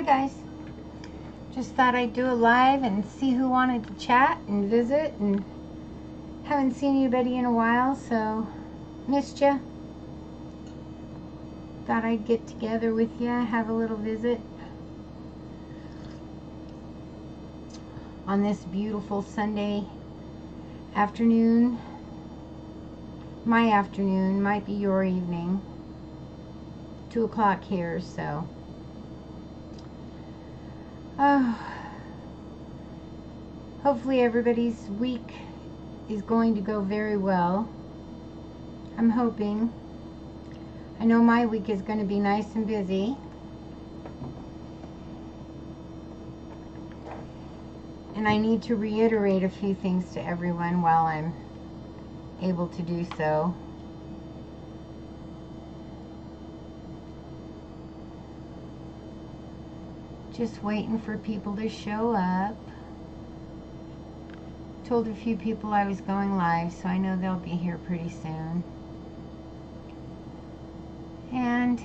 guys. Just thought I'd do a live and see who wanted to chat and visit, and haven't seen anybody in a while, so missed ya. Thought I'd get together with ya, have a little visit on this beautiful Sunday afternoon. My afternoon might be your evening. 2 o'clock here, so hopefully everybody's week is going to go very well. I'm hoping. I know my week is going to be nice and busy. And I need to reiterate a few things to everyone while I'm able to do so. Just waiting for people to show up. Told a few people I was going live, so I know they'll be here pretty soon. And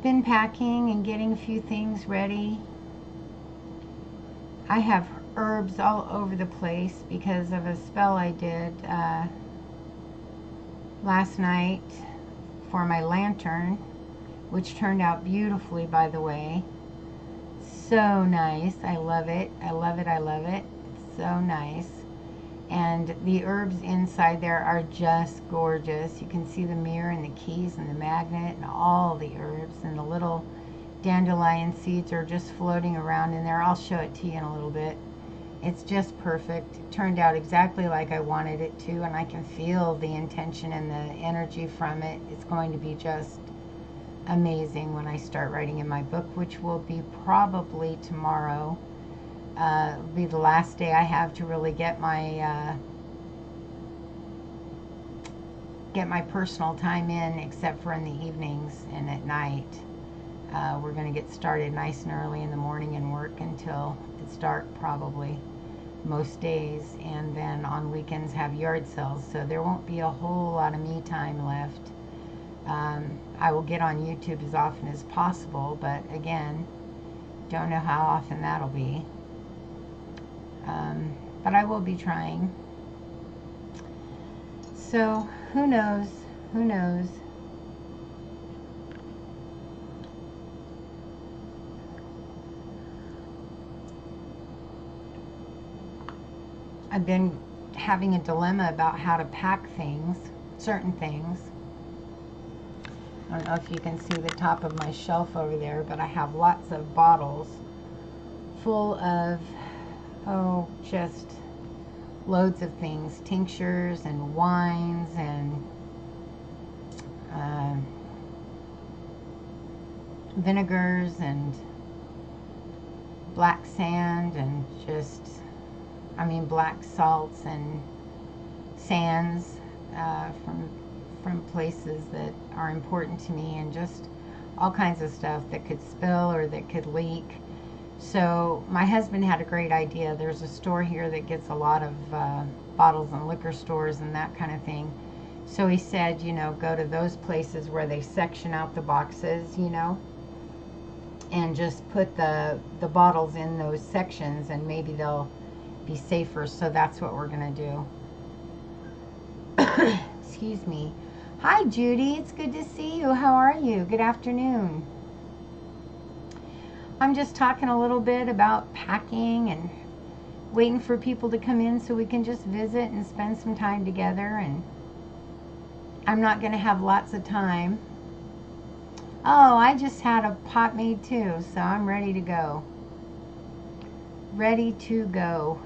been packing and getting a few things ready. I have herbs all over the place because of a spell I did last night for my lantern, which turned out beautifully, by the way. So nice. I love it. I love it. I love it. It's so nice. And the herbs inside there are just gorgeous. You can see the mirror and the keys and the magnet and all the herbs, and the little dandelion seeds are just floating around in there. I'll show it to you in a little bit. It's just perfect. It turned out exactly like I wanted it to, and I can feel the intention and the energy from it. It's going to be just amazing when I start writing in my book, which will be probably tomorrow. It'll be the last day I have to really get my personal time in, except for in the evenings and at night. We're going to get started nice and early in the morning and work until it's dark, probably most days, and then on weekends have yard sales, so there won't be a whole lot of me time left. I will get on YouTube as often as possible, but again, don't know how often that'll be. But I will be trying. So, who knows? Who knows? I've been having a dilemma about how to pack things, certain things. I don't know if you can see the top of my shelf over there, but I have lots of bottles full of, just loads of things. Tinctures and wines and vinegars and black sand and just, black salts and sands from places that are important to me, and just all kinds of stuff that could spill or that could leak. So my husband had a great idea. There's a store here that gets a lot of bottles and liquor stores and that kind of thing. So he said, go to those places where they section out the boxes, and just put the bottles in those sections, and maybe they'll be safer. So that's what we're gonna do. Excuse me. Hi Judy, it's good to see you. How are you? Good afternoon. I'm just talking a little bit about packing and waiting for people to come in so we can just visit and spend some time together. And I'm not going to have lots of time. Oh, I just had a pot made too, so I'm ready to go. Ready to go.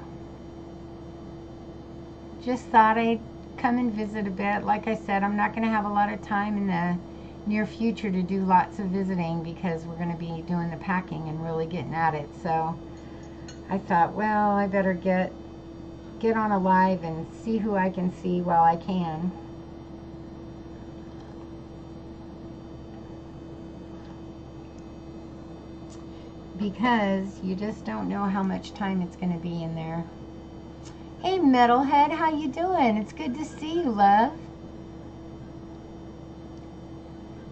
Just thought I'd come and visit a bit. Like I said, I'm not going to have a lot of time in the near future to do lots of visiting because we're going to be doing the packing and really getting at it. So I thought, well, I better get on a live and see who I can see while I can. Because you just don't know how much time it's going to be in there. Hey Metalhead, how you doing? It's good to see you, love.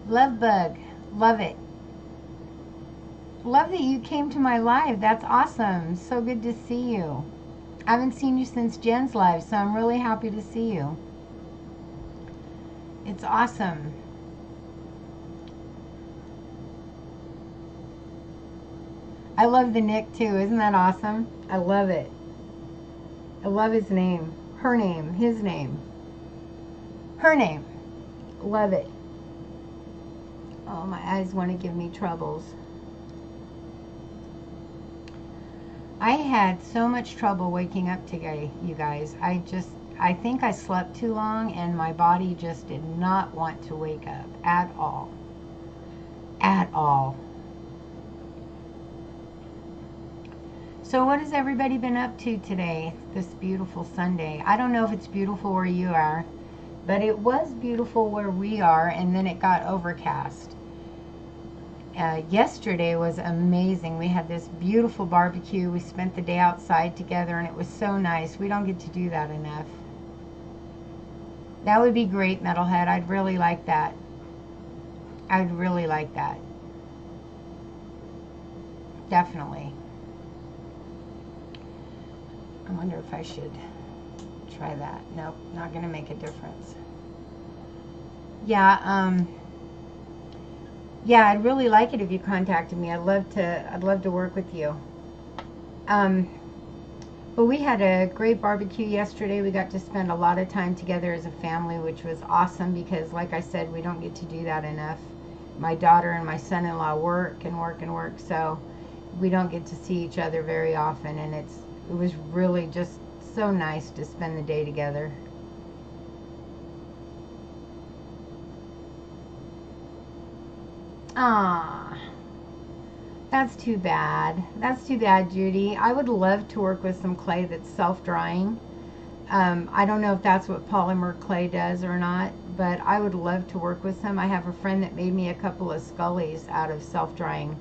Love bug. Love it. Love that you came to my live. That's awesome. So good to see you. I haven't seen you since Jen's live, so I'm really happy to see you. It's awesome. I love the Nick too. Isn't that awesome? I love it. I love his name. Her name. His name. Her name. Love it. Oh, my eyes want to give me troubles. I had so much trouble waking up today, you guys. I think I slept too long and my body just did not want to wake up at all. At all. So what has everybody been up to today, this beautiful Sunday? I don't know if it's beautiful where you are, but it was beautiful where we are, and then it got overcast. Yesterday was amazing. We had this beautiful barbecue. We spent the day outside together, and it was so nice. We don't get to do that enough. That would be great, Metalhead. I'd really like that. I'd really like that. Definitely. I wonder if I should try that. Nope, not going to make a difference. Yeah, yeah, I'd really like it if you contacted me. I'd love to work with you. But we had a great barbecue yesterday. We got to spend a lot of time together as a family, which was awesome because, like I said, we don't get to do that enough. My daughter and my son-in-law work and work and work, so we don't get to see each other very often, and it was really just so nice to spend the day together. Ah, that's too bad. That's too bad, Judy. I would love to work with some clay that's self-drying. I don't know if that's what polymer clay does or not, but I would love to work with some. I have a friend that made me a couple of scullies out of self-drying,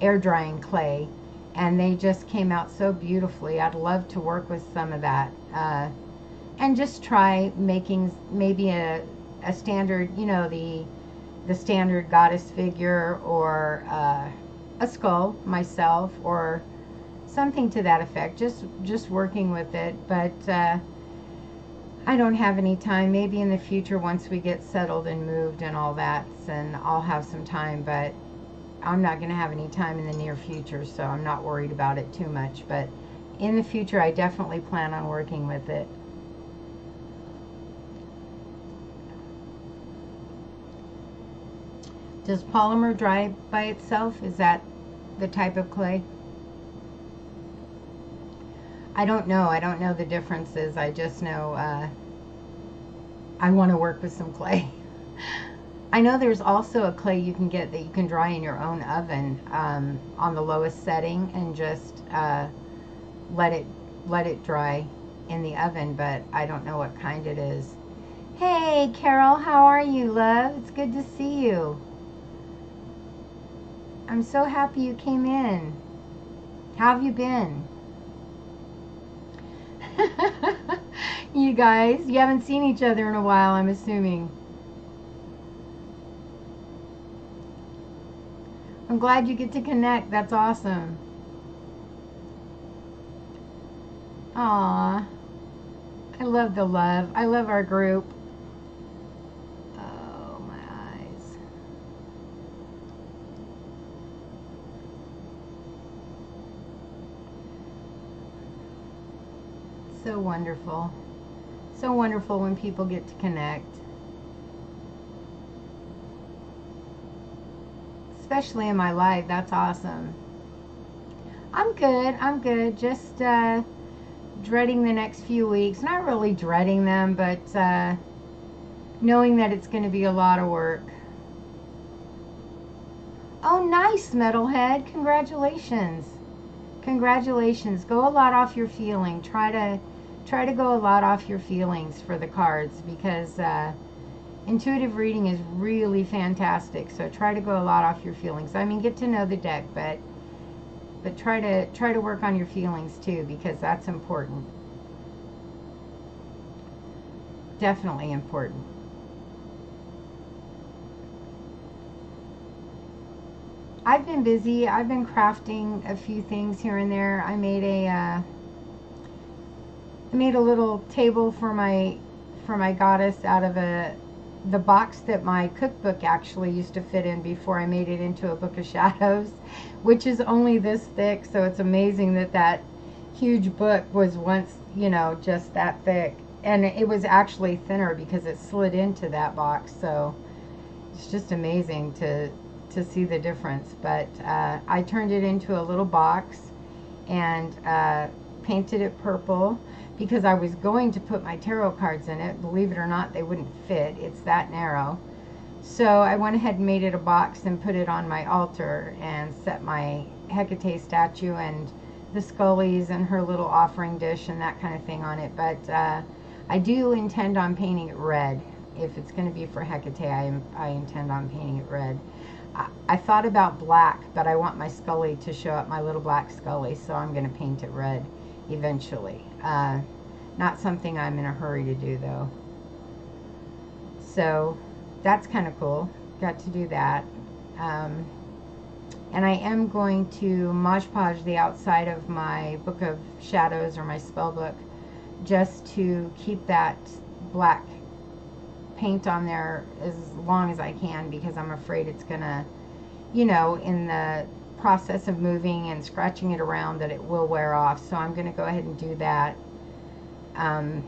air-drying clay, and they just came out so beautifully. I'd love to work with some of that, and just try making maybe a standard, you know, the standard goddess figure, or a skull myself, or something to that effect. Just working with it, but I don't have any time. Maybe in the future, once we get settled and moved and all that, then I'll have some time, but I'm not going to have any time in the near future, so I'm not worried about it too much. But in the future, I definitely plan on working with it. Does polymer dry by itself? Is that the type of clay? I don't know. I don't know the differences. I just know I want to work with some clay. I know there's also a clay you can get that you can dry in your own oven on the lowest setting, and just let it dry in the oven, but I don't know what kind it is. Hey, Carol, how are you, love? It's good to see you. I'm so happy you came in. How have you been? You guys, you haven't seen each other in a while, I'm assuming. I'm glad you get to connect. That's awesome. Aw, I love the love. I love our group. Oh, my eyes. So wonderful. So wonderful when people get to connect. Especially in my life. That's awesome. I'm good. I'm good. Just dreading the next few weeks. Not really dreading them, but knowing that it's going to be a lot of work. Oh, nice, Metalhead. Congratulations. Congratulations. Go a lot off your feeling. Try to go a lot off your feelings for the cards, because intuitive reading is really fantastic. So try to go a lot off your feelings. I mean, get to know the deck, but try to work on your feelings too, because that's important. Definitely important. I've been busy. I've been crafting a few things here and there. I made a little table for my goddess out of the box that my cookbook actually used to fit in before I made it into a book of shadows, which is only this thick. So it's amazing that that huge book was once, you know, just that thick, and it was actually thinner because it slid into that box. So it's just amazing to see the difference. But I turned it into a little box and painted it purple because I was going to put my tarot cards in it. Believe it or not, they wouldn't fit. It's that narrow. So I went ahead and made it a box and put it on my altar and set my Hecate statue and the Scullies and her little offering dish and that kind of thing on it. But I do intend on painting it red. If it's going to be for Hecate, I intend on painting it red. I thought about black, but I want my Scully to show up, my little black Scully, so I'm going to paint it red eventually. Not something I'm in a hurry to do, though. So that's kind of cool. Got to do that. And I am going to Mod Podge the outside of my Book of Shadows, or my spell book, just to keep that black paint on there as long as I can, because I'm afraid it's gonna, you know, in the process of moving and scratching it around, that it will wear off. So I'm gonna go ahead and do that. And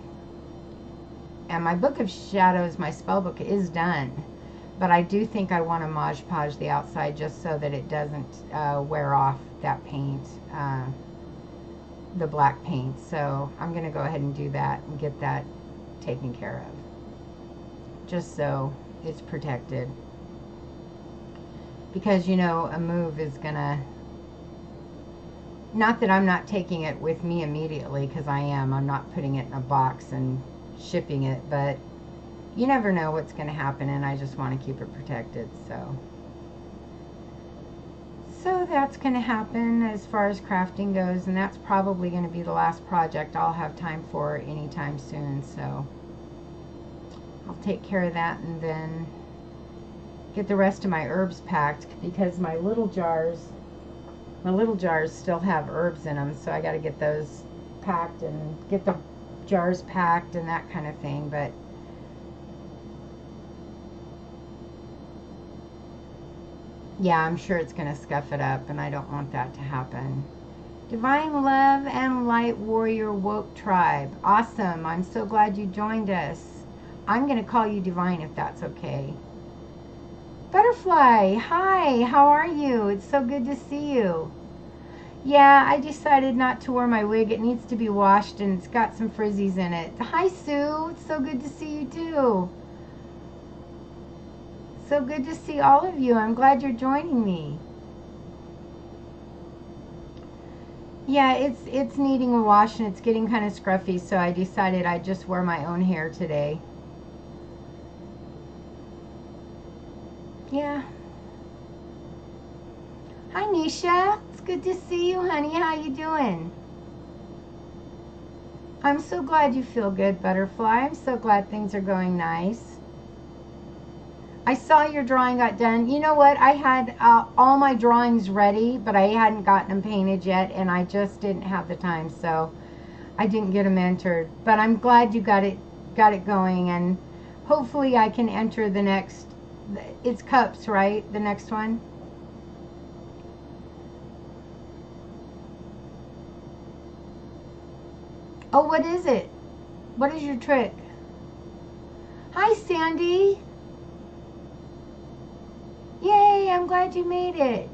my Book of Shadows, my spell book, is done, but I do think I want to Mod Podge the outside just so that it doesn't wear off that paint, the black paint. So I'm gonna go ahead and do that and get that taken care of, just so it's protected. Because, you know, a move is gonna, not that I'm not taking it with me immediately, because I'm not putting it in a box and shipping it, but you never know what's going to happen, and I just want to keep it protected. So that's going to happen as far as crafting goes, and that's probably going to be the last project I'll have time for anytime soon. So I'll take care of that and then get the rest of my herbs packed, because my little jars still have herbs in them, so I got to get those packed and get the jars packed and that kind of thing. But yeah, I'm sure it's going to scuff it up, and I don't want that to happen. Divine Love and Light Warrior Woke Tribe. Awesome. I'm so glad you joined us. I'm going to call you Divine if that's okay. Butterfly, hi, how are you? It's so good to see you. Yeah, I decided not to wear my wig. It needs to be washed, and it's got some frizzies in it. Hi, Sue. It's so good to see you, too. So good to see all of you. I'm glad you're joining me. Yeah, it's needing a wash, and it's getting kind of scruffy, so I decided I'd just wear my own hair today. Yeah. Hi, Nisha. It's good to see you, honey. How you doing? I'm so glad you feel good, Butterfly. I'm so glad things are going nice. I saw your drawing got done. You know what? I had all my drawings ready, but I hadn't gotten them painted yet, and I just didn't have the time, so I didn't get them entered. But I'm glad you got it going, and hopefully I can enter the next. It's cups, right? The next one. Oh, what is it? What is your trick? Hi, Sandy. Yay, I'm glad you made it.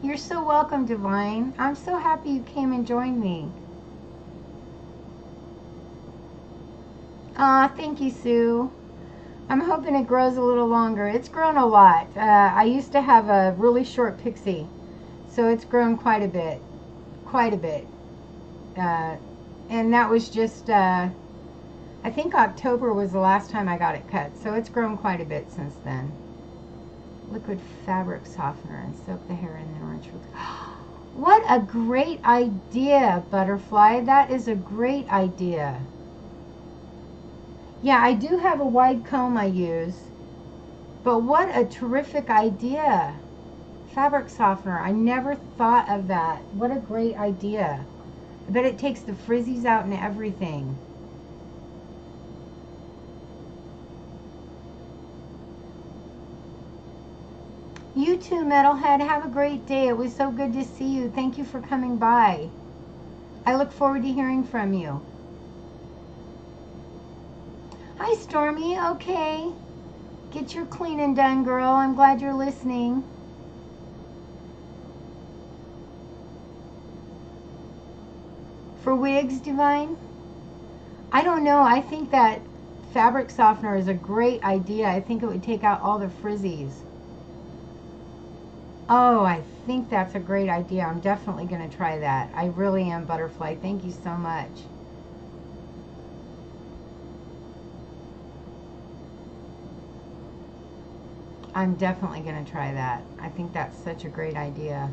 You're so welcome, Divine. I'm so happy you came and joined me. Aw, thank you, Sue. I'm hoping it grows a little longer. It's grown a lot. I used to have a really short pixie, so it's grown quite a bit. And that was just, I think October was the last time I got it cut, so it's grown quite a bit since then. Liquid fabric softener and soak the hair in, then rinse with... What a great idea, Butterfly. That is a great idea. Yeah, I do have a wide comb I use. But what a terrific idea. Fabric softener. I never thought of that. What a great idea. I bet it takes the frizzies out and everything. You too, Metalhead. Have a great day. It was so good to see you. Thank you for coming by. I look forward to hearing from you. Hi, Stormy. Okay. Get your cleaning done, girl. I'm glad you're listening. For wigs, Divine? I don't know. I think that fabric softener is a great idea. I think it would take out all the frizzies. Oh, I think that's a great idea. I'm definitely going to try that. I really am, Butterfly. Thank you so much. I'm definitely going to try that. I think that's such a great idea.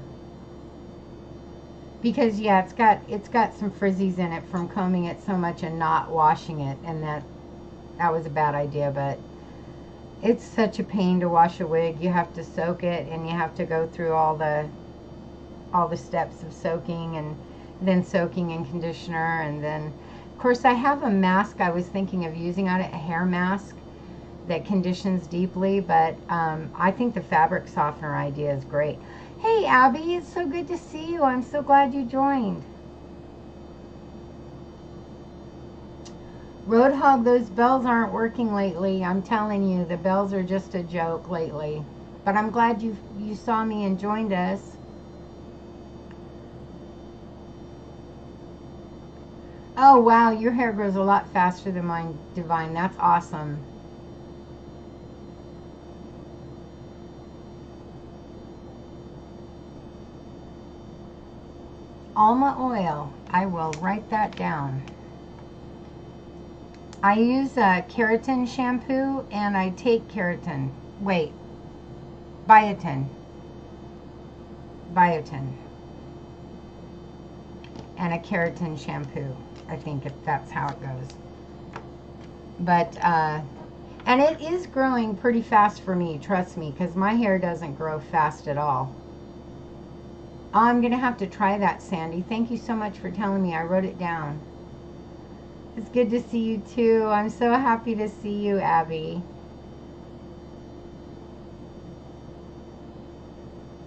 Because yeah, it's got some frizzies in it from combing it so much and not washing it, and that was a bad idea, but it's such a pain to wash a wig. You have to soak it and you have to go through all the steps of soaking and then soaking in conditioner, and then of course I have a mask I was thinking of using on it, a hair mask that conditions deeply, but I think the fabric softener idea is great. Hey Abby, it's so good to see you. I'm so glad you joined. Roadhog, those bells aren't working lately. I'm telling you, the bells are just a joke lately. But I'm glad you saw me and joined us. Oh wow, your hair grows a lot faster than mine, Divine. That's awesome. Alma oil. I will write that down. I use a keratin shampoo and I take keratin. Wait. Biotin. Biotin. And a keratin shampoo. I think if that's how it goes. But, and it is growing pretty fast for me, trust me, because my hair doesn't grow fast at all. I'm going to have to try that, Sandy. Thank you so much for telling me. I wrote it down. It's good to see you, too. I'm so happy to see you, Abby.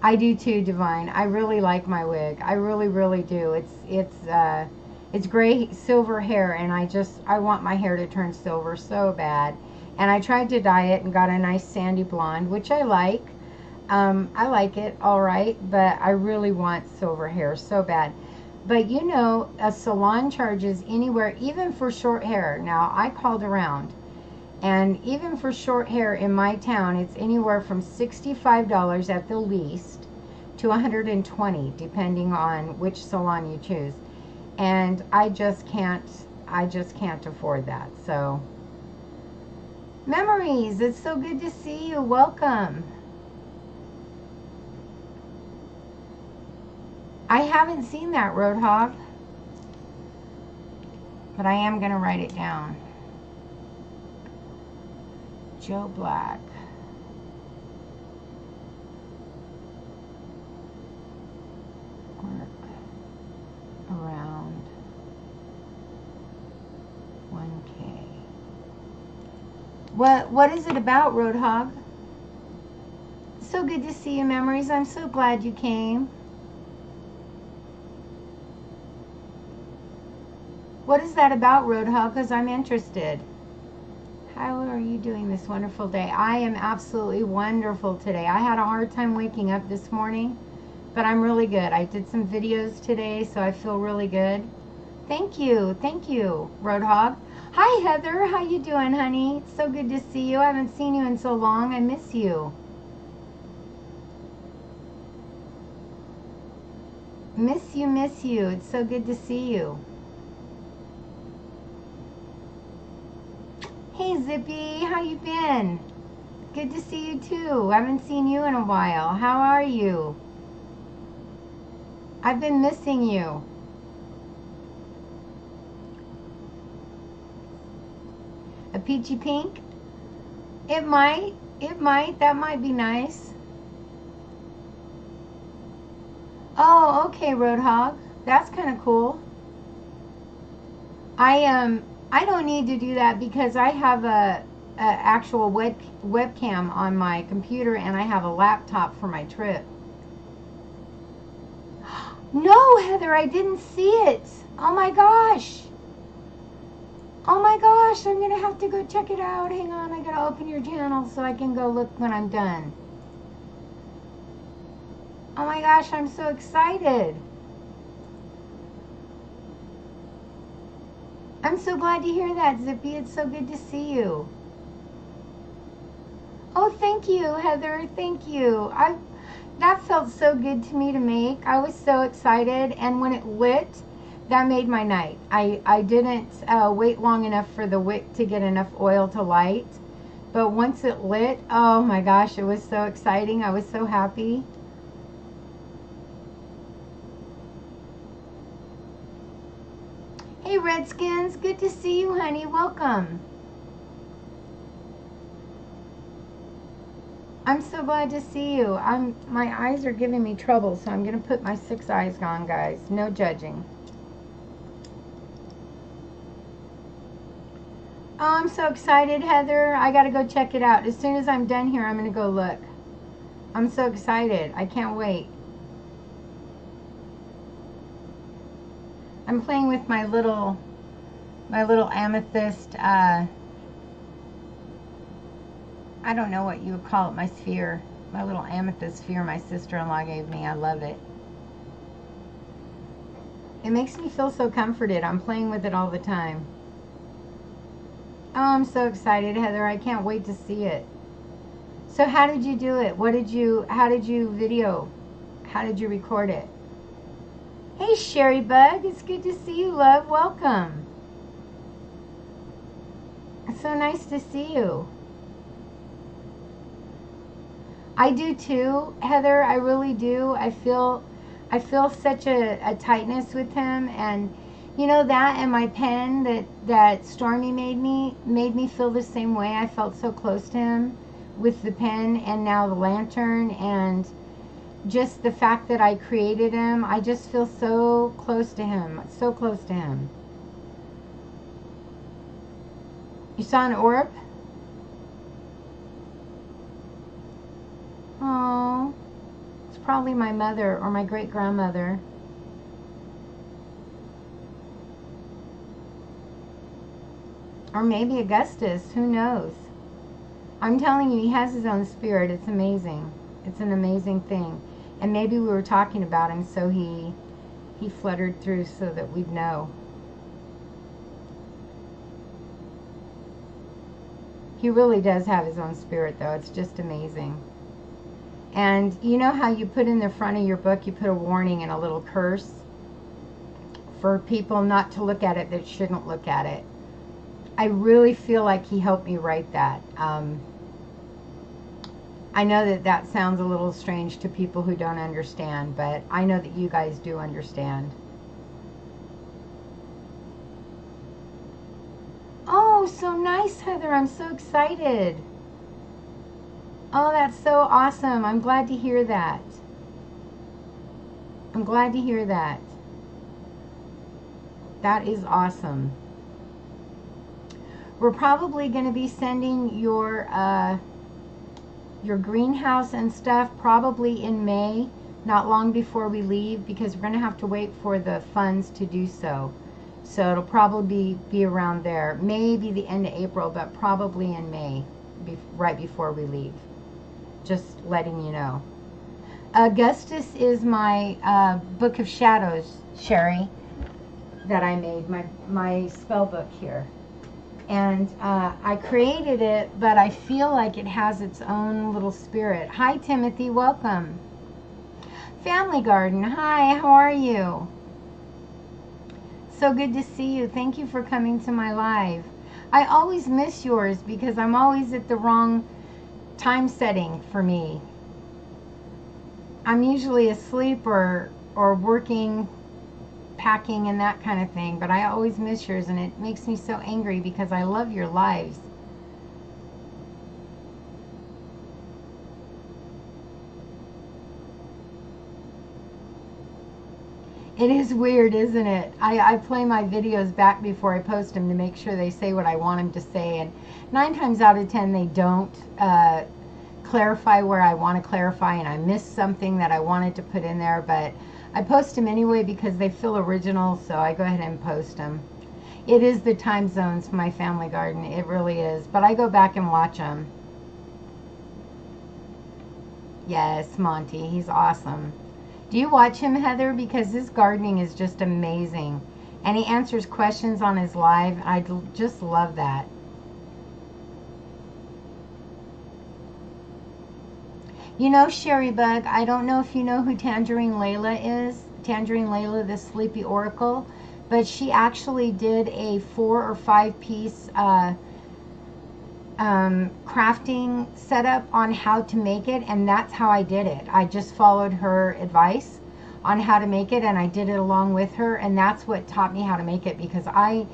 I do, too, Divine. I really like my wig. I really, really do. It's gray silver hair, and I want my hair to turn silver so bad. And I tried to dye it and got a nice sandy blonde, which I like. I like it, all right, but I really want silver hair so bad. But you know, a salon charges anywhere, even for short hair. Now, I called around, and even for short hair in my town, it's anywhere from $65 at the least to $120, depending on which salon you choose. And I just can't afford that. So, Memories, it's so good to see you. Welcome. I haven't seen that, Roadhog, but I am going to write it down. Joe Black. Work around 1K. What is it about, Roadhog? So good to see you, Memories. I'm so glad you came. What is that about, Roadhog? Because I'm interested. How are you doing this wonderful day? I am absolutely wonderful today. I had a hard time waking up this morning, but I'm really good. I did some videos today, so I feel really good. Thank you, Roadhog. Hi, Heather. How you doing, honey? It's so good to see you. I haven't seen you in so long. I miss you. Miss you. It's so good to see you. Hey Zippy, how you been? Good to see you too. I haven't seen you in a while. How are you? I've been missing you. A peachy pink? It might. It might. That might be nice. Oh, okay, Roadhog. That's kind of cool. I don't need to do that because I have a actual webcam on my computer and I have a laptop for my trip. No, Heather, I didn't see it. Oh my gosh. Oh my gosh, I'm gonna have to go check it out. Hang on, I gotta open your channel so I can go look when I'm done. Oh my gosh, I'm so excited. I'm so glad to hear that, Zippy. It's so good to see you. Oh, thank you, Heather. Thank you. That felt so good to me to make. I was so excited, and when it lit, that made my night. I didn't wait long enough for the wick to get enough oil to light, but once it lit, oh my gosh, it was so exciting. I was so happy. Hey Redskins, good to see you, honey. Welcome. I'm so glad to see you. My eyes are giving me trouble, so I'm going to put my 6 eyes on, guys. No judging. Oh, I'm so excited, Heather. I got to go check it out. As soon as I'm done here, I'm going to go look. I'm so excited. I can't wait. I'm playing with my little amethyst, I don't know what you would call it, my sphere. My little amethyst sphere my sister-in-law gave me. I love it. It makes me feel so comforted. I'm playing with it all the time. Oh, I'm so excited, Heather. I can't wait to see it. So how did you do it? How did you video? How did you record it? Hey, Sherry Bug. It's good to see you, love. Welcome. It's so nice to see you. I do too, Heather. I really do. I feel such a tightness with him, and you know that, and my pen that Stormy made me feel the same way. I felt so close to him with the pen, and now the lantern, and just the fact that I created him. I just feel so close to him. So close to him. You saw an orb? Oh, it's probably my mother or my great-grandmother. Or maybe Augustus, who knows? I'm telling you, he has his own spirit. It's amazing. It's an amazing thing. And maybe we were talking about him, so he fluttered through so that we'd know. He really does have his own spirit, though. It's just amazing. And you know how you put in the front of your book, you put a warning and a little curse for people not to look at it that shouldn't look at it. I really feel like he helped me write that. I know that sounds a little strange to people who don't understand, but I know that you guys do understand. Oh, so nice, Heather. I'm so excited. Oh, that's so awesome. I'm glad to hear that. I'm glad to hear that. That is awesome. We're probably going to be sending your greenhouse and stuff probably in May, not long before we leave, because we're going to have to wait for the funds to do so. So it'll probably be around there. Maybe the end of April, but probably in May, right before we leave. Just letting you know. Augustus is my Book of Shadows, Sherry, that I made, my spell book here. And I created it, but I feel like it has its own little spirit. Hi, Timothy. Welcome. Family Garden. Hi, how are you? So good to see you. Thank you for coming to my live. I always miss yours because I'm always at the wrong time setting for me. I'm usually asleep or working, packing and that kind of thing, but I always miss yours, and it makes me so angry because I love your lives. It is weird, isn't it? I play my videos back before I post them to make sure they say what I want them to say, and 9 times out of 10 they don't clarify where I want to clarify, and I miss something that I wanted to put in there, but I post them anyway because they feel original, so I go ahead and post them. It is the time zones for my family garden. It really is, but I go back and watch them. Yes, Monty, he's awesome. Do you watch him, Heather? Because his gardening is just amazing. And he answers questions on his live. I just love that. You know, Sherry Bug, I don't know if you know who Tangerine Layla is. Tangerine Layla, the Sleepy Oracle. But she actually did a 4 or 5 piece crafting setup on how to make it, and that's how I did it. I just followed her advice on how to make it, and I did it along with her, and that's what taught me how to make it, because I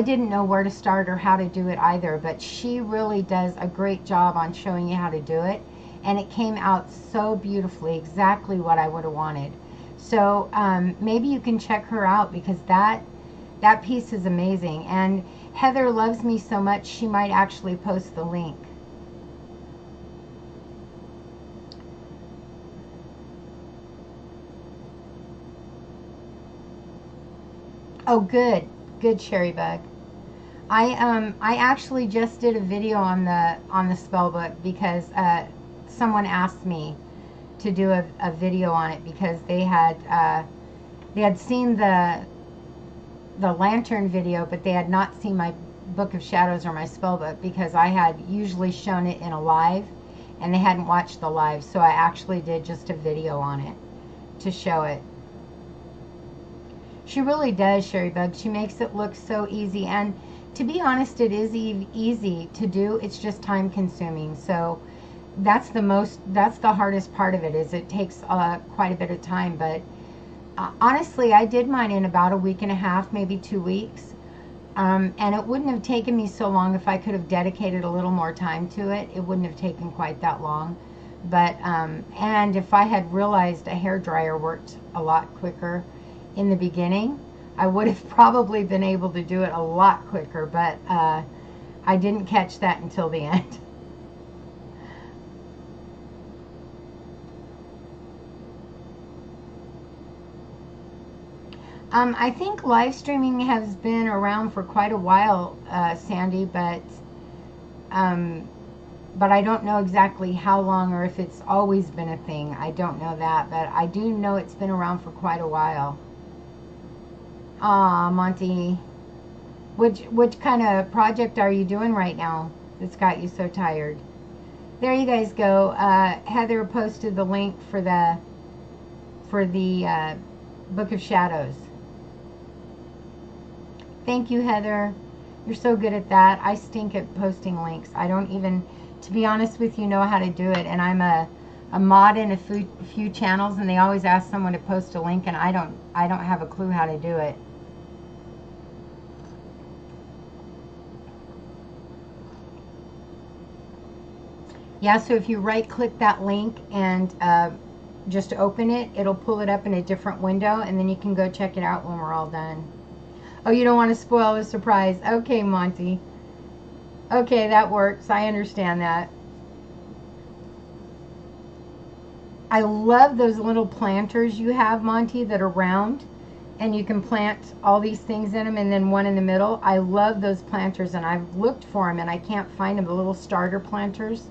didn't know where to start or how to do it either, but she really does a great job on showing you how to do it, and it came out so beautifully, exactly what I would have wanted. So maybe you can check her out, because that piece is amazing. And Heather loves me so much, she might actually post the link. Oh, good, Cherry Bug. I actually just did a video on the spell book because someone asked me to do a video on it, because they had seen the lantern video, but they had not seen my Book of Shadows or my spell book, because I had usually shown it in a live and they hadn't watched the live, so I actually did just a video on it to show it. She really does, Sherry Bug. She makes it look so easy, and to be honest, it is easy to do. It's just time consuming. So that's the hardest part of it, is it takes quite a bit of time. But honestly, I did mine in about a week and a half, maybe 2 weeks. And it wouldn't have taken me so long if I could have dedicated a little more time to it. It wouldn't have taken quite that long. But, and if I had realized a hairdryer worked a lot quicker in the beginning, I would have probably been able to do it a lot quicker. But I didn't catch that until the end. I think live streaming has been around for quite a while, Sandy, but I don't know exactly how long, or if it's always been a thing. I don't know that, but I do know it's been around for quite a while. Aw, Monty. Which kind of project are you doing right now that's got you so tired? There you guys go. Heather posted the link for the Book of Shadows. Thank you, Heather. You're so good at that. I stink at posting links. I don't even, to be honest with you, know how to do it. And I'm a mod in a few channels, and they always ask someone to post a link, and I don't have a clue how to do it. Yeah, so if you right-click that link and just open it, it'll pull it up in a different window, and then you can go check it out when we're all done. Oh, you don't want to spoil the surprise. Okay, Monty. Okay, that works. I understand that. I love those little planters you have, Monty, that are round, and you can plant all these things in them, and then one in the middle. I love those planters, and I've looked for them, and I can't find them, the little starter planters.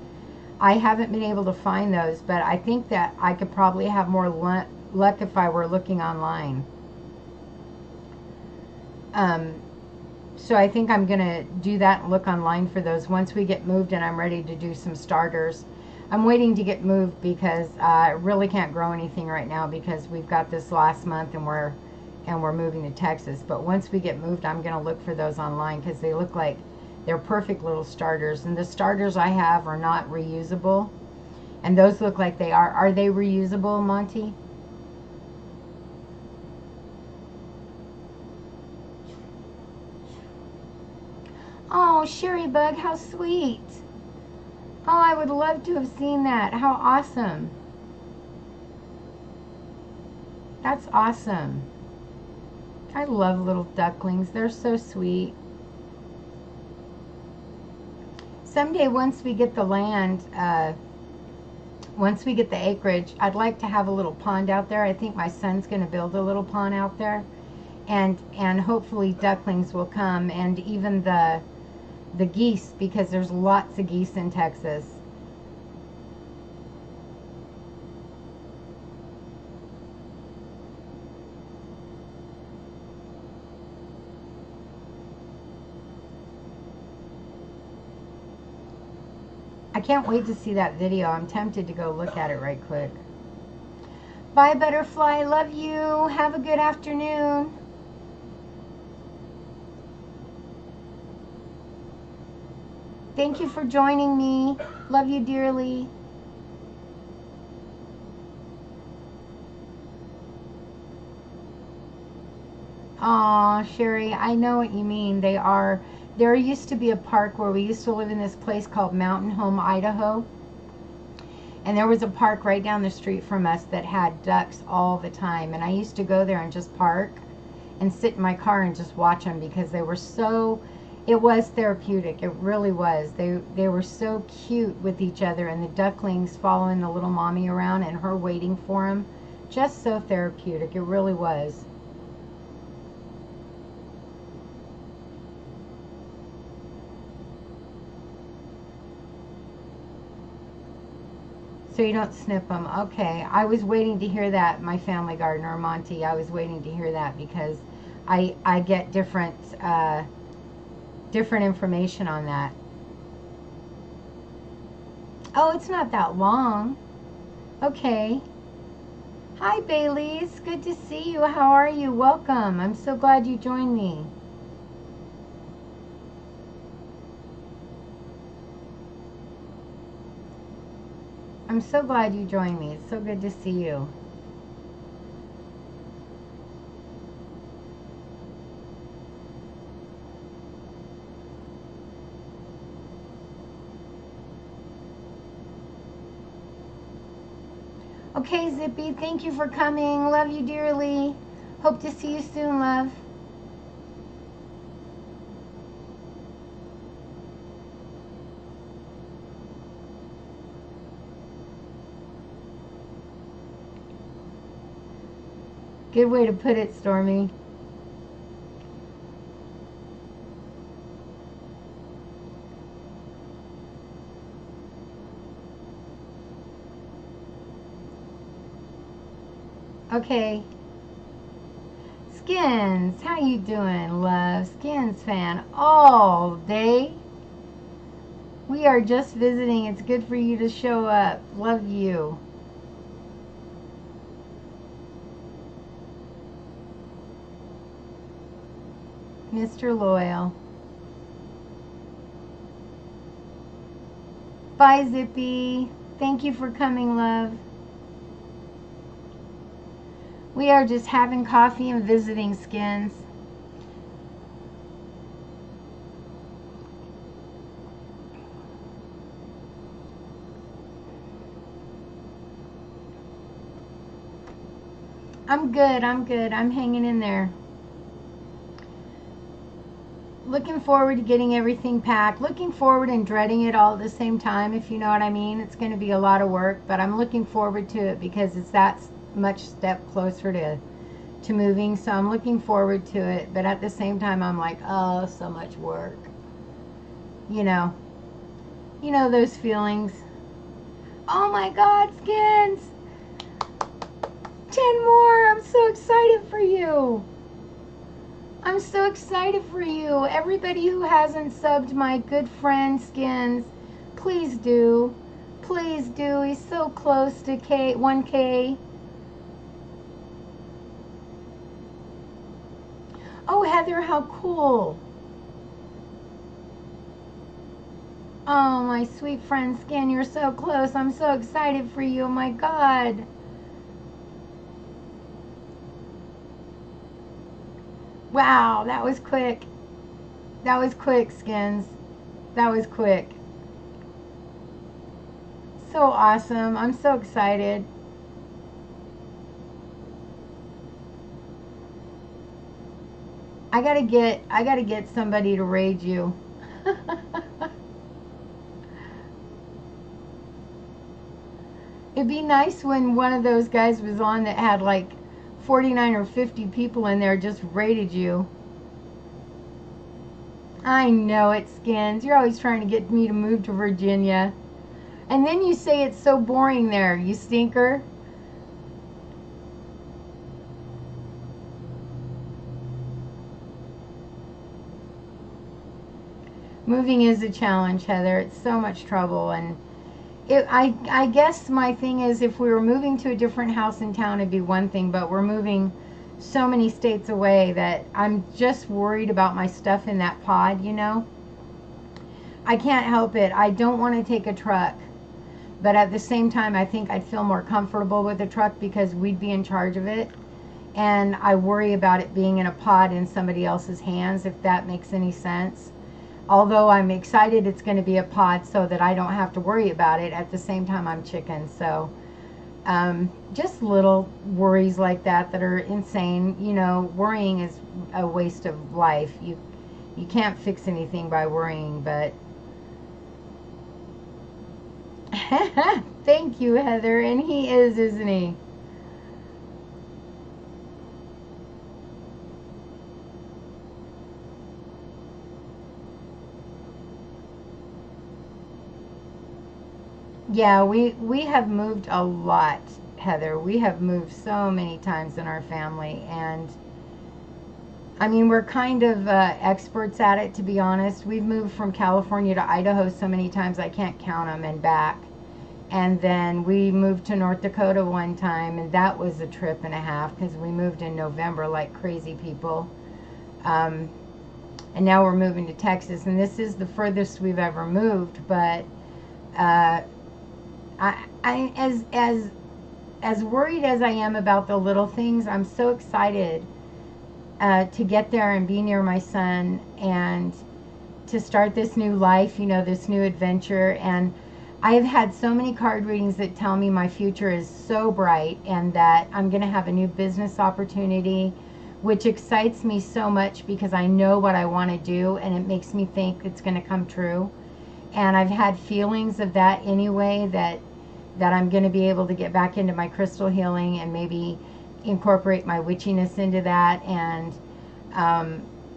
I haven't been able to find those, but I think that I could probably have more luck if I were looking online. So I think I'm going to do that and look online for those once we get moved and I'm ready to do some starters. I'm waiting to get moved because I really can't grow anything right now because we've got this last month and we're moving to Texas. But once we get moved, I'm going to look for those online because they look like they're perfect little starters. And the starters I have are not reusable. And those look like they are. Are they reusable, Monty? Oh, Sherry Bug, how sweet. Oh, I would love to have seen that. How awesome. That's awesome. I love little ducklings. They're so sweet. Someday, once we get the land, once we get the acreage, I'd like to have a little pond out there. I think my son's going to build a little pond out there, and hopefully ducklings will come, and even the geese, because there's lots of geese in Texas. I can't wait to see that video. I'm tempted to go look at it right quick. Bye, Butterfly. Love you. Have a good afternoon. Thank you for joining me. Love you dearly. Aw, Sherry, I know what you mean. There used to be a park where we used to live in this place called Mountain Home, Idaho. And there was a park right down the street from us that had ducks all the time. And I used to go there and just park and sit in my car and just watch them because they were so, it was therapeutic. It really was. They were so cute with each other, and the ducklings following the little mommy around and her waiting for them. Just so therapeutic. It really was. So you don't snip them. Okay. I was waiting to hear that, my family gardener, Monty. I was waiting to hear that because I get different information on that. Oh, it's not that long. Okay. Hi, Bailey's. Good to see you. How are you? Welcome. I'm so glad you joined me. I'm so glad you joined me. It's so good to see you. Okay, Zippy, thank you for coming. Love you dearly. Hope to see you soon, love. Good way to put it, Stormy. Okay. Skins, how you doing, love? Skins fan all day. We are just visiting. It's good for you to show up. Love you. Mr. Loyal. Bye, Zippy. Thank you for coming, love. We are just having coffee and visiting, Skins. I'm good. I'm good. I'm hanging in there. Looking forward to getting everything packed. Looking forward and dreading it all at the same time, if you know what I mean. It's going to be a lot of work, but I'm looking forward to it because it's that much step closer to moving. So I'm looking forward to it, but at the same time I'm like, oh, so much work. You know those feelings. Oh my God, Skins! 10 more! I'm so excited for you. I'm so excited for you. Everybody who hasn't subbed my good friend Skins, please do. Please do. He's so close to 1K. Oh, Heather, how cool. Oh, my sweet friend Skin, you're so close. I'm so excited for you. Oh my God. Wow, that was quick. That was quick, Skins. That was quick. So awesome. I'm so excited. I gotta get somebody to raid you. It'd be nice when one of those guys was on that had like 49 or 50 people in there just raided you. I know it, Skins. You're always trying to get me to move to Virginia. And then you say it's so boring there, you stinker. Moving is a challenge, Heather. It's so much trouble. And I guess my thing is, if we were moving to a different house in town, it'd be one thing. But we're moving so many states away that I'm just worried about my stuff in that pod, you know. I can't help it. I don't want to take a truck. But at the same time, I think I'd feel more comfortable with a truck because we'd be in charge of it. And I worry about it being in a pod in somebody else's hands, if that makes any sense. Although I'm excited it's going to be a pod so that I don't have to worry about it. At the same time, I'm chicken. So just little worries like that are insane. You know, worrying is a waste of life. You can't fix anything by worrying, but thank you, Heather. And he is, isn't he? Yeah, we have moved a lot, Heather. We have moved so many times in our family, and I mean, we're kind of experts at it, to be honest. We've moved from California to Idaho so many times I can't count them, and back. And then we moved to North Dakota one time, and that was a trip and a half because we moved in November like crazy people. And now we're moving to Texas, and this is the furthest we've ever moved. But as worried as I am about the little things, I'm so excited to get there and be near my son and to start this new life, you know, this new adventure. And I've had so many card readings that tell me my future is so bright and that I'm going to have a new business opportunity, which excites me so much because I know what I want to do and it makes me think it's going to come true. And I've had feelings of that anyway, that I'm going to be able to get back into my crystal healing and maybe incorporate my witchiness into that. And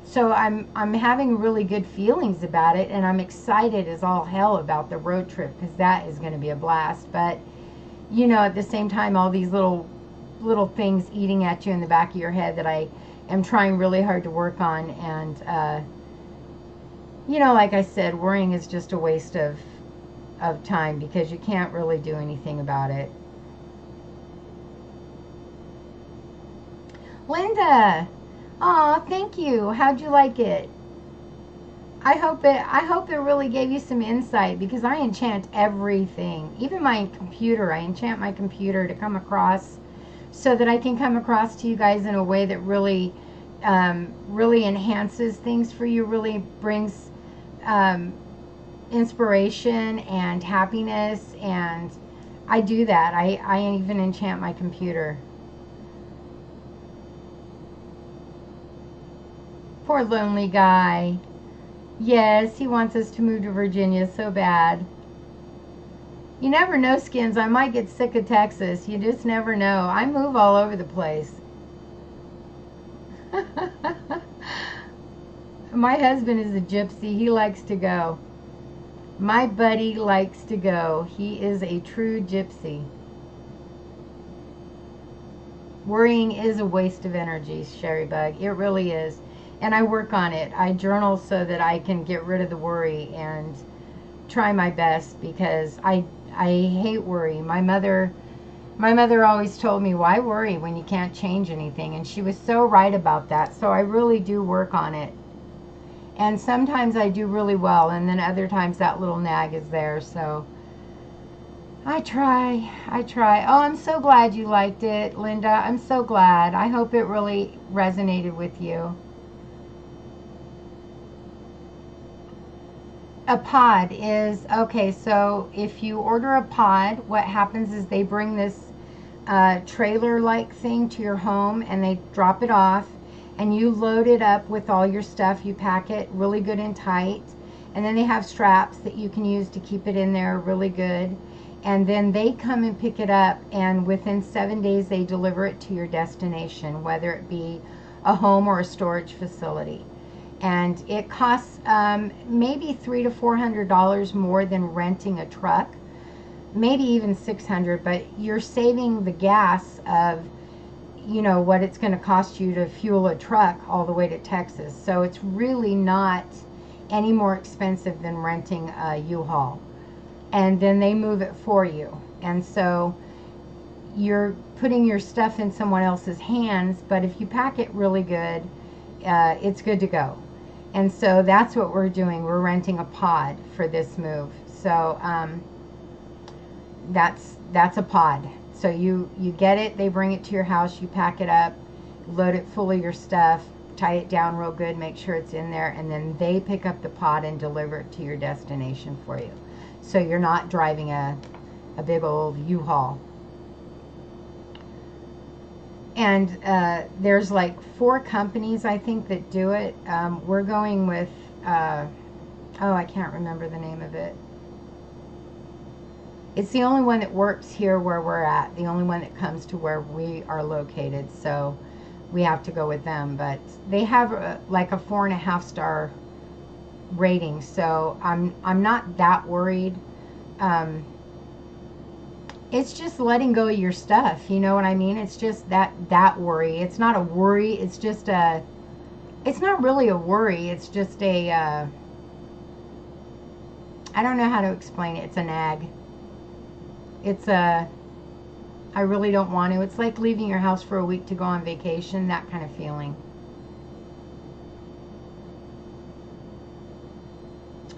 so I'm having really good feelings about it, and I'm excited as all hell about the road trip because that is going to be a blast. But you know, at the same time, all these little things eating at you in the back of your head that I am trying really hard to work on. And you know, like I said, worrying is just a waste of time because you can't really do anything about it. Linda, aw, thank you. How'd you like it? I hope it really gave you some insight because I enchant everything. Even my computer, I enchant my computer to come across so that I can come across to you guys in a way that really really enhances things for you, really brings inspiration and happiness. And I do that. I even enchant my computer. Poor lonely guy. Yes, he wants us to move to Virginia so bad. You never know, Skins. I might get sick of Texas. You just never know. I move all over the place. My husband is a gypsy. He likes to go. My buddy likes to go. He is a true gypsy. Worrying is a waste of energy, Sherry Bug. It really is. And I work on it. I journal so that I can get rid of the worry and try my best because I hate worry. My mother always told me, why worry when you can't change anything? And she was so right about that. So I really do work on it. And sometimes I do really well, and then other times that little nag is there. So I try. Oh, I'm so glad you liked it, Linda. I'm so glad. I hope it really resonated with you. A pod is, okay, so if you order a pod, what happens is they bring this trailer-like thing to your home and they drop it off, and you load it up with all your stuff. You pack it really good and tight, and then they have straps that you can use to keep it in there really good. And then they come and pick it up, and within 7 days they deliver it to your destination, whether it be a home or a storage facility. And it costs maybe $300 to $400 more than renting a truck, maybe even $600, but you're saving the gas of, you know, what it's going to cost you to fuel a truck all the way to Texas. So it's really not any more expensive than renting a U-Haul. And then they move it for you. And so you're putting your stuff in someone else's hands, but if you pack it really good, it's good to go. And so that's what we're doing. We're renting a pod for this move. So that's a pod. So you get it, they bring it to your house, you pack it up, load it full of your stuff, tie it down real good, make sure it's in there, and then they pick up the pod and deliver it to your destination for you. So you're not driving a big old U-Haul. And there's like 4 companies, I think, that do it. We're going with, oh, I can't remember the name of it. It's the only one that works here where we're at, the only one that comes to where we are located. So we have to go with them. But they have like a 4.5 star rating, so I'm not that worried. It's just letting go of your stuff, you know what I mean? It's just that worry. It's not a worry, it's just a, it's not really a worry, it's just a I don't know how to explain it. It's a nag. It's a, I really don't want to. It's like leaving your house for a week to go on vacation, that kind of feeling.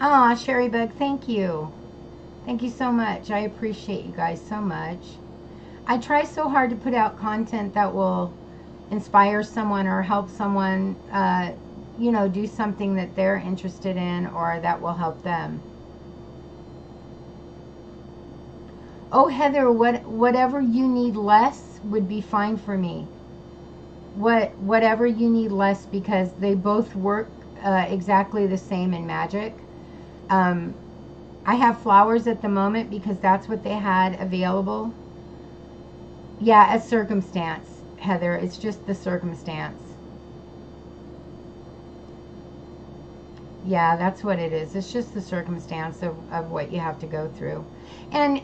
Aw, Sherry Bug, thank you. Thank you so much. I appreciate you guys so much. I try so hard to put out content that will inspire someone or help someone, you know, do something that they're interested in or that will help them. Oh, Heather, whatever you need less would be fine for me. Whatever you need less, because they both work exactly the same in magic. I have flowers at the moment because that's what they had available. Yeah, a circumstance, Heather. It's just the circumstance. Yeah, that's what it is. It's just the circumstance of what you have to go through. And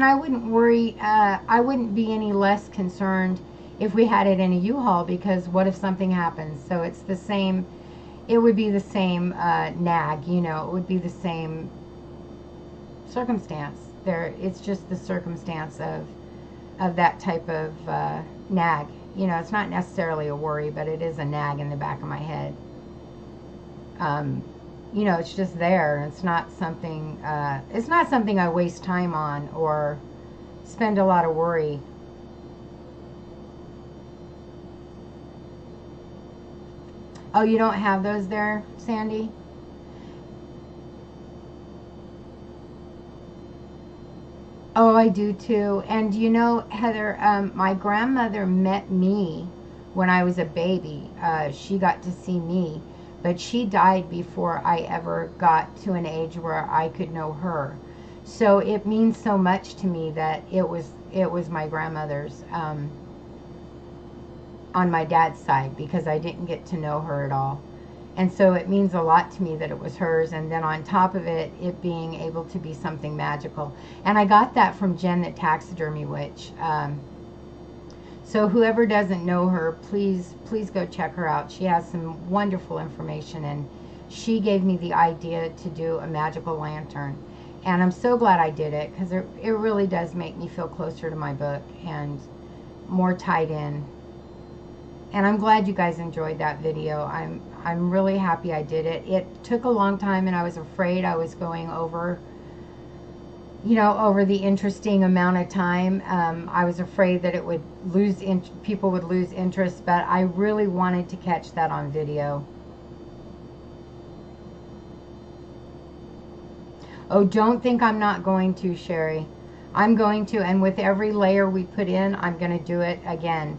I wouldn't worry, I wouldn't be any less concerned if we had it in a U-Haul, because what if something happens? So it's the same, it would be the same nag, you know, it would be the same circumstance. It's just the circumstance of that type of nag. You know, it's not necessarily a worry, but it is a nag in the back of my head. You know, it's just there. It's not something I waste time on or spend a lot of worry. Oh, you don't have those there, Sandy? Oh, I do too. And you know, Heather, my grandmother met me when I was a baby. She got to see me, but she died before I ever got to an age where I could know her. So it means so much to me that it was my grandmother's on my dad's side, because I didn't get to know her at all. And so it means a lot to me that it was hers, and then on top of it, it being able to be something magical. And I got that from Jen the Taxidermy Witch. So whoever doesn't know her, please go check her out. She has some wonderful information, and she gave me the idea to do a magical lantern. And I'm so glad I did it, because it really does make me feel closer to my book and more tied in. And I'm glad you guys enjoyed that video. I'm really happy I did it. It took a long time, and I was afraid I was going over, you know, over the interesting amount of time. I was afraid that it would people would lose interest, but I really wanted to catch that on video. Oh, don't think I'm not going to, Sherry. I'm going to, and with every layer we put in, I'm going to do it again.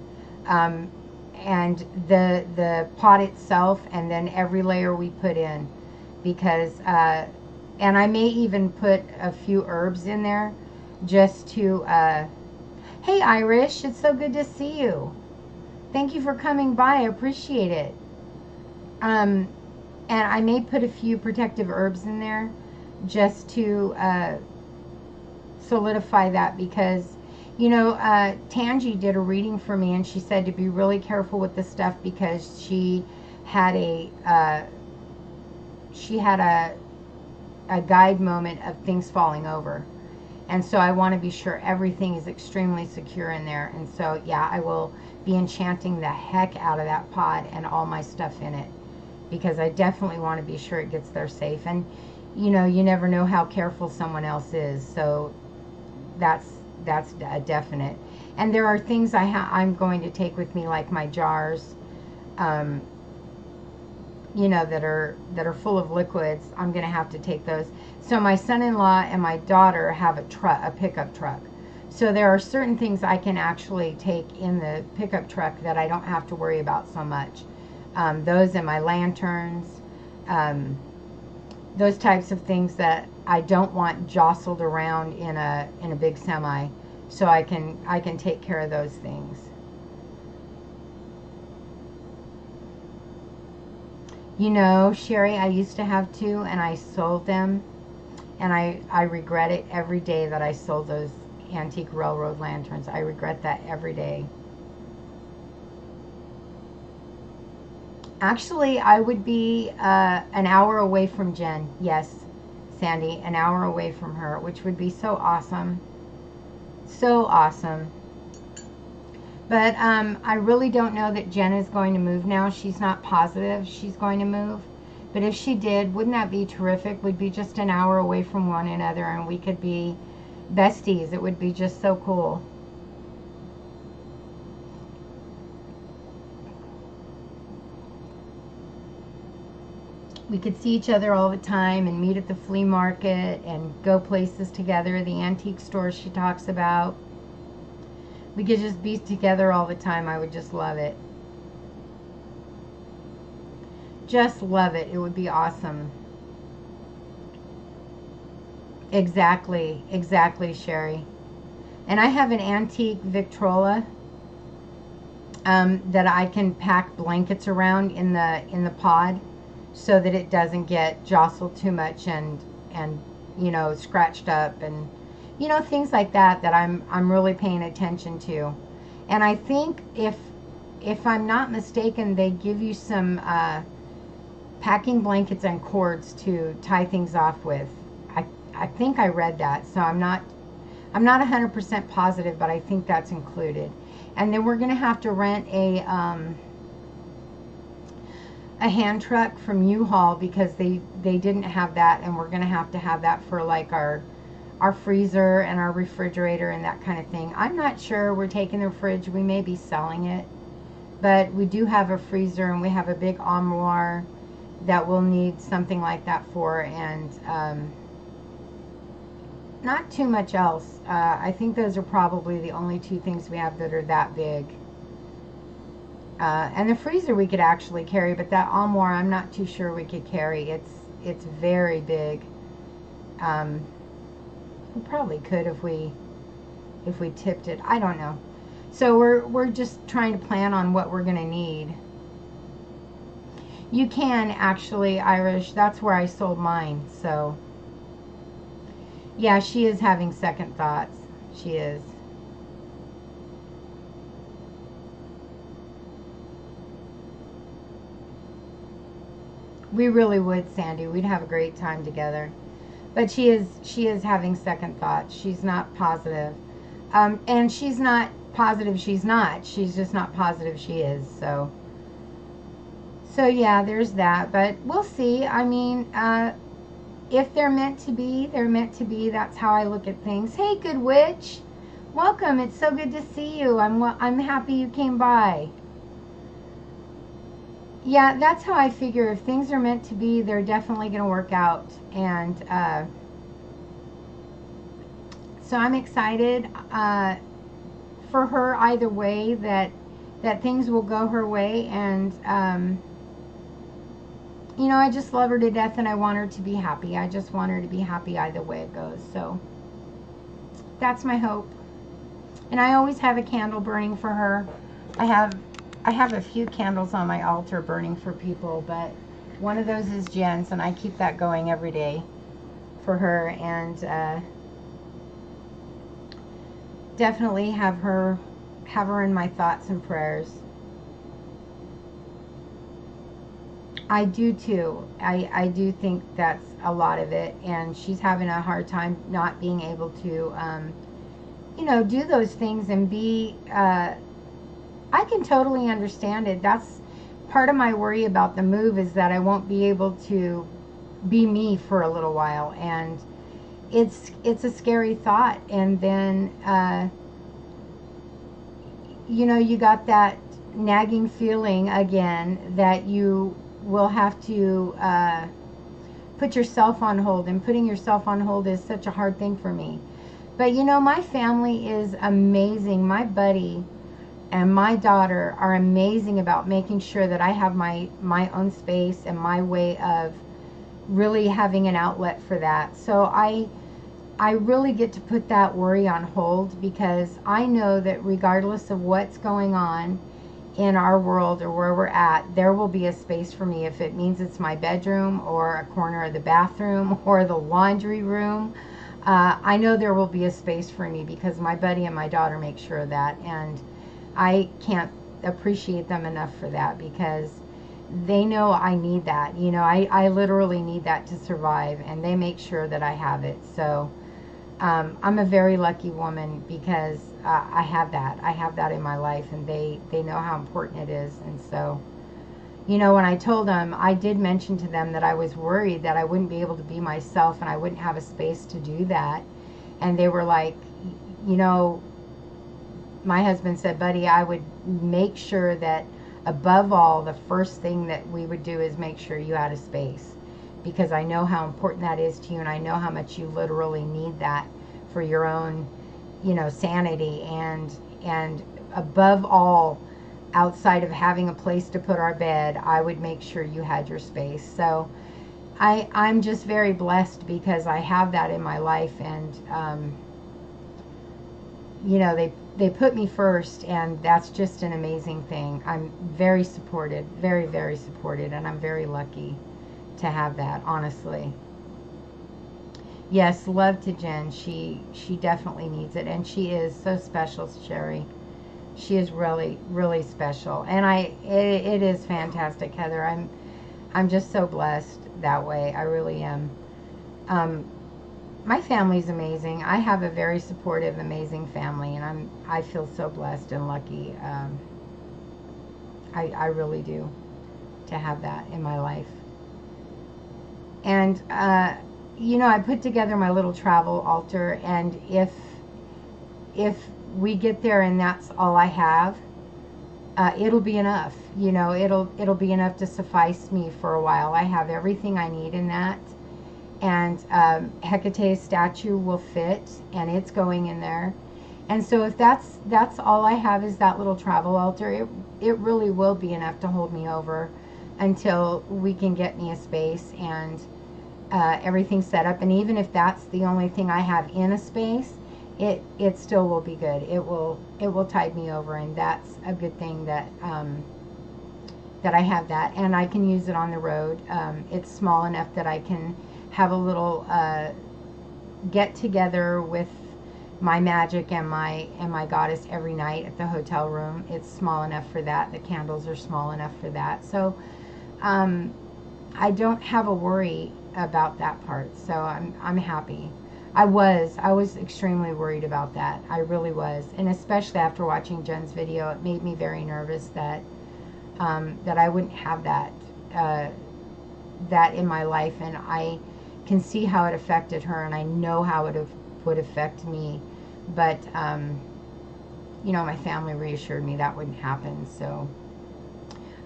and the pot itself, and then every layer we put in, because and I may even put a few herbs in there just to hey Irish, it's so good to see you. Thank you for coming by. I appreciate it. And I may put a few protective herbs in there just to solidify that, because you know, Tangi did a reading for me, and she said to be really careful with this stuff because she had a guide moment of things falling over, and so I want to be sure everything is extremely secure in there. And so yeah, I will be enchanting the heck out of that pot and all my stuff in it, because I definitely want to be sure it gets there safe. And you know, you never know how careful someone else is, so that's a definite. And there are things I'm going to take with me, like my jars, you know, that are full of liquids. I'm going to have to take those. So my son-in-law and my daughter have a pickup truck. So there are certain things I can actually take in the pickup truck that I don't have to worry about so much. Those and my lanterns, those types of things that I don't want jostled around in a big semi. So I can take care of those things. You know, Sherry, I used to have two, and I sold them, and I regret it every day that I sold those antique railroad lanterns. I regret that every day. Actually, I would be an hour away from Jen. Yes, Sandy, an hour away from her, which would be so awesome. So awesome. But I really don't know that Jen is going to move now. She's not positive she's going to move. But if she did, wouldn't that be terrific? We'd be just an hour away from one another, and we could be besties. It would be just so cool. We could see each other all the time and meet at the flea market and go places together, the antique stores she talks about. We could just be together all the time. I would just love it. Just love it. It would be awesome. Exactly. Exactly, Sherry. And I have an antique Victrola that I can pack blankets around in the pod, so that it doesn't get jostled too much and you know, scratched up, and you know, things like that I'm really paying attention to. And I think if I'm not mistaken, they give you some packing blankets and cords to tie things off with. I think I read that, so I'm not 100% positive, but I think that's included. And then we're going to have to rent a hand truck from U-Haul, because they didn't have that, and we're going to have that for like our freezer and our refrigerator and that kind of thing. I'm not sure. We're taking the fridge. We may be selling it, but we do have a freezer, and we have a big armoire that we'll need something like that for, and not too much else. I think those are probably the only two things we have that are that big. And the freezer we could actually carry, but that armoire I'm not too sure we could carry. It's very big. We probably could if we tipped it. I don't know. So we're just trying to plan on what we're gonna need. You can actually, Irish. That's where I sold mine. So yeah, she is having second thoughts. She is. We really would, Sandy. We'd have a great time together. But she is having second thoughts. She's not positive. And she's not positive she's not. She's just not positive she is. So yeah, there's that. But we'll see. I mean, if they're meant to be, they're meant to be. That's how I look at things. Hey, Good Witch. Welcome. It's so good to see you. I'm happy you came by. Yeah, that's how I figure. If things are meant to be, they're definitely going to work out. And so I'm excited for her either way, that that things will go her way. And, you know, I just love her to death, and I want her to be happy. I just want her to be happy either way it goes. So that's my hope. And I always have a candle burning for her. I have a few candles on my altar burning for people, but one of those is Jen's, and I keep that going every day for her. And definitely have her in my thoughts and prayers. I do too. I do think that's a lot of it, and she's having a hard time not being able to, you know, do those things and be, I can totally understand it. That's part of my worry about the move, is that I won't be able to be me for a little while, and it's a scary thought. And then, you know, you got that nagging feeling again that you will have to put yourself on hold, and putting yourself on hold is such a hard thing for me. But you know, my family is amazing. My buddy and my daughter are amazing about making sure that I have my own space and my way of really having an outlet for that. So I really get to put that worry on hold, because I know that regardless of what's going on in our world or where we're at, there will be a space for me. If it means it's my bedroom or a corner of the bathroom or the laundry room, I know there will be a space for me, because my buddy and my daughter make sure of that. And I can't appreciate them enough for that, because they know I need that. You know, I literally need that to survive, and they make sure that I have it. So I'm a very lucky woman, because I have that. I have that in my life, and they know how important it is. And so, you know, when I told them, I did mention to them that I was worried that I wouldn't be able to be myself, and I wouldn't have a space to do that. And they were like, you know, my husband said, buddy, I would make sure that above all, the first thing that we would do is make sure you had a space, because I know how important that is to you, and I know how much you literally need that for your own, you know, sanity. And above all, outside of having a place to put our bed, I would make sure you had your space. So I'm just very blessed, because I have that in my life. And you know, they put me first, and that's just an amazing thing. I'm very supported, very, very supported, and I'm very lucky to have that, honestly. Yes, love to Jen. She definitely needs it, and she is so special, Sherry. She is really, really special, and it is fantastic, Heather. I'm just so blessed that way. I really am. My family's amazing. I have a very supportive, amazing family, and I feel so blessed and lucky. I really do, to have that in my life. And you know, I put together my little travel altar, and if we get there and that's all I have, it'll be enough. You know, it'll be enough to suffice me for a while. I have everything I need in that. And Hecate's statue will fit, and it's going in there. And so if that's all I have, is that little travel altar, it really will be enough to hold me over until we can get me a space and everything set up. And even if that's the only thing I have in a space, it still will be good. It will tide me over, and that's a good thing that that I have that, and I can use it on the road. It's small enough that I can have a little get together with my magic and my goddess every night at the hotel room. It's small enough for that. The candles are small enough for that. So I don't have a worry about that part. So I'm happy. I was extremely worried about that. I really was, and especially after watching Jen's video, it made me very nervous that that I wouldn't have that that in my life, and I can see how it affected her, and I know how it would affect me. But you know, my family reassured me that wouldn't happen, so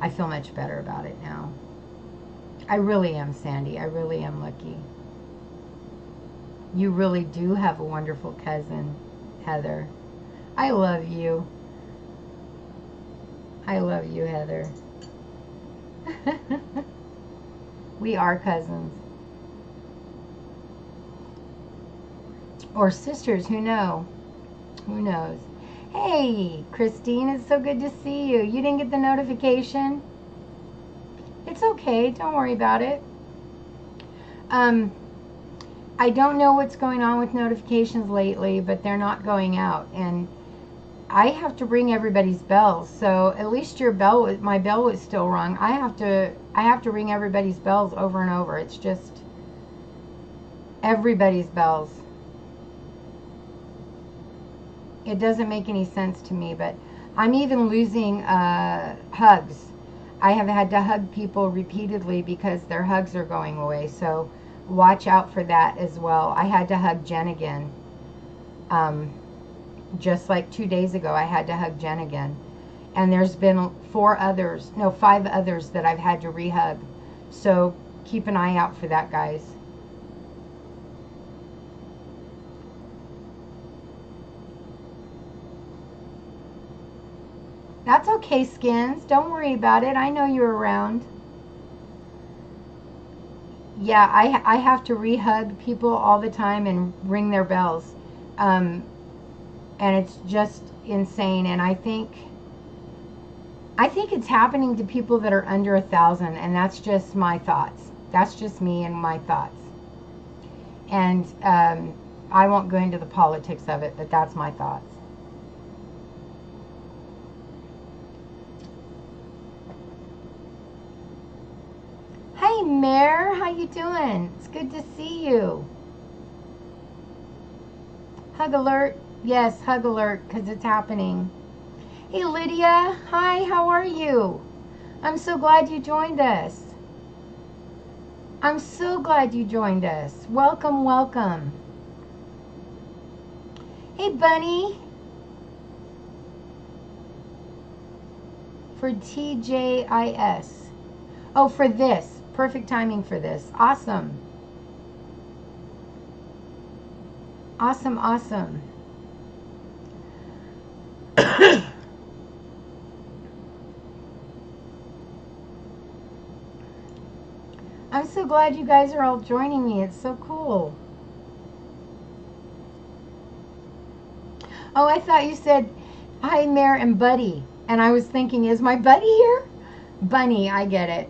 I feel much better about it now. I really am, Sandy. I really am lucky. You really do have a wonderful cousin, Heather. I love you. I love you, Heather. We are cousins. Or sisters, who know? Who knows? Hey, Christine, it's so good to see you. You didn't get the notification? It's okay, don't worry about it. I don't know what's going on with notifications lately, but they're not going out, and I have to ring everybody's bells. So at least your bell, my bell was still rung. I have to ring everybody's bells over and over. It's just everybody's bells. It doesn't make any sense to me, but I'm even losing hugs. I have had to hug people repeatedly because their hugs are going away. So watch out for that as well. I had to hug Jen again. Just like 2 days ago, I had to hug Jen again. And there's been 5 others that I've had to re-hug. So keep an eye out for that, guys. That's okay, Skins. Don't worry about it. I know you're around. Yeah, I have to re-hug people all the time and ring their bells. And it's just insane. And I think it's happening to people that are under 1,000, and that's just my thoughts. That's just me and my thoughts. And I won't go into the politics of it, but that's my thoughts. Hey, Mare, how you doing? It's good to see you. Hug alert. Yes, hug alert, because it's happening. Hey, Lydia. Hi, how are you? I'm so glad you joined us. I'm so glad you joined us. Welcome, welcome. Hey, Bunny. For TJIS. Oh, for this. Perfect timing for this. Awesome. Awesome, awesome. I'm so glad you guys are all joining me. It's so cool. Oh, I thought you said, hi, Mare and Buddy. And I was thinking, is my buddy here? Bunny, I get it.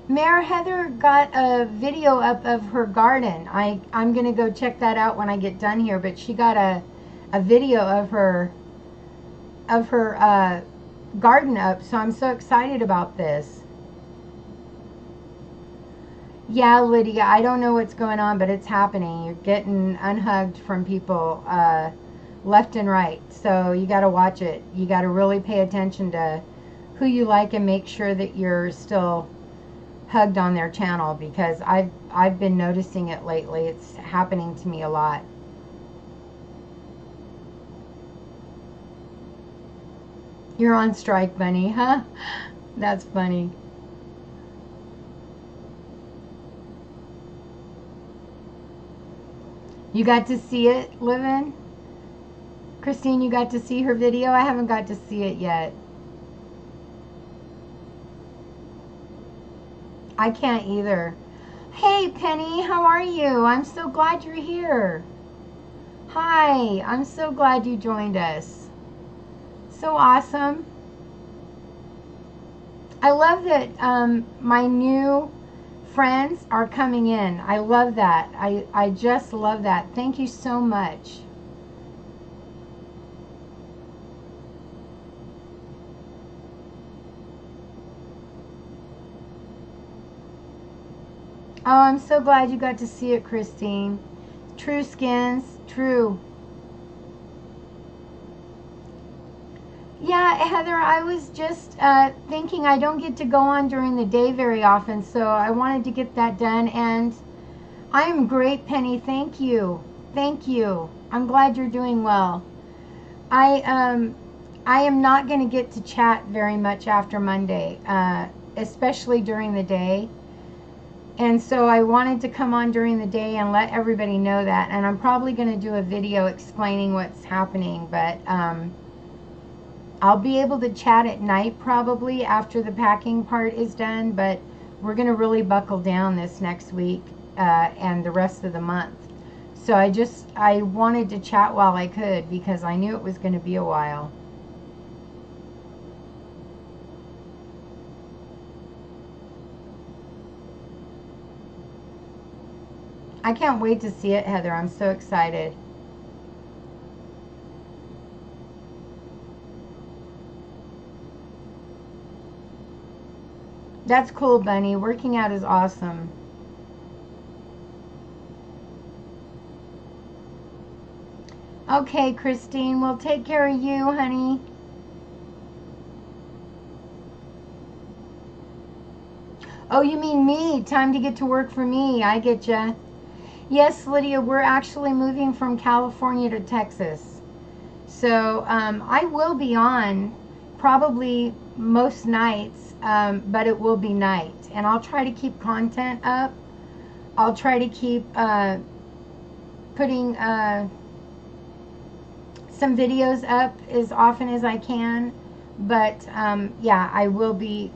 Mare, Heather got a video up of her garden. I'm going to go check that out when I get done here. But she got a video of her garden up. So I'm so excited about this. Yeah, Lydia, I don't know what's going on, but it's happening. You're getting unhugged from people left and right. So you got to watch it. You got to really pay attention to who you like and make sure that you're still hugged on their channel, because I've been noticing it lately. It's happening to me a lot. You're on strike, Bunny, huh? That's funny. You got to see it, Livin? Christine, you got to see her video? I haven't got to see it yet. I can't either. Hey, Penny, how are you? I'm so glad you're here. Hi, I'm so glad you joined us. So awesome. I love that my new friends are coming in. I love that. I just love that. Thank you so much. Oh, I'm so glad you got to see it, Christine. True, Skins. True. Yeah, Heather, I was just thinking I don't get to go on during the day very often, so I wanted to get that done. And I am great, Penny. Thank you. Thank you. I'm glad you're doing well. I am not going to get to chat very much after Monday, especially during the day. And so I wanted to come on during the day and let everybody know that. And I'm probably going to do a video explaining what's happening, but I'll be able to chat at night probably after the packing part is done, but we're going to really buckle down this next week and the rest of the month. So I wanted to chat while I could because I knew it was going to be a while. I can't wait to see it, Heather. I'm so excited. That's cool, Bunny. Working out is awesome. Okay, Christine, we'll take care of you, honey. Oh, you mean me? Time to get to work for me. I get ya. Yes, Lydia, we're actually moving from California to Texas. So I will be on probably most nights, but it will be night. And I'll try to keep content up. I'll try to keep putting some videos up as often as I can. But yeah, I will be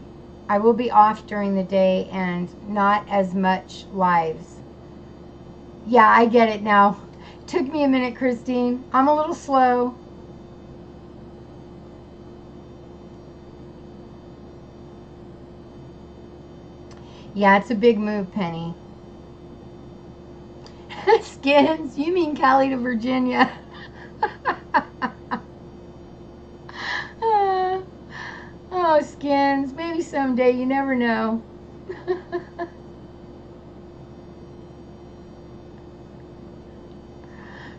off during the day and not as much lives. Yeah, I get it now. Took me a minute, Christine. I'm a little slow. Yeah, it's a big move, Penny. Skins? You mean Cali to Virginia? Oh, Skins. Maybe someday. You never know.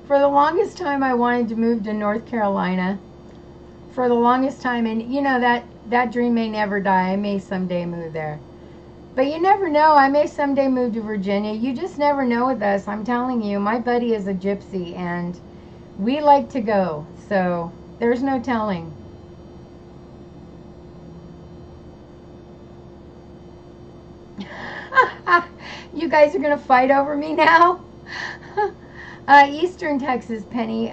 For the longest time, I wanted to move to North Carolina. For the longest time, and you know that dream may never die. I may someday move there. But you never know. I may someday move to Virginia. You just never know with us. I'm telling you, my buddy is a gypsy, and we like to go. So there's no telling. You guys are going to fight over me now? Eastern Texas, Penny,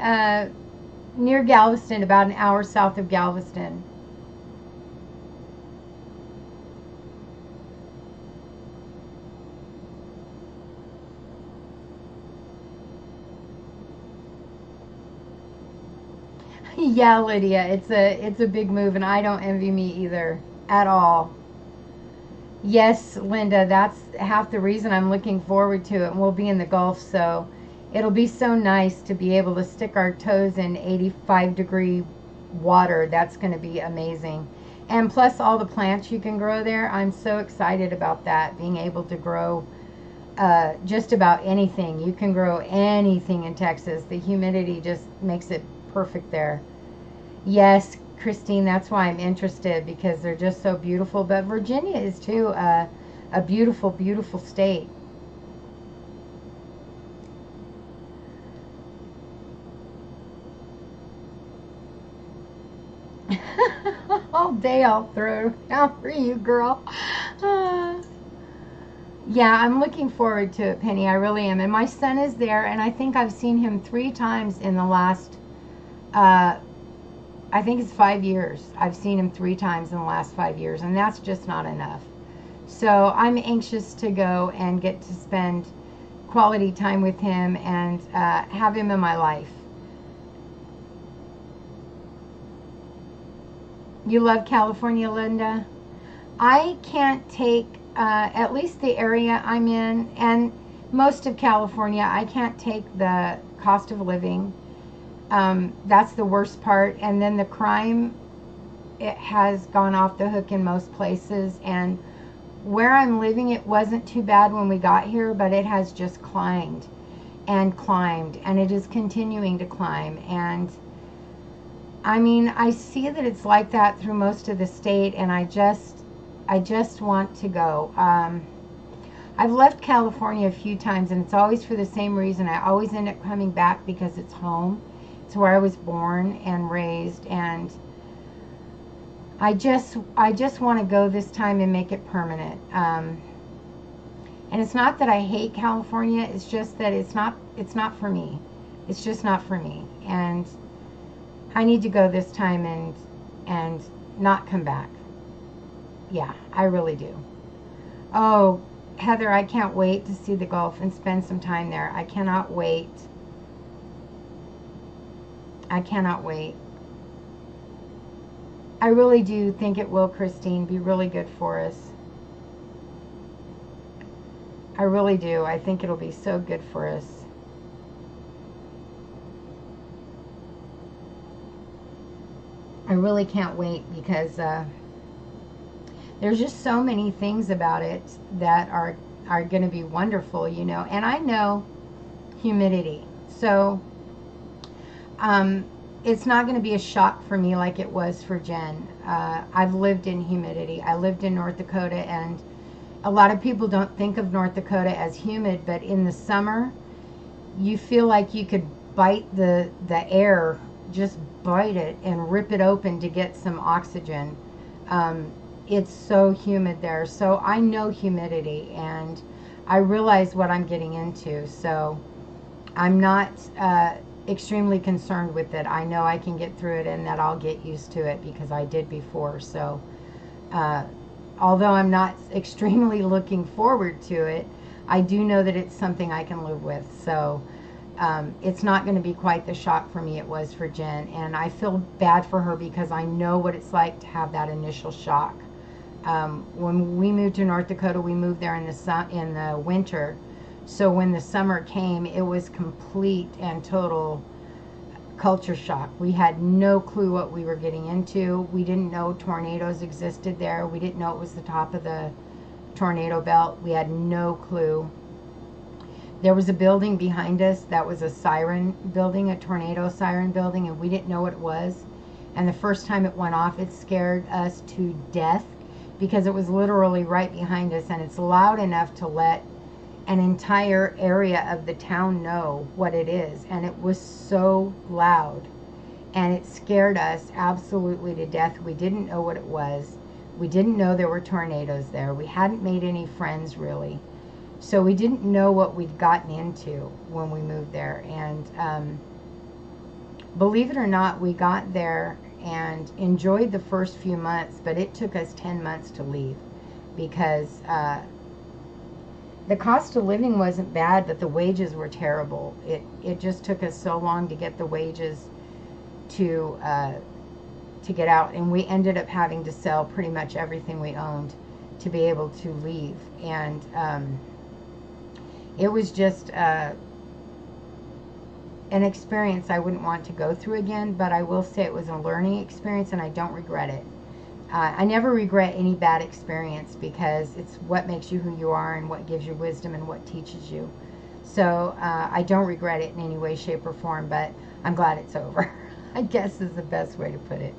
near Galveston, about an hour south of Galveston. Yeah, Lydia, it's a big move, and I don't envy me either at all. Yes, Linda, that's half the reason I'm looking forward to it. And we'll be in the Gulf, so it'll be so nice to be able to stick our toes in 85-degree water. That's going to be amazing. And plus all the plants you can grow there. I'm so excited about that, being able to grow just about anything. You can grow anything in Texas. The humidity just makes it perfect there. Yes, Christine, that's why I'm interested, because they're just so beautiful. But Virginia is too a beautiful, beautiful state. All day I'll throw down for you, girl. Yeah, I'm looking forward to it, Penny. I really am. And my son is there, and I think I've seen him 3 times in the last I think it's 5 years. I've seen him 3 times in the last 5 years, and that's just not enough. So I'm anxious to go and get to spend quality time with him and have him in my life. You love California, Linda? I can't take, at least the area I'm in, and most of California, I can't take the cost of living. That's the worst part. And then the crime, it has gone off the hook in most places. And where I'm living, it wasn't too bad when we got here, but it has just climbed and climbed, and it is continuing to climb. And I mean, I see that it's like that through most of the state, and I just want to go. I've left California a few times, and it's always for the same reason. I always end up coming back because it's home. It's where I was born and raised, and I just want to go this time and make it permanent. And it's not that I hate California, it's just that it's not for me. It's just not for me. And I need to go this time and not come back. Yeah, I really do. Oh, Heather, I can't wait to see the Gulf and spend some time there. I cannot wait. I cannot wait. I really do think it will, Christine, be really good for us. I really do. I think it'll be so good for us. I really can't wait because there's just so many things about it that are going to be wonderful, you know. And I know humidity. So it's not going to be a shock for me like it was for Jen. I've lived in humidity. I lived in North Dakota, and a lot of people don't think of North Dakota as humid, but in the summer, you feel like you could bite the air, just bite it and rip it open to get some oxygen. It's so humid there. So I know humidity, and I realize what I'm getting into. So I'm not extremely concerned with it. I know I can get through it and that I'll get used to it because I did before. So although I'm not extremely looking forward to it, I do know that it's something I can live with. So it's not going to be quite the shock for me it was for Jen. And I feel bad for her because I know what it's like to have that initial shock. When we moved to North Dakota, we moved there in the winter. So when the summer came, it was complete and total culture shock. We had no clue what we were getting into. We didn't know tornadoes existed there. We didn't know it was the top of the tornado belt. We had no clue. There was a building behind us that was a siren building, a tornado siren building, and we didn't know what it was. And the first time it went off, it scared us to death because it was literally right behind us, and it's loud enough to let an entire area of the town know what it is. And it was so loud, and it scared us absolutely to death. We didn't know what it was. We didn't know there were tornadoes there. We hadn't made any friends really. So we didn't know what we'd gotten into when we moved there. And believe it or not, we got there and enjoyed the first few months, but it took us 10 months to leave because the cost of living wasn't bad, but the wages were terrible. It just took us so long to get the wages to get out, and we ended up having to sell pretty much everything we owned to be able to leave. And it was just an experience I wouldn't want to go through again, but I will say it was a learning experience, and I don't regret it. I never regret any bad experience because it's what makes you who you are and what gives you wisdom and what teaches you. So I don't regret it in any way, shape, or form, but I'm glad it's over, I guess is the best way to put it.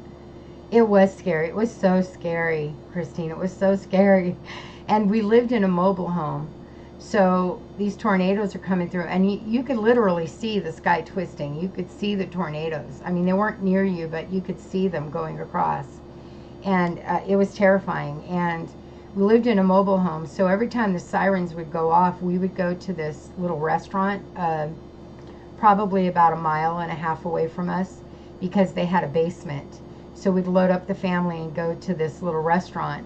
It was scary. It was so scary, Christine. It was so scary. And we lived in a mobile home. So these tornadoes are coming through, and you could literally see the sky twisting. You could see the tornadoes. I mean, they weren't near you, but you could see them going across. And it was terrifying. And we lived in a mobile home, so every time the sirens would go off, we would go to this little restaurant, probably about 1.5 miles away from us, because they had a basement. So we'd load up the family and go to this little restaurant,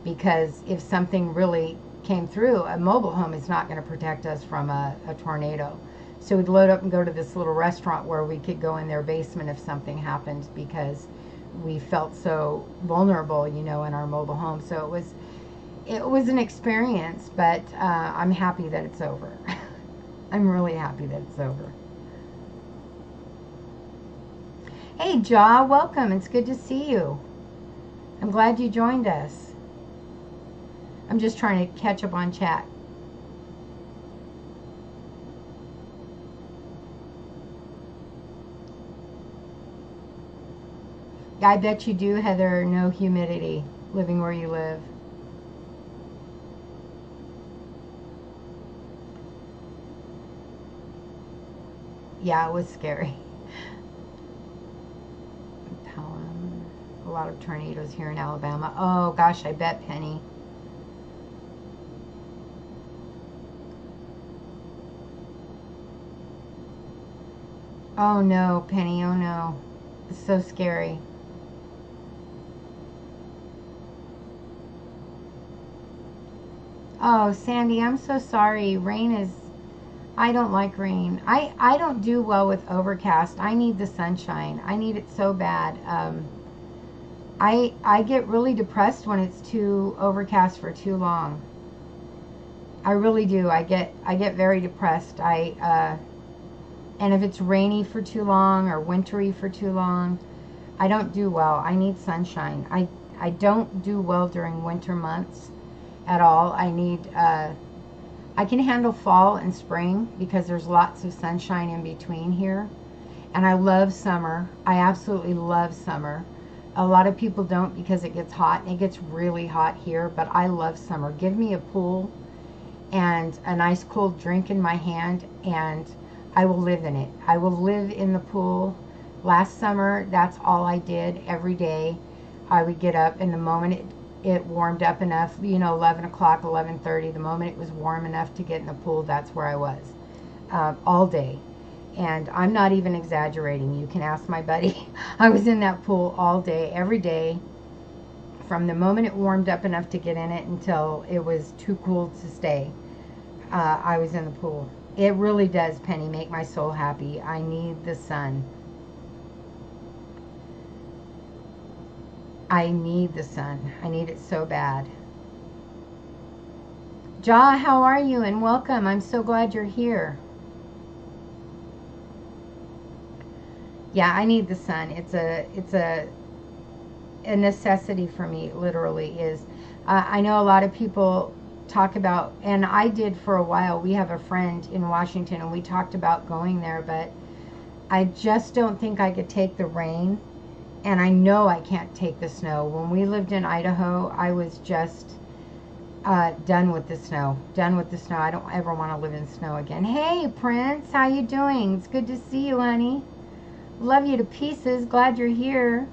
because if something really came through, a mobile home is not going to protect us from a tornado. So we'd load up and go to this little restaurant where we could go in their basement if something happened, because we felt so vulnerable, you know, in our mobile home. So it was an experience, but I'm happy that it's over. I'm really happy that it's over. Hey, Ja, welcome. It's good to see you. I'm glad you joined us. I'm just trying to catch up on chat. Yeah, I bet you do, Heather. No humidity living where you live. Yeah, it was scary. A lot of tornadoes here in Alabama. Oh gosh, I bet, Penny. Oh no, Penny, oh no. It's so scary. Oh, Sandy, I'm so sorry. Rain is, I don't like rain. I don't do well with overcast. I need the sunshine. I need it so bad. I get really depressed when it's too overcast for too long. I really do. I get very depressed. And if it's rainy for too long or wintry for too long, I don't do well. I need sunshine. I don't do well during winter months at all. I can handle fall and spring because there's lots of sunshine in between here. And I love summer. I absolutely love summer. A lot of people don't because it gets hot, and it gets really hot here, but I love summer. Give me a pool and a nice cold drink in my hand, and I will live in it. I will live in the pool. Last summer, that's all I did every day. I would get up, and the moment it warmed up enough, 11 o'clock, 11:30, the moment it was warm enough to get in the pool, that's where I was all day. And I'm not even exaggerating. You can ask my buddy. I was in that pool all day, every day, from the moment it warmed up enough to get in it until it was too cool to stay. I was in the pool. It really does, Penny, make my soul happy. I need the sun. I need the sun. I need it so bad. Ja, how are you? And welcome. I'm so glad you're here. Yeah, I need the sun. It's a necessity for me, literally is. I know a lot of people talk about, and I did for a while. We have a friend in Washington, and we talked about going there, but I just don't think I could take the rain, and I know I can't take the snow. When we lived in Idaho, I was just done with the snow. Done with the snow. I don't ever want to live in snow again. Hey, Prince, how you doing? It's good to see you, honey. Love you to pieces. Glad you're here.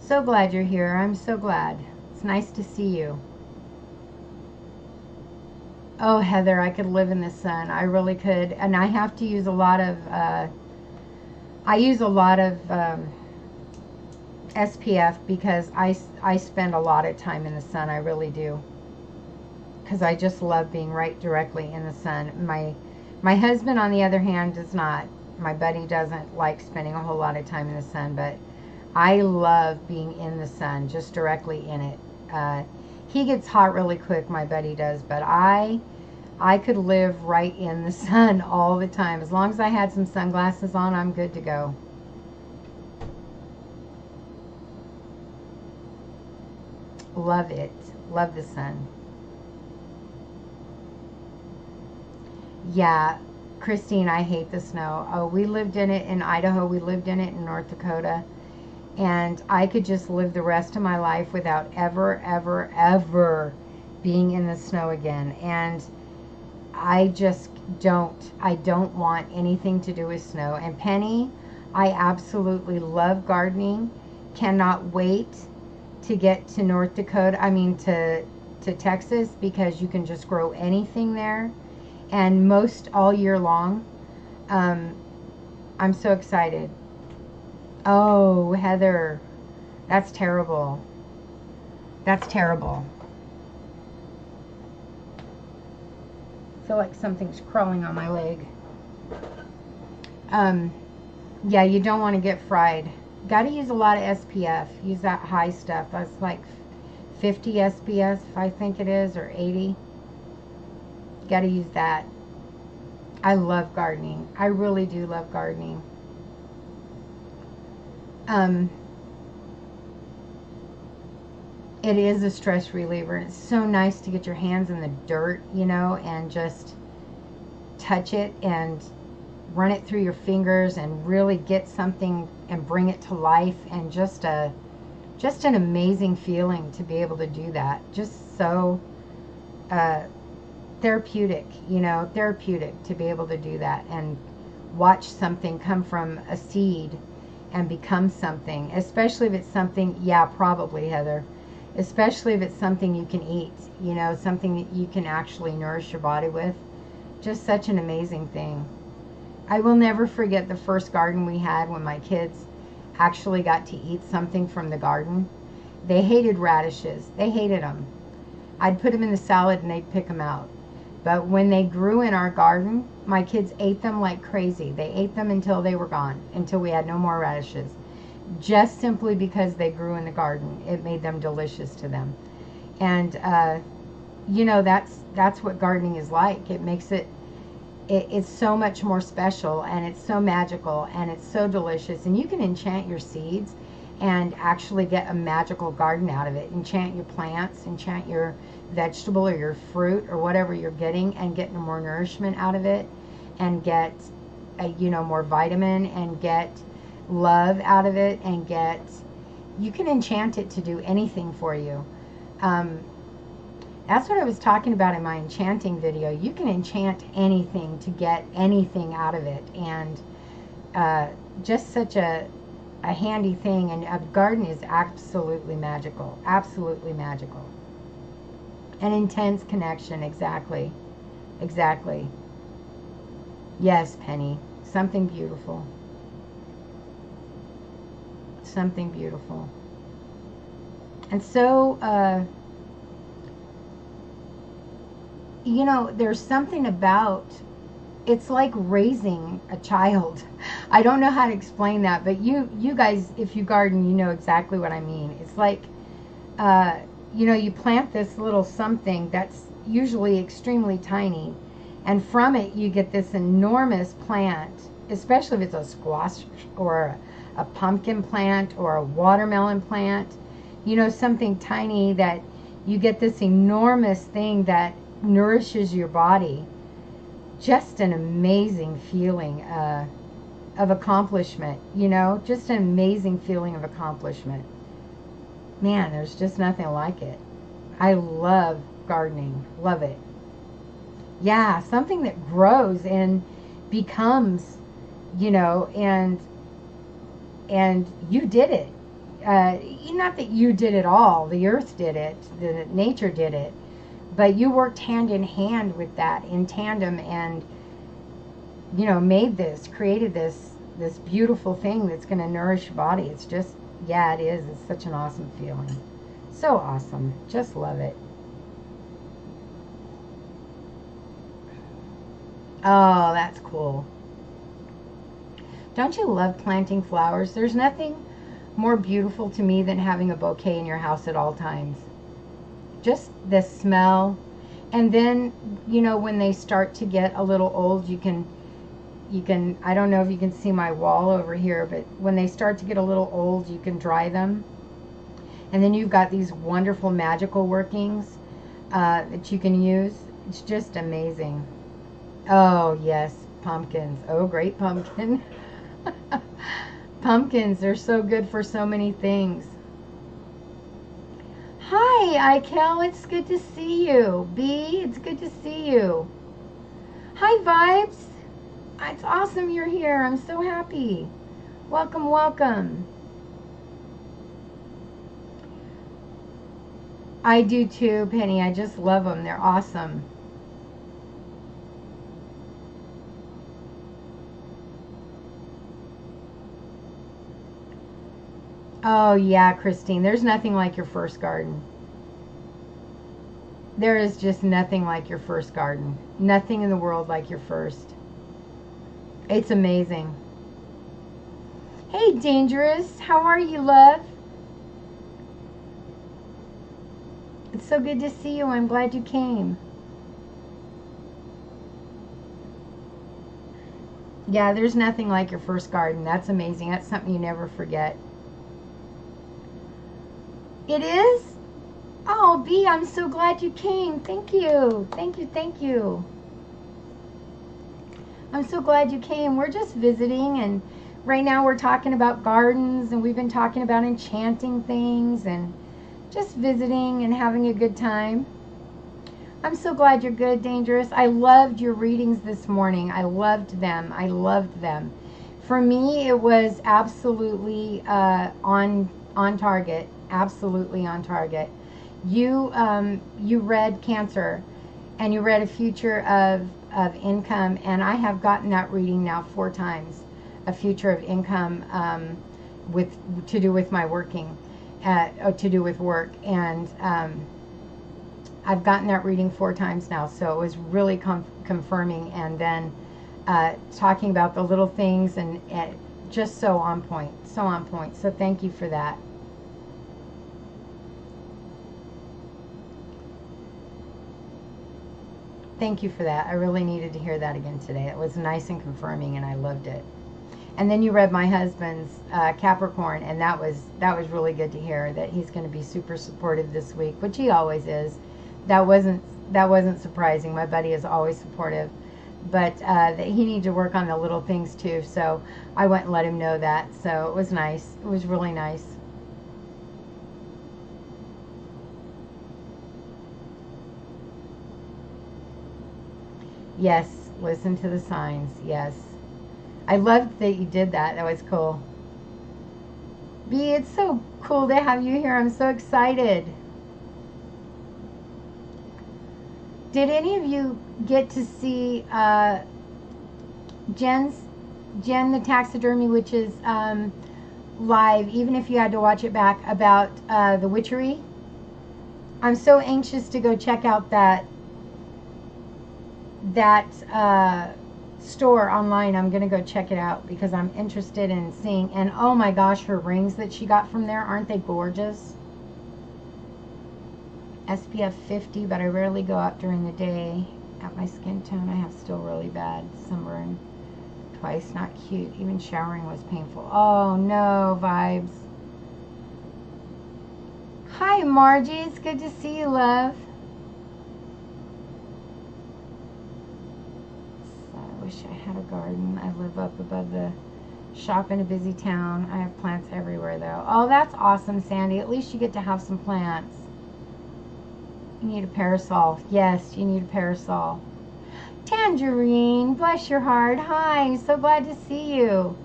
So glad you're here. I'm so glad. It's nice to see you. Oh, Heather, I could live in the sun. I really could. And I have to use a lot of, I use a lot of SPF because I spend a lot of time in the sun. I really do. Because I just love being right directly in the sun. My husband, on the other hand, does not. My buddy doesn't like spending a whole lot of time in the sun, but I love being in the sun, just directly in it. He gets hot really quick, my buddy does, but I could live right in the sun all the time. As long as I had some sunglasses on, I'm good to go. Love it. Love the sun. Yeah, Christine, I hate the snow. Oh, we lived in it in Idaho. We lived in it in North Dakota. And I could just live the rest of my life without ever, ever, ever being in the snow again. And I just I don't want anything to do with snow. And Penny, I absolutely love gardening. Cannot wait to get to North Dakota, to Texas, because you can just grow anything there. And most all year long. I'm so excited. Oh, Heather, that's terrible. That's terrible. I feel like something's crawling on my leg. Yeah, you don't want to get fried. Got to use a lot of SPF. Use that high stuff. That's like 50 SPF, I think it is, or 80. Got to use that. I love gardening. I really do love gardening. It is a stress reliever. It's so nice to get your hands in the dirt, and just touch it and run it through your fingers and really get something and bring it to life, and just an amazing feeling to be able to do that. Just so therapeutic, therapeutic to be able to do that and watch something come from a seed and become something, especially if it's something, yeah, probably, Heather, especially if it's something you can eat, you know, something that you can actually nourish your body with. Just such an amazing thing. I will never forget the first garden we had when my kids actually got to eat something from the garden. They hated radishes. They hated them. I'd put them in the salad and they'd pick them out. But when they grew in our garden, my kids ate them like crazy. They ate them until they were gone, until we had no more radishes. Just simply because they grew in the garden. It made them delicious to them. And, you know, that's what gardening is like. It makes it's so much more special, and it's so magical, and it's so delicious. And you can enchant your seeds and actually get a magical garden out of it. Enchant your plants, enchant your vegetable or your fruit or whatever you're getting, and get more nourishment out of it, and get you know, more vitamin, and get love out of it, and you can enchant it to do anything for you. That's what I was talking about in my enchanting video. You can enchant anything to get anything out of it, and just such a handy thing. And a garden is absolutely magical, absolutely magical. An intense connection, exactly. Yes, Penny, something beautiful. Something beautiful. And so, you know, there's something about, it's like raising a child. I don't know how to explain that, but you guys, if you garden, you know exactly what I mean. It's like, you know, you plant this little something that's usually extremely tiny, and from it you get this enormous plant, especially if it's a squash or a pumpkin plant or a watermelon plant. You know, something tiny, that you get this enormous thing that nourishes your body. Just an amazing feeling of accomplishment, you know, just an amazing feeling of accomplishment. Man, there's just nothing like it. I love gardening, love it. Yeah, something that grows and becomes, you know, and you did it. Not that you did it all, the earth did it, the nature did it, but you worked hand in hand with that, in tandem, and, you know, created this beautiful thing that's going to nourish your body. It's just, yeah, it is. It's such an awesome feeling. So awesome. Just love it. Oh, that's cool. Don't you love planting flowers? There's nothing more beautiful to me than having a bouquet in your house at all times. Just the smell. And then, you know, when they start to get a little old, you can, I don't know if you can see my wall over here, but when they start to get a little old, you can dry them. And then you've got these wonderful magical workings that you can use. It's just amazing. Oh, yes, pumpkins. Oh, great pumpkin. Pumpkins, they're so good for so many things. Hi, Ikel, it's good to see you. B, it's good to see you. Hi, Vibes. It's awesome you're here. I'm so happy. Welcome, welcome. I do too, Penny. I just love them. They're awesome. Oh, yeah, Christine. There's nothing like your first garden. There is just nothing like your first garden. Nothing in the world like your first. It's amazing. Hey, Dangerous. How are you, love? It's so good to see you. I'm glad you came. Yeah, there's nothing like your first garden. That's amazing. That's something you never forget. It is? Oh, B, I'm so glad you came. Thank you. Thank you, thank you. I'm so glad you came. We're just visiting, and right now we're talking about gardens, and we've been talking about enchanting things, and just visiting and having a good time. I'm so glad you're good, Dangerous. I loved your readings this morning. I loved them. I loved them. For me, it was absolutely on target. Absolutely on target. you read Cancer, and you read a future of income, and I have gotten that reading now 4 times, a future of income, with to do with my working, to do with work, and I've gotten that reading 4 times now, so it was really confirming, and then talking about the little things, and just so on point, so on point. So thank you for that. Thank you for that. I really needed to hear that again today. It was nice and confirming, and I loved it. And then you read my husband's Capricorn, and that was really good to hear, that he's going to be super supportive this week, which he always is. That wasn't surprising. My buddy is always supportive, but that he needs to work on the little things too. So I went and let him know that. So it was nice. It was really nice. Yes, listen to the signs. Yes. I loved that you did that. That was cool. B, it's so cool to have you here. I'm so excited. Did any of you get to see Jen the Taxidermy Witch's live, even if you had to watch it back, about the witchery? I'm so anxious to go check out that store online. I'm gonna go check it out because I'm interested in seeing. And oh my gosh, her rings that she got from there, aren't they gorgeous? SPF 50, but I rarely go out during the day. At my skin tone, I have still really bad sunburn. Twice, not cute. Even showering was painful. Oh no, vibes. Hi Margie, it's good to see you, love. I wish I had a garden. I live up above the shop in a busy town. I have plants everywhere though. Oh, that's awesome, Sandy. At least you get to have some plants. You need a parasol. Yes, you need a parasol. Tangerine, bless your heart. Hi, so glad to see you.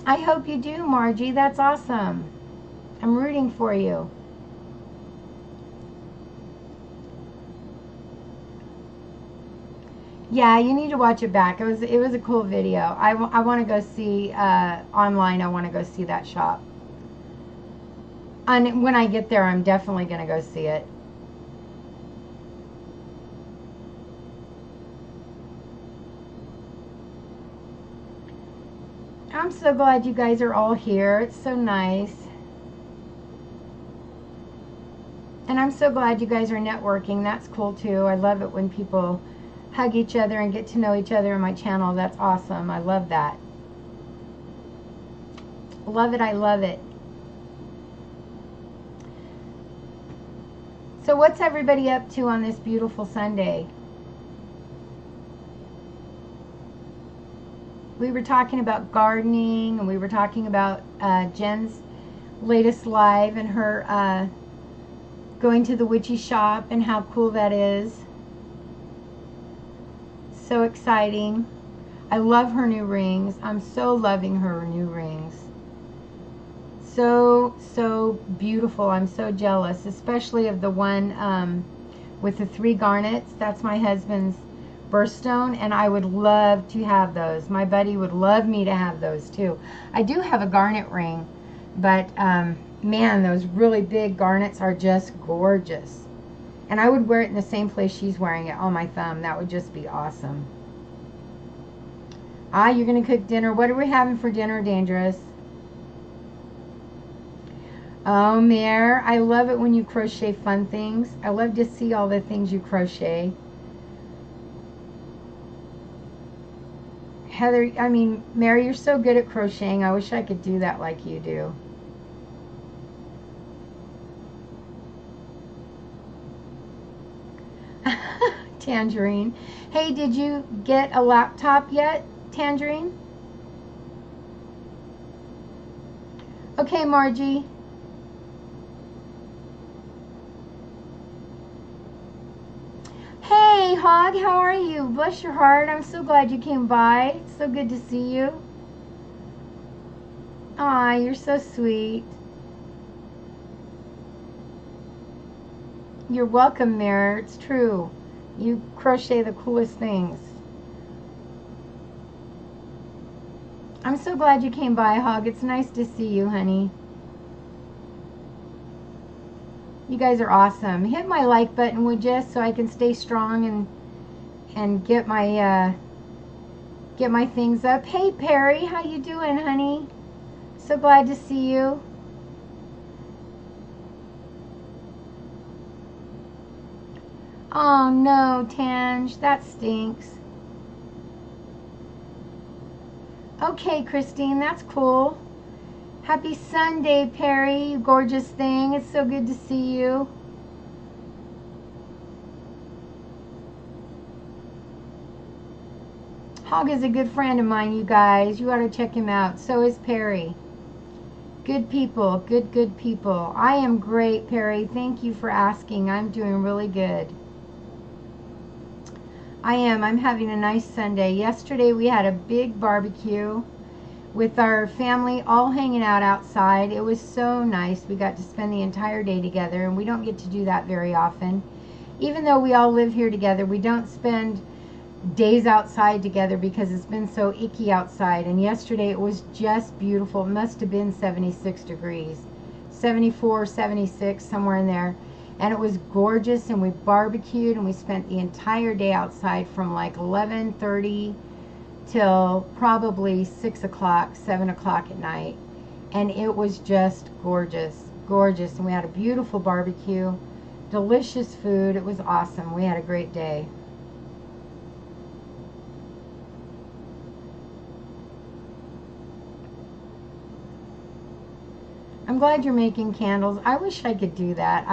I hope you do, Margie. That's awesome. I'm rooting for you. Yeah, you need to watch it back. It was a cool video. I want to go see online. I want to go see that shop. And when I get there, I'm definitely going to go see it. I'm so glad you guys are all here. It's so nice. And I'm so glad you guys are networking. That's cool too. I love it when people hug each other and get to know each other in my channel. That's awesome. I love that. Love it. I love it. So what's everybody up to on this beautiful Sunday? We were talking about gardening, and we were talking about Jen's latest live and her going to the witchy shop and how cool that is. So exciting. I love her new rings. I'm so loving her new rings. So beautiful. I'm so jealous, especially of the one with the 3 garnets. That's my husband's birthstone, and I would love to have those. My buddy would love me to have those too. I do have a garnet ring, but man, those really big garnets are just gorgeous. And I would wear it in the same place she's wearing it, on my thumb. That would just be awesome. Ah, you're going to cook dinner. What are we having for dinner, Dangerous? Oh, Mare, I love it when you crochet fun things. I love to see all the things you crochet. Heather, I mean, Mary, you're so good at crocheting. I wish I could do that like you do. Tangerine. Hey, did you get a laptop yet, Tangerine? Okay, Margie. Hey, Hog, how are you? Bless your heart. I'm so glad you came by. It's so good to see you. Aw, you're so sweet. You're welcome, Mare. It's true. You crochet the coolest things. I'm so glad you came by, Hog. It's nice to see you, honey. You guys are awesome. Hit my like button, would you, so I can stay strong and get my things up. Hey, Perry, how you doing, honey? So glad to see you. Oh no, Tange, that stinks. Okay, Christine, that's cool. Happy Sunday, Perry, you gorgeous thing. It's so good to see you. Hog is a good friend of mine, you guys. You ought to check him out. So is Perry. Good people, good people. I am great, Perry. Thank you for asking. I'm doing really good. I am. I'm having a nice Sunday. Yesterday we had a big barbecue with our family all hanging out outside. It was so nice. We got to spend the entire day together, and we don't get to do that very often. Even though we all live here together, we don't spend days outside together because it's been so icky outside. And yesterday it was just beautiful. It must have been 76 degrees. 74, 76, somewhere in there. And it was gorgeous, and we barbecued, and we spent the entire day outside from like 11:30 till probably 6 o'clock, 7 o'clock at night. And it was just gorgeous, gorgeous. And we had a beautiful barbecue, delicious food. It was awesome. We had a great day. I'm glad you're making candles. I wish I could do that.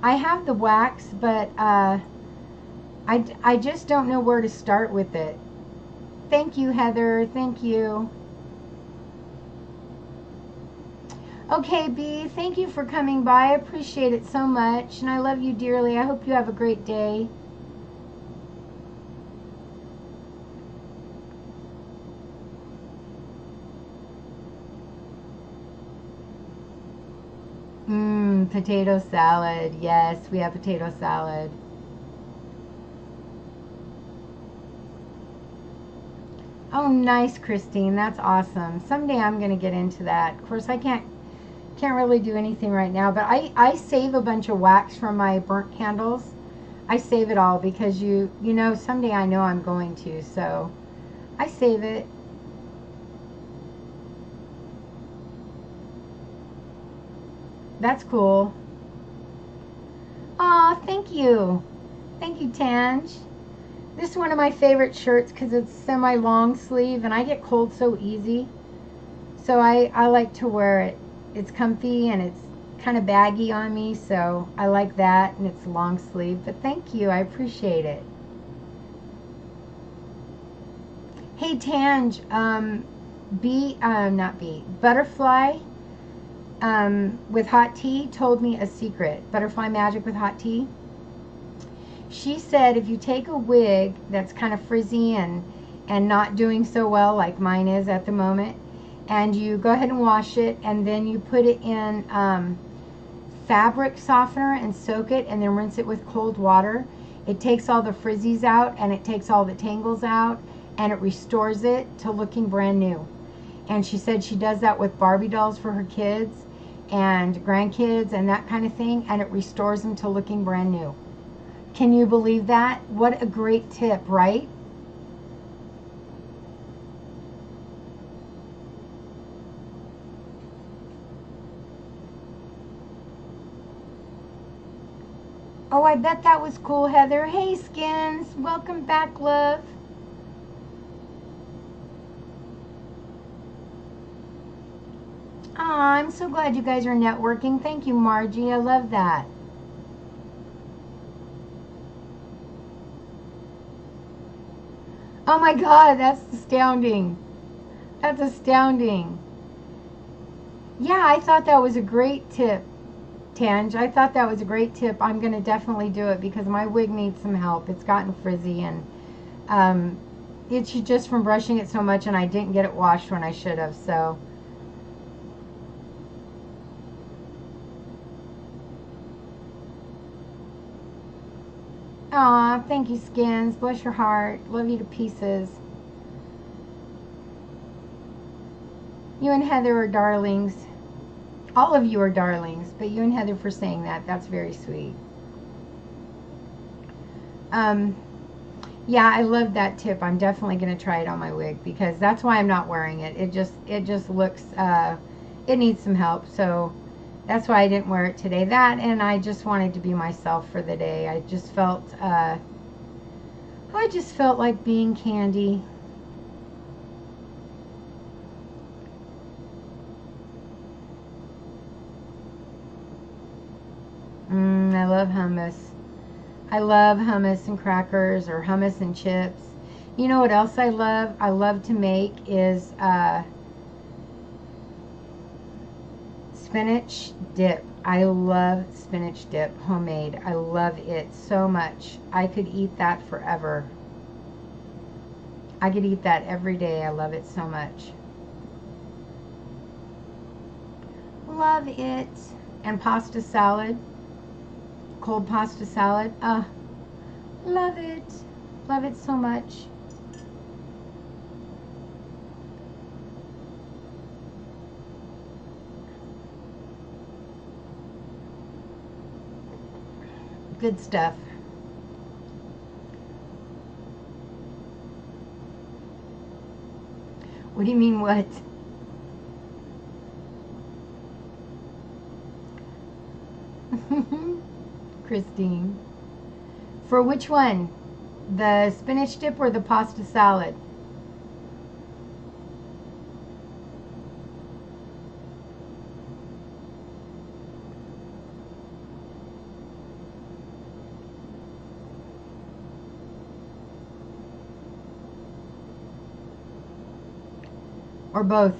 I have the wax, but I just don't know where to start with it. Thank you, Heather. Thank you. Okay, B, thank you for coming by. I appreciate it so much, and I love you dearly. I hope you have a great day. Potato salad. Yes, we have potato salad. Oh, nice, Christine. That's awesome. Someday I'm going to get into that. Of course, I can't really do anything right now, but I save a bunch of wax from my burnt candles. I save it all because you know, someday I know I'm going to, so I save it. That's cool. Aw, thank you. Thank you, Tange. This is one of my favorite shirts because it's semi-long sleeve, and I get cold so easy. So I like to wear it. It's comfy, and it's kind of baggy on me, so I like that, and it's long sleeve. But thank you. I appreciate it. Hey, Tange. Butterfly with hot tea told me a secret. Butterfly Magic with hot tea. She said if you take a wig that's kind of frizzy and not doing so well like mine is at the moment, and you go ahead and wash it, and then you put it in fabric softener and soak it, and then rinse it with cold water, it takes all the frizzies out, and it takes all the tangles out, and it restores it to looking brand new. And she said she does that with Barbie dolls for her kids and grandkids and that kind of thing, and it restores them to looking brand new. Can you believe that? What a great tip, right? Oh, I bet that was cool, Heather. Hey, Skins. Welcome back, love. Aw, I'm so glad you guys are networking. Thank you, Margie. I love that. Oh my God, that's astounding. That's astounding. Yeah, I thought that was a great tip, Tange. I thought that was a great tip. I'm going to definitely do it because my wig needs some help. It's gotten frizzy, and it's just from brushing it so much, and I didn't get it washed when I should have, so. Aw, thank you, Skins. Bless your heart. Love you to pieces. You and Heather are darlings. All of you are darlings, but you and Heather for saying that. That's very sweet. Yeah, I love that tip. I'm definitely going to try it on my wig because that's why I'm not wearing it. It just looks, it needs some help. So that's why I didn't wear it today. That, and I just wanted to be myself for the day. I just felt like being Candy. I love hummus. I love hummus and crackers or hummus and chips. You know what else I love? I love to make is spinach dip. I love spinach dip, homemade. I love it so much. I could eat that forever. I could eat that every day. I love it so much. Love it. And pasta salad. Cold pasta salad. Love it. Love it so much. Good stuff. What do you mean what? Christine. For which one? The spinach dip or the pasta salad? Or both?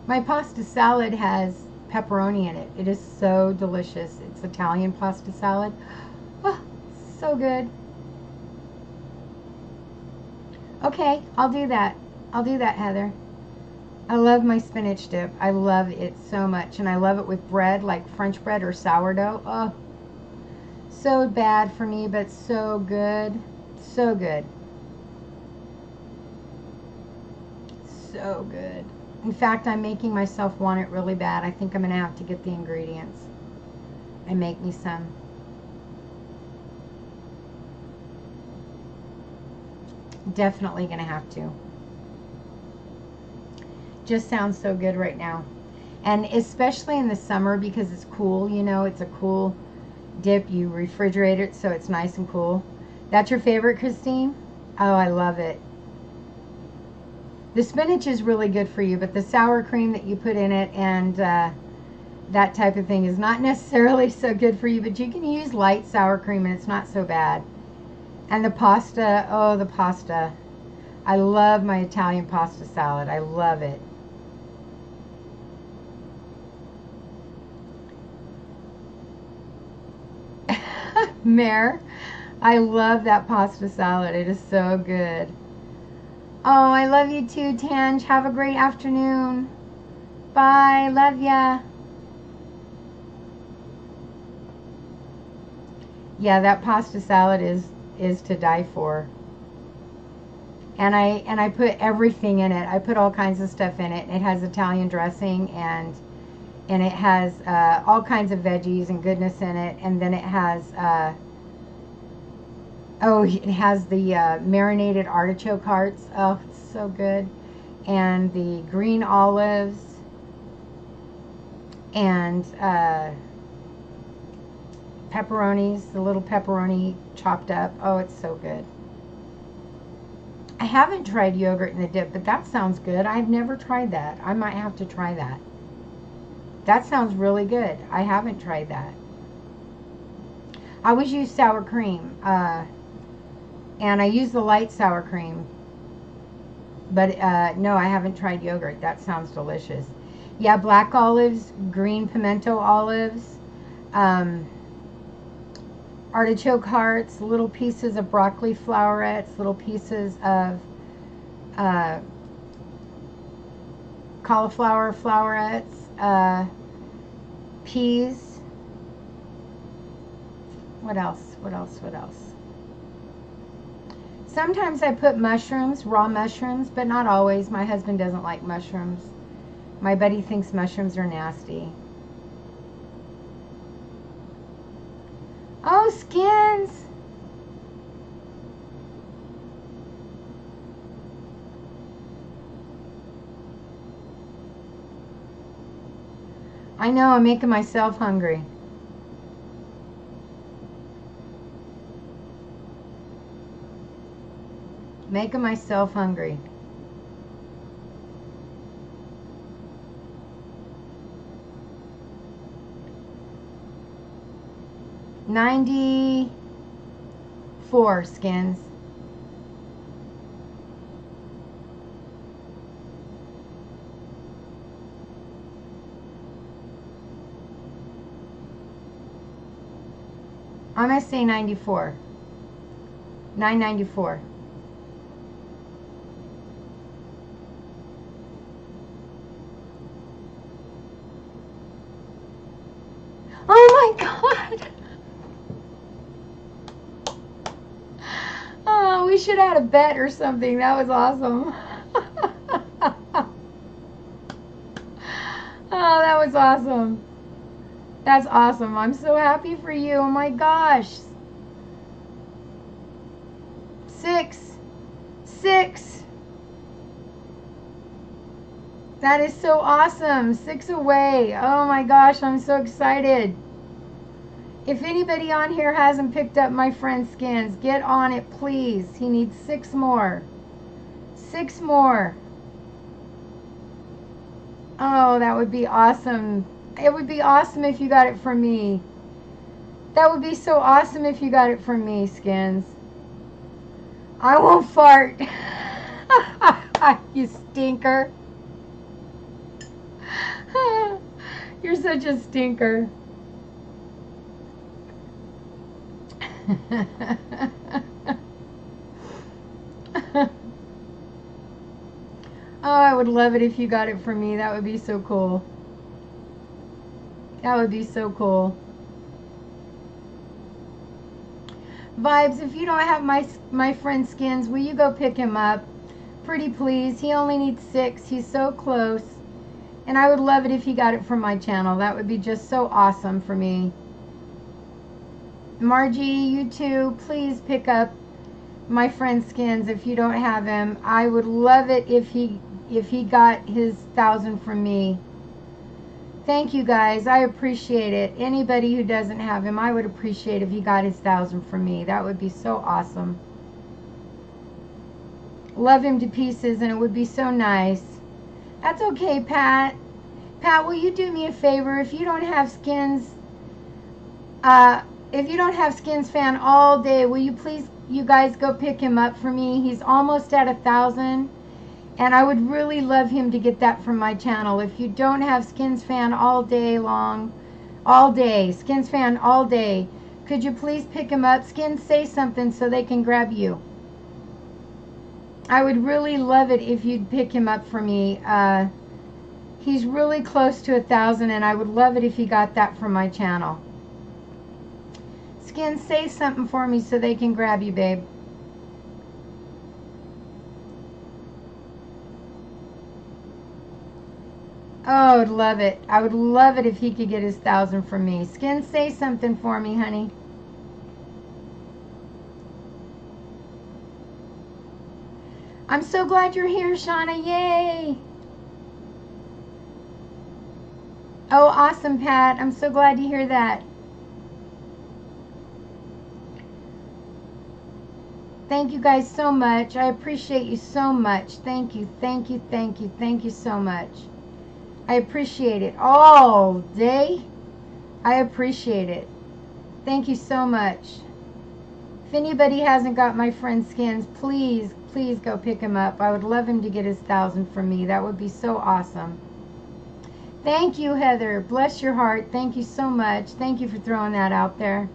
My pasta salad has pepperoni in it. It is so delicious. It's Italian pasta salad. Oh, so good. Okay, I'll do that. I'll do that, Heather. I love my spinach dip. I love it so much. And I love it with bread, like French bread or sourdough. Oh, so bad for me, but so good. So good. So good. In fact, I'm making myself want it really bad. I think I'm going to have to get the ingredients and make me some. Definitely going to have to. Just sounds so good right now. And especially in the summer because it's cool, you know, it's a cool dip. You refrigerate it so it's nice and cool. That's your favorite, Christine? Oh, I love it. The spinach is really good for you, but the sour cream that you put in it and that type of thing is not necessarily so good for you, but you can use light sour cream and it's not so bad. And the pasta, oh, the pasta. I love my Italian pasta salad. I love it. Mare, I love that pasta salad. It is so good. Oh, I love you too, Tange. Have a great afternoon. Bye. Love ya. Yeah, that pasta salad is to die for. And I put everything in it. I put all kinds of stuff in it. It has Italian dressing and it has all kinds of veggies and goodness in it. And then it has it has the marinated artichoke hearts. Oh, it's so good. And the green olives. And pepperonis, the little pepperoni chopped up. Oh, it's so good. I haven't tried yogurt in the dip, but that sounds good. I've never tried that. I might have to try that. That sounds really good. I haven't tried that. I always use sour cream. And I use the light sour cream. But no, I haven't tried yogurt. That sounds delicious. Yeah, black olives, green pimento olives, artichoke hearts, little pieces of broccoli flowerets, little pieces of cauliflower flowerets, peas, What else? What else? What else? Sometimes I put mushrooms, raw mushrooms, but not always. My husband doesn't like mushrooms. My buddy thinks mushrooms are nasty. Oh, Skins! I know, I'm making myself hungry. Making myself hungry. $94, Skins. I'm going to say 94. $9.94. Oh my God. Oh, we should have had a bet or something. That was awesome. Oh, that was awesome. That's awesome. I'm so happy for you. Oh my gosh. 6. That is so awesome. 6 away. Oh my gosh, I'm so excited. If anybody on here hasn't picked up my friend Skins, get on it, please. He needs 6 more. 6 more. Oh, that would be awesome. It would be awesome if you got it from me. That would be so awesome if you got it from me, Skins. I won't fart. You stinker. You're such a stinker. Oh, I would love it if you got it from me. That would be so cool. That would be so cool. Vibes, if you don't have my friend Skins, will you go pick him up? Pretty please. He only needs 6. He's so close. And I would love it if he got it from my channel. That would be just so awesome for me. Margie, you too, please pick up my friend Skins if you don't have him. I would love it if he got his 1,000 from me. Thank you guys. I appreciate it. Anybody who doesn't have him, I would appreciate if he got his 1,000 from me. That would be so awesome. Love him to pieces, and it would be so nice. That's okay, Pat. Pat, will you do me a favor? If you don't have Skins, if you don't have Skins fan all day, will you please, you guys, go pick him up for me? He's almost at 1,000. And I would really love him to get that from my channel. If you don't have Skins fan all day long, all day, Skins fan all day, could you please pick him up? Skins, say something so they can grab you. I would really love it if you'd pick him up for me. He's really close to 1,000, and I would love it if he got that from my channel. Skins, say something for me so they can grab you, babe. Oh, I'd love it. I would love it if he could get his 1,000 from me. Skins, say something for me, honey. I'm so glad you're here, Shauna. Yay! Oh, awesome, Pat. I'm so glad to hear that. Thank you guys so much. I appreciate you so much. Thank you, thank you, thank you, thank you so much. I appreciate it all day. I appreciate it. Thank you so much. If anybody hasn't got my friend Skins, please, please go pick him up. I would love him to get his 1,000 from me. That would be so awesome. Thank you, Heather. Bless your heart. Thank you so much. Thank you for throwing that out there.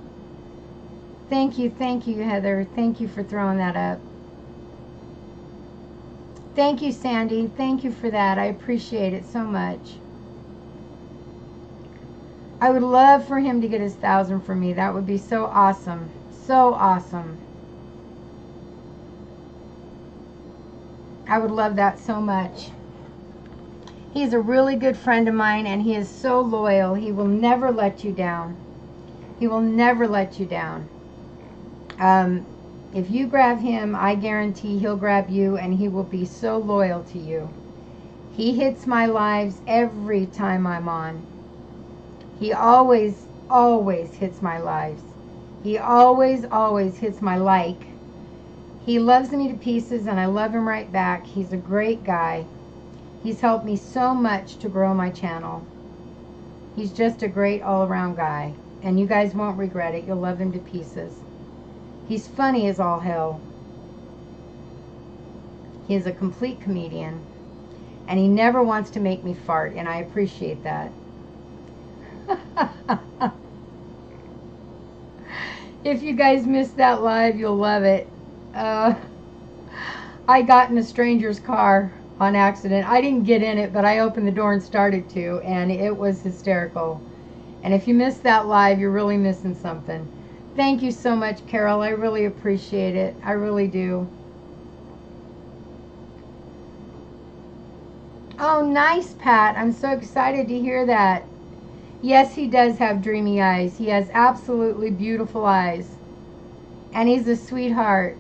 Thank you, Heather. Thank you for throwing that up. Thank you, Sandy. Thank you for that. I appreciate it so much. I would love for him to get his 1,000 from me. That would be so awesome. So awesome. I would love that so much. He's a really good friend of mine, and he is so loyal. He will never let you down. He will never let you down. If you grab him, I guarantee he'll grab you, and he will be so loyal to you. He hits my lives every time I'm on. He always, always hits my lives. He always, always hits my like. He loves me to pieces, and I love him right back. He's a great guy. He's helped me so much to grow my channel. He's just a great all-around guy, and you guys won't regret it. You'll love him to pieces. He's funny as all hell. He is a complete comedian, and he never wants to make me fart, and I appreciate that. If you guys missed that live, you'll love it. I got in a stranger's car on accident. I didn't get in it, but I opened the door and started to, and it was hysterical. And if you missed that live, you're really missing something. Thank you so much, Carol. I really appreciate it. I really do. Oh, nice, Pat. I'm so excited to hear that. Yes, he does have dreamy eyes. He has absolutely beautiful eyes. And he's a sweetheart.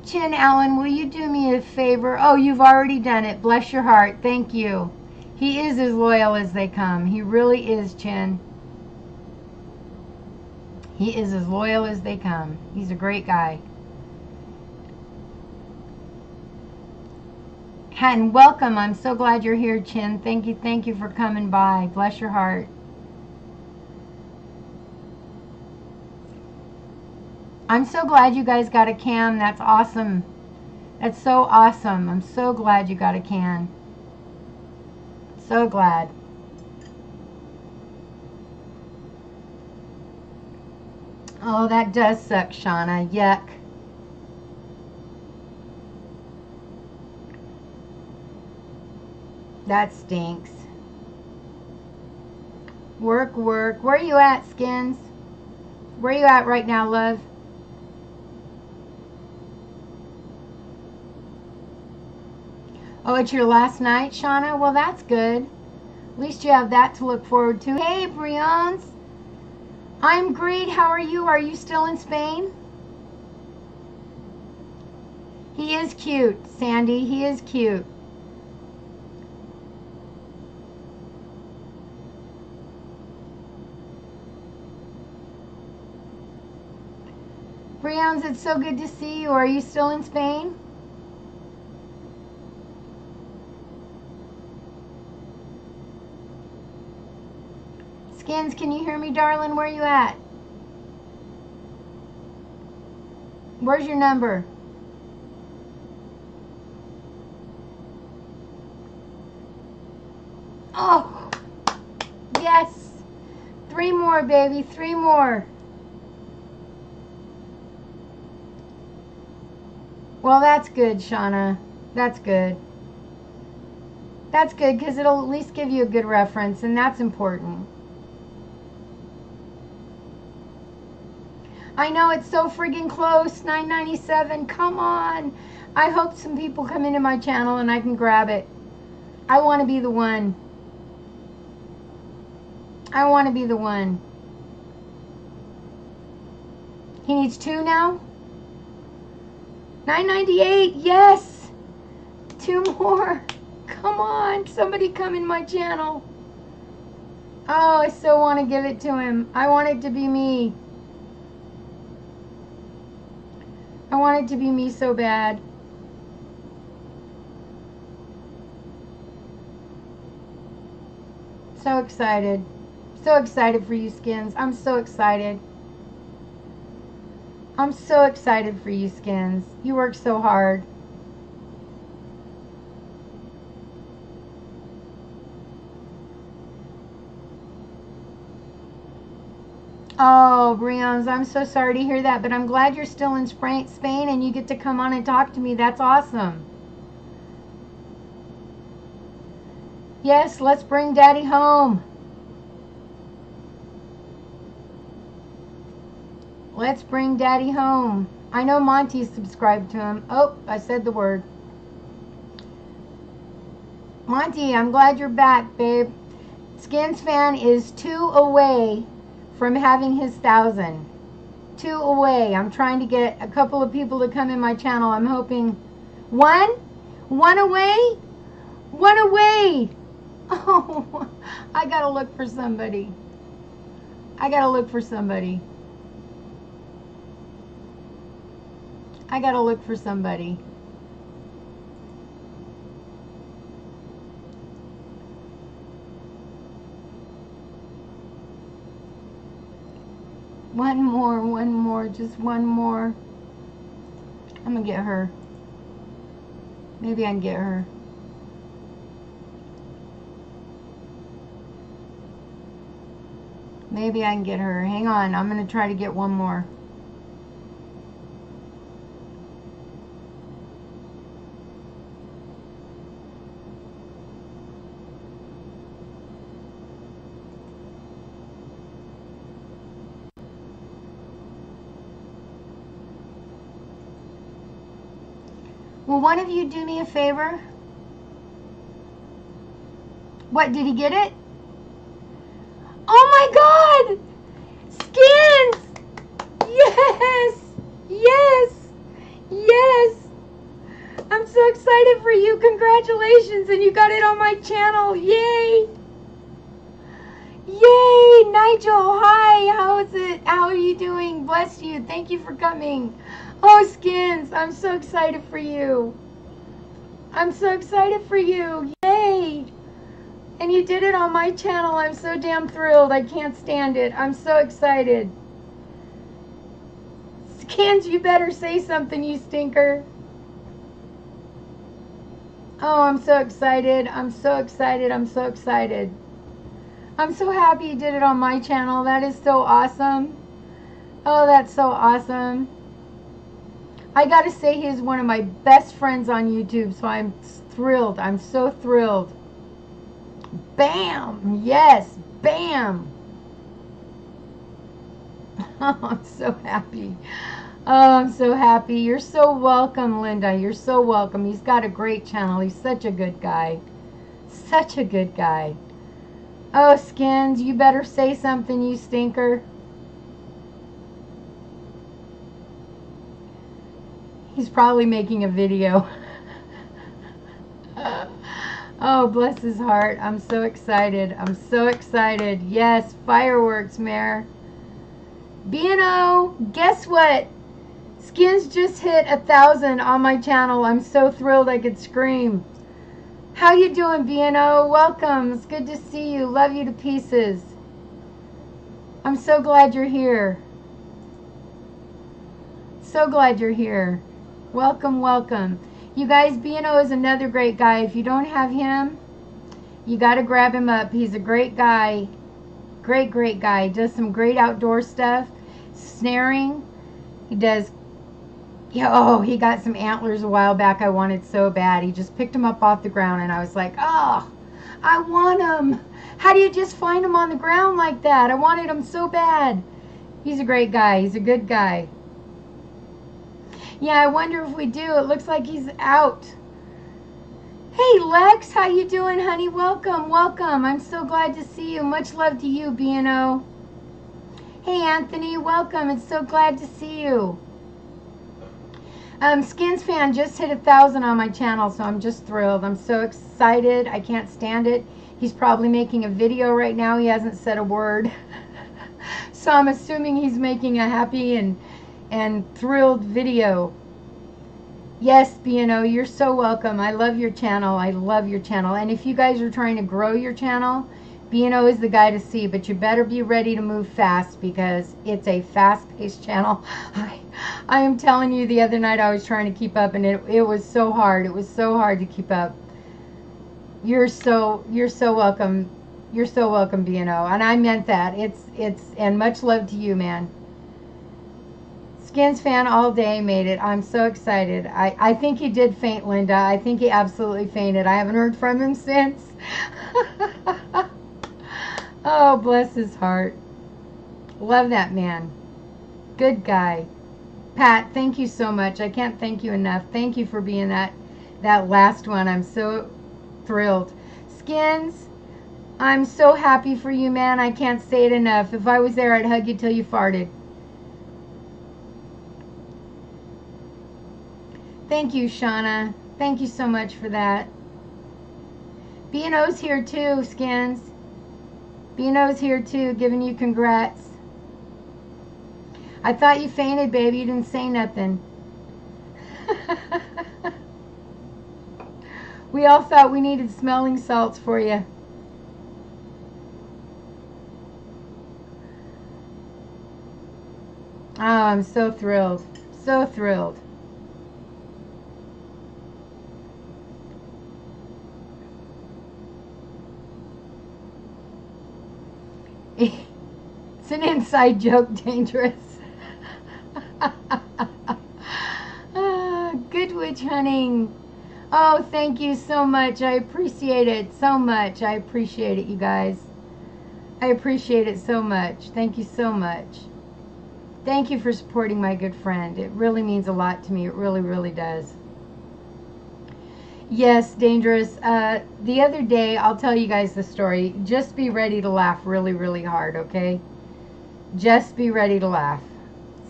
Chin Allen, will you do me a favor? Oh, you've already done it. Bless your heart. Thank you. He is as loyal as they come. He really is, Chin. He is as loyal as they come. He's a great guy. And welcome. I'm so glad you're here, Chin. Thank you for coming by. Bless your heart. I'm so glad you guys got a cam. That's awesome. That's so awesome. I'm so glad you got a can. So glad. Oh, that does suck, Shauna. Yuck. That stinks. Work. Where are you at, Skins? Where are you at right now, love? Oh, it's your last night, Shauna? Well, that's good. At least you have that to look forward to. Hey, Brian's. I'm great. How are you? Are you still in Spain? He is cute, Sandy. He is cute. Brian's, it's so good to see you. Are you still in Spain? Skins, can you hear me, darling? Where are you at? Where's your number? Oh, yes. 3 more, baby. 3 more. Well, that's good, Shauna. That's good. That's good because it'll at least give you a good reference, and that's important. I know it's so friggin' close. $9.97. Come on. I hope some people come into my channel and I can grab it. I want to be the one. I want to be the one. He needs 2 now? $9.98. Yes. 2 more. Come on. Somebody come in my channel. Oh, I so want to give it to him. I want it to be me. I want it to be me so bad. So excited. So excited for you, Skins. I'm so excited. I'm so excited for you, Skins. You work so hard. Oh, Brian's, I'm so sorry to hear that, but I'm glad you're still in Spain and you get to come on and talk to me. That's awesome. Yes, let's bring Daddy home. Let's bring Daddy home. I know Monty's subscribed to him. Oh, I said the word. Monty, I'm glad you're back, babe. Skins Fan is 2 away from having his 1,000. 2 away. I'm trying to get a couple of people to come in my channel. I'm hoping. 1? 1 away? 1 away. Oh, I gotta look for somebody. I gotta look for somebody. I gotta look for somebody. One more, just one more. I'm gonna get her. Maybe I can get her. Maybe I can get her. Hang on, I'm gonna try to get one more. Will one of you do me a favor? What, did he get it? Oh my God! Skins! Yes! Yes! Yes! I'm so excited for you. Congratulations. And you got it on my channel. Yay! Yay! Nigel, hi. How is it? How are you doing? Bless you. Thank you for coming. Oh, Skins, I'm so excited for you. I'm so excited for you. Yay! And you did it on my channel. I'm so damn thrilled. I can't stand it. I'm so excited. Skins, you better say something, you stinker. Oh, I'm so excited. I'm so excited. I'm so excited. I'm so happy you did it on my channel. That is so awesome. Oh, that's so awesome. I gotta say, he's one of my best friends on YouTube, so I'm thrilled. I'm so thrilled. Bam! Yes, bam! Oh, I'm so happy. Oh, I'm so happy. You're so welcome, Linda. You're so welcome. He's got a great channel. He's such a good guy. Such a good guy. Oh, Skins, you better say something, you stinker. He's probably making a video. Oh, bless his heart. I'm so excited. I'm so excited. Yes, fireworks, Mare. B&O, guess what? Skins just hit 1,000 on my channel. I'm so thrilled I could scream. How you doing, B&O? Welcome. It's good to see you. Love you to pieces. I'm so glad you're here. So glad you're here. Welcome, welcome. You guys, B&O is another great guy. If you don't have him, you got to grab him up. He's a great guy. Great, great guy. He does some great outdoor stuff. Snaring. He does. Yeah, oh, he got some antlers a while back I wanted so bad. He just picked them up off the ground and I was like, oh, I want them. How do you just find them on the ground like that? I wanted them so bad. He's a great guy. He's a good guy. Yeah, I wonder if we do. It looks like he's out. Hey, Lex, how you doing, honey? Welcome, welcome. I'm so glad to see you. Much love to you, B&O. Hey, Anthony, welcome. It's so glad to see you. Skins Fan just hit 1,000 on my channel, so I'm just thrilled. I'm so excited. I can't stand it. He's probably making a video right now. He hasn't said a word. So I'm assuming he's making a happy and thrilled video. Yes, B&O, you're so welcome. I love your channel. I love your channel. And if you guys are trying to grow your channel, B&O is the guy to see, but you better be ready to move fast because it's a fast-paced channel. I am telling you, the other night I was trying to keep up and it was so hard. It was so hard to keep up. You're so welcome. You're so welcome, B&O. And I meant that. And much love to you, man. Skins Fan all day made it. I'm so excited. I think he did faint, Linda. I think he absolutely fainted. I haven't heard from him since. Oh, bless his heart. Love that man. Good guy. Pat, thank you so much. I can't thank you enough. Thank you for being that last one. I'm so thrilled. Skins, I'm so happy for you, man. I can't say it enough. If I was there, I'd hug you till you farted. Thank you, Shauna. Thank you so much for that. B&O's here too, Skins. B&O's here too, giving you congrats. I thought you fainted, baby. You didn't say nothing. We all thought we needed smelling salts for you. Oh, I'm so thrilled. So thrilled. It's an inside joke, Dangerous. Good witch hunting. Oh, thank you so much. I appreciate it so much. I appreciate it, you guys. I appreciate it so much. Thank you so much. Thank you for supporting my good friend. It really means a lot to me. It really, really does. Yes, Dangerous. The other day, I'll tell you guys the story. Just be ready to laugh really, really hard, okay? Just be ready to laugh.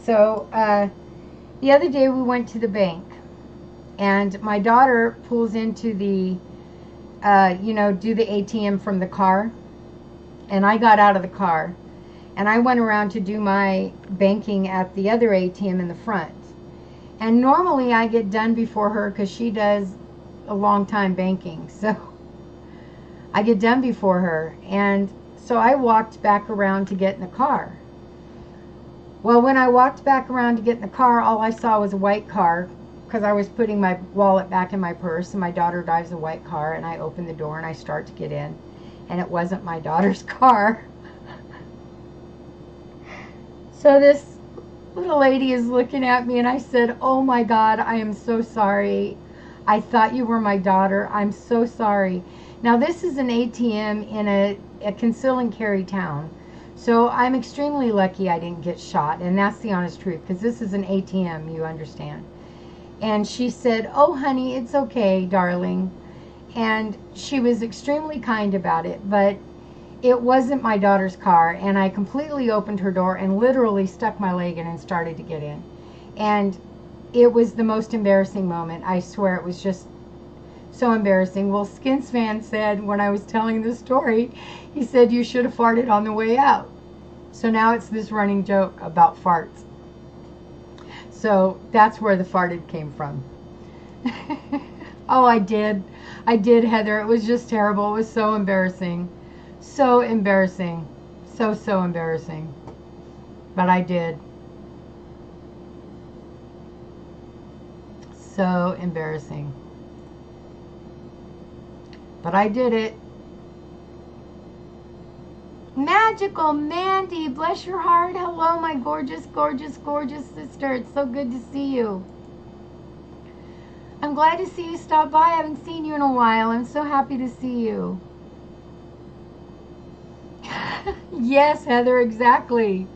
So, the other day we went to the bank, and my daughter pulls into the, do the ATM from the car, and I got out of the car, and I went around to do my banking at the other ATM in the front. And normally I get done before her because she does a long time banking, so I get done before her, and so I walked back around to get in the car. Well, when I walked back around to get in the car, all I saw was a white car because I was putting my wallet back in my purse, and my daughter drives a white car, and I open the door and I start to get in, and it wasn't my daughter's car. So this little lady is looking at me, and I said, "Oh my God, I am so sorry. I thought you were my daughter. I'm so sorry." Now, this is an ATM in a conceal and carry town. So I'm extremely lucky I didn't get shot. And that's the honest truth, because this is an ATM, you understand. And she said, "Oh, honey, it's okay, darling." And she was extremely kind about it. But it wasn't my daughter's car. And I completely opened her door and literally stuck my leg in and started to get in. And it was the most embarrassing moment. I swear, it was just so embarrassing. Well, Skins Fan said when I was telling the story, he said you should have farted on the way out. So now it's this running joke about farts. So that's where the farted came from. Oh, I did, Heather. It was just terrible. It was so embarrassing. So embarrassing. So embarrassing. But I did. So embarrassing. But I did it. Magical Mandy, bless your heart. Hello, my gorgeous, gorgeous, gorgeous sister. It's so good to see you. I'm glad to see you stop by. I haven't seen you in a while. I'm so happy to see you. Yes, Heather, exactly.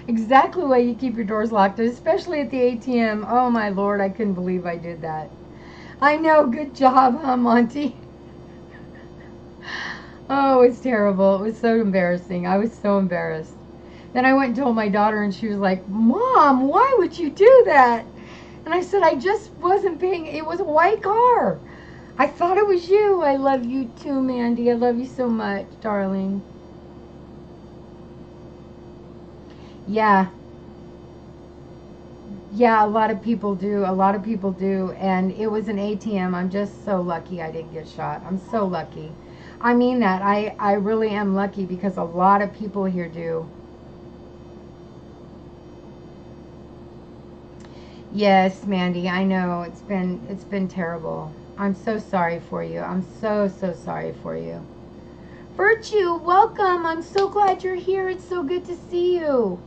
Exactly why you keep your doors locked, especially at the ATM. Oh, my Lord, I couldn't believe I did that. I know, good job, huh, Monty? Oh, it's terrible. It was so embarrassing. I was so embarrassed. Then I went and told my daughter, and she was like, "Mom, why would you do that?" And I said, "I just wasn't paying. It was a white car. I thought it was you." I love you too, Mandy. I love you so much, darling. Yeah. Yeah, a lot of people do. A lot of people do. And it was an ATM. I'm just so lucky I didn't get shot. I'm so lucky. I mean that. I really am lucky because a lot of people here do. Yes, Mandy, I know. It's been terrible. I'm so sorry for you. I'm so sorry for you. Virtue, welcome. I'm so glad you're here. It's so good to see you.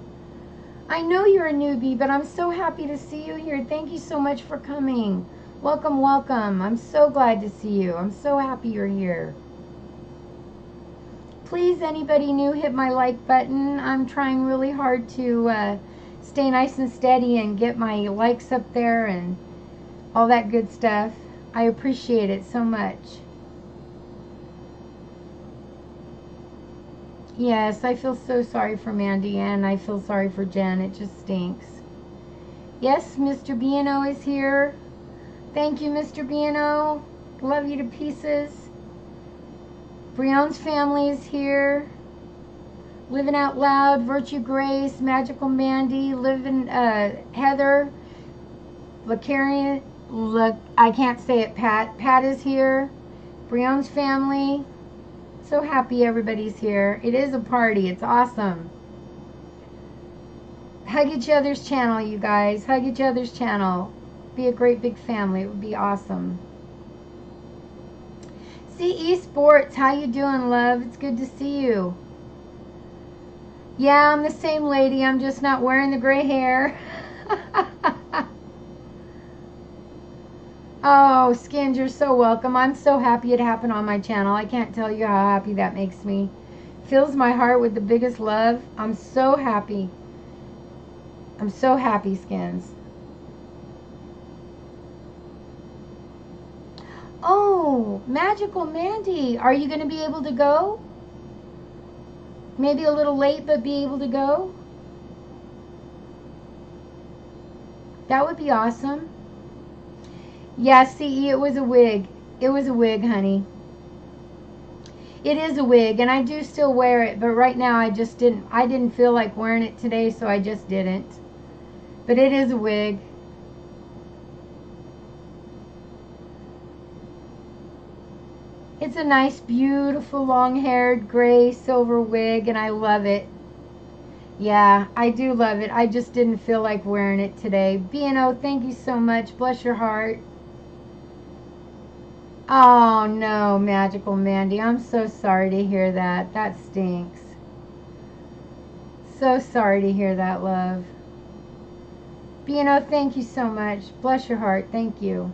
I know you're a newbie, but I'm so happy to see you here. Thank you so much for coming. Welcome, welcome. I'm so glad to see you. I'm so happy you're here. Please, anybody new, hit my like button. I'm trying really hard to stay nice and steady and get my likes up there and all that good stuff. I appreciate it so much. Yes, I feel so sorry for Mandy, and I feel sorry for Jen. It just stinks. Yes, Mr. B&O is here. Thank you, Mr. B&O. Love you to pieces. Brion's family is here. Living Out Loud, Virtue Grace, Magical Mandy, Heather, Lacarian, I can't say it, Pat. Pat is here. Brion's family. So happy everybody's here. It is a party. It's awesome. Hug each other's channel, you guys. Hug each other's channel. Be a great big family. It would be awesome. CE Sports, how you doing, love? It's good to see you. Yeah, I'm the same lady. I'm just not wearing the gray hair. Oh, Skins, you're so welcome. I'm so happy it happened on my channel. I can't tell you how happy that makes me. Fills my heart with the biggest love. I'm so happy. I'm so happy, Skins. Oh, Magical Mandy. Are you going to be able to go? Maybe a little late, but be able to go? That would be awesome. Yeah, CE, it was a wig. It was a wig, honey. It is a wig, and I do still wear it, but right now I didn't feel like wearing it today, so I just didn't. But it is a wig. It's a nice, beautiful, long-haired, gray, silver wig, and I love it. Yeah, I do love it. I just didn't feel like wearing it today. B&O, thank you so much. Bless your heart. Oh, no, Magical Mandy. I'm so sorry to hear that. That stinks. So sorry to hear that, love. B&O, thank you so much. Bless your heart. Thank you.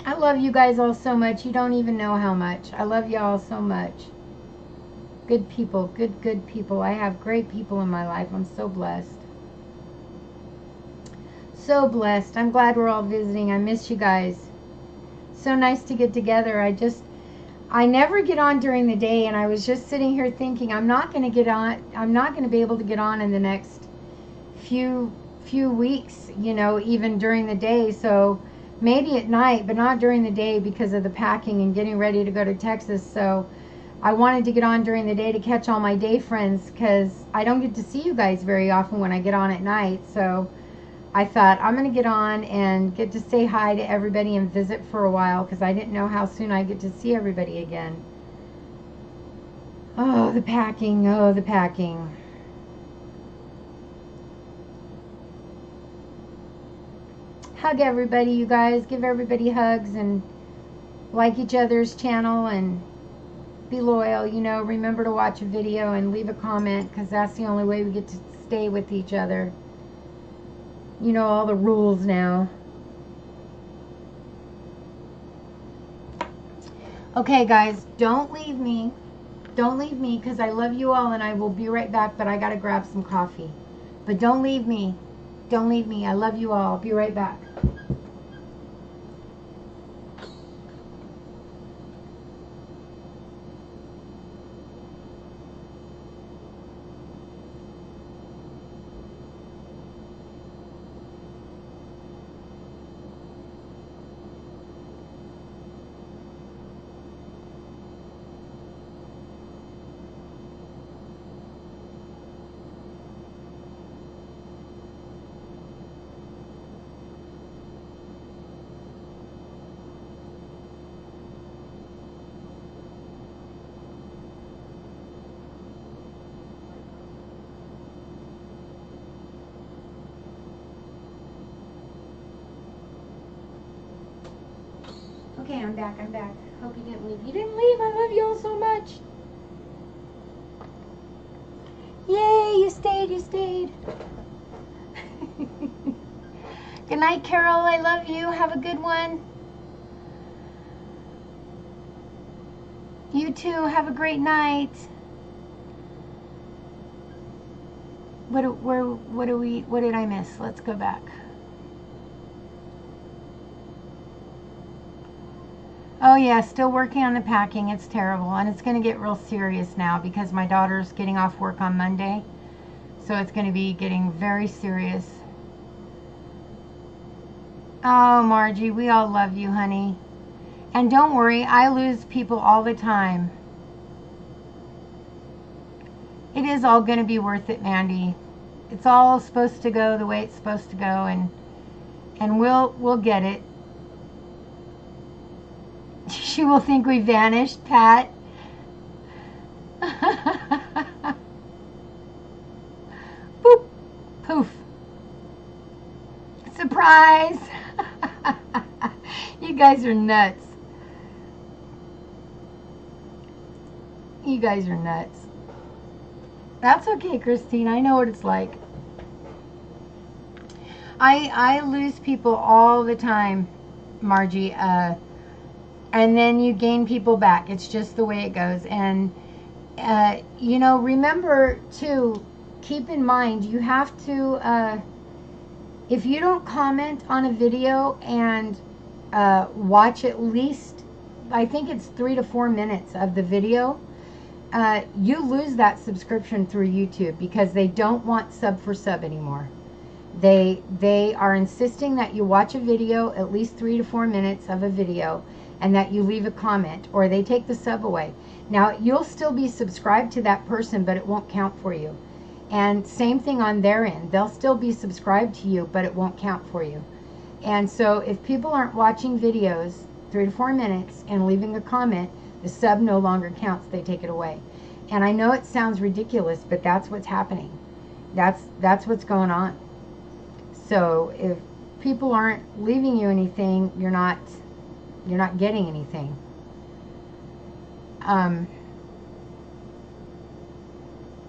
I love you guys all so much. You don't even know how much. I love you all so much. Good people. Good people. I have great people in my life. I'm so blessed. So blessed. I'm glad we're all visiting. I miss you guys. So nice to get together. I never get on during the day, and I was just sitting here thinking I'm not going to get on. I'm not going to be able to get on in the next few weeks, you know, even during the day. So maybe at night, but not during the day because of the packing and getting ready to go to Texas. So I wanted to get on during the day to catch all my day friends, because I don't get to see you guys very often when I get on at night. So I thought I'm going to get on and get to say hi to everybody and visit for a while, because I didn't know how soon I'd get to see everybody again. Oh, the packing. Oh, the packing. Hug everybody, you guys. Give everybody hugs and like each other's channel and be loyal. You know, remember to watch a video and leave a comment, because that's the only way we get to stay with each other. You know all the rules now. Okay, guys, don't leave me. Don't leave me, because I love you all, and I will be right back, but I got to grab some coffee. But don't leave me. Don't leave me. I love you all. I'll be right back. Okay, I'm back. Hope you didn't leave. You didn't leave. I love you all so much. Yay, you stayed. Good night, Carol. I love you. Have a good one. You too. Have a great night. What did I miss? Let's go back. Oh yeah, still working on the packing. It's terrible, and it's going to get real serious now because my daughter's getting off work on Monday. So it's going to be getting very serious. Oh, Margie, we all love you, honey. And don't worry, I lose people all the time. It is all going to be worth it, Mandy. It's all supposed to go the way it's supposed to go, and we'll get it. She will think we vanished, Pat. Boop. Poof. Surprise. You guys are nuts. You guys are nuts. That's okay, Christine. I know what it's like. I lose people all the time, Margie. And then you gain people back. It's just the way it goes. And, you know, remember, too, keep in mind, you have to, if you don't comment on a video and watch at least, I think it's 3 to 4 minutes of the video, you lose that subscription through YouTube because they don't want sub for sub anymore. They are insisting that you watch a video, at least 3 to 4 minutes of a video, and that you leave a comment, or they take the sub away. Now, you'll still be subscribed to that person, but it won't count for you. And same thing on their end. They'll still be subscribed to you, but it won't count for you. And so if people aren't watching videos 3 to 4 minutes and leaving a comment, the sub no longer counts. They take it away. And I know it sounds ridiculous, but that's what's happening. That's what's going on. So if people aren't leaving you anything, you're not getting anything.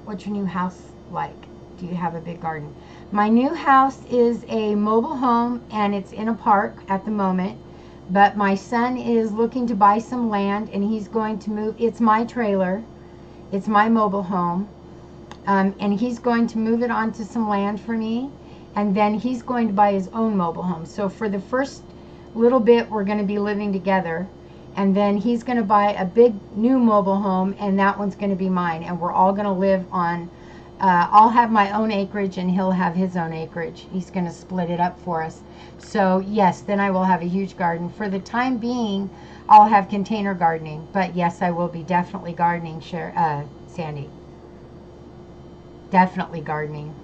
What's your new house like? Do you have a big garden? My new house is a mobile home, and it's in a park at the moment. But my son is looking to buy some land, and he's going to move. It's my trailer. It's my mobile home. And he's going to move it onto some land for me. And then he's going to buy his own mobile home. So for the first little bit, we're going to be living together. And then he's going to buy a big new mobile home, and that one's going to be mine. And we're all going to live on, I'll have my own acreage, and he'll have his own acreage. He's going to split it up for us. So yes, then I will have a huge garden. For the time being, I'll have container gardening. But yes, I will be definitely gardening, Sandy. Definitely gardening.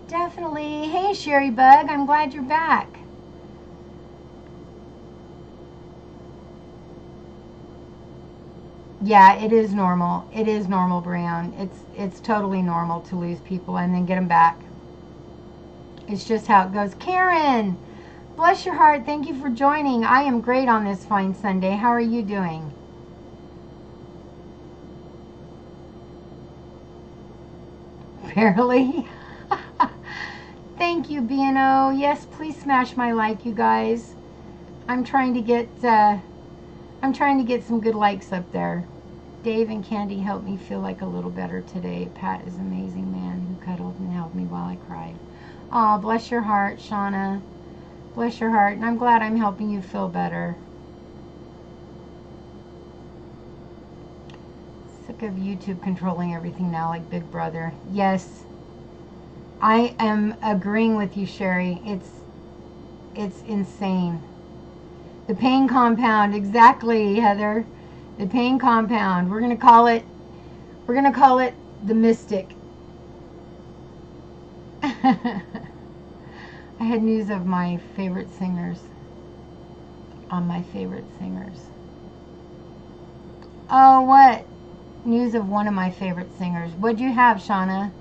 Definitely. Hey, Sherry Bug, I'm glad you're back. Yeah, it is normal. It is normal, Brown. It's totally normal to lose people and then get them back. It's just how it goes. Karen, bless your heart. Thank you for joining. I am great on this fine Sunday. How are you doing? Barely. Thank you, B&O. Yes, please smash my like, you guys. I'm trying to get some good likes up there. Dave and Candy helped me feel like a little better today. Pat is an amazing man who cuddled and held me while I cried. Oh, bless your heart, Shauna. Bless your heart. And I'm glad I'm helping you feel better. Sick of YouTube controlling everything now like Big Brother. Yes. I am agreeing with you, Sherry. It's insane. The pain compound, exactly, Heather. The pain compound. We're gonna call it the Mystic. I had news of my favorite singers. On my favorite singers. Oh, what? News of one of my favorite singers. What'd you have, Shauna?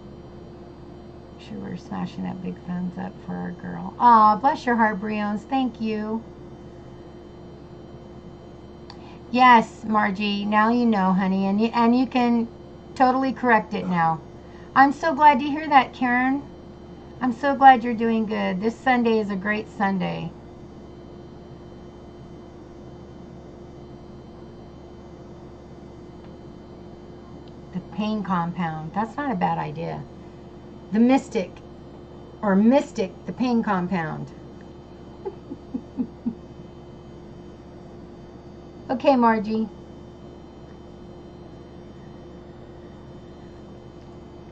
Sure, we're smashing that big thumbs up for our girl. Aw, bless your heart, Briones. Thank you. Yes, Margie. Now you know, honey, and you can totally correct it now. I'm so glad to hear that, Karen. I'm so glad you're doing good. This Sunday is a great Sunday. The pain compound. That's not a bad idea. The Mystic, or Mystic, the pain compound. Okay, Margie.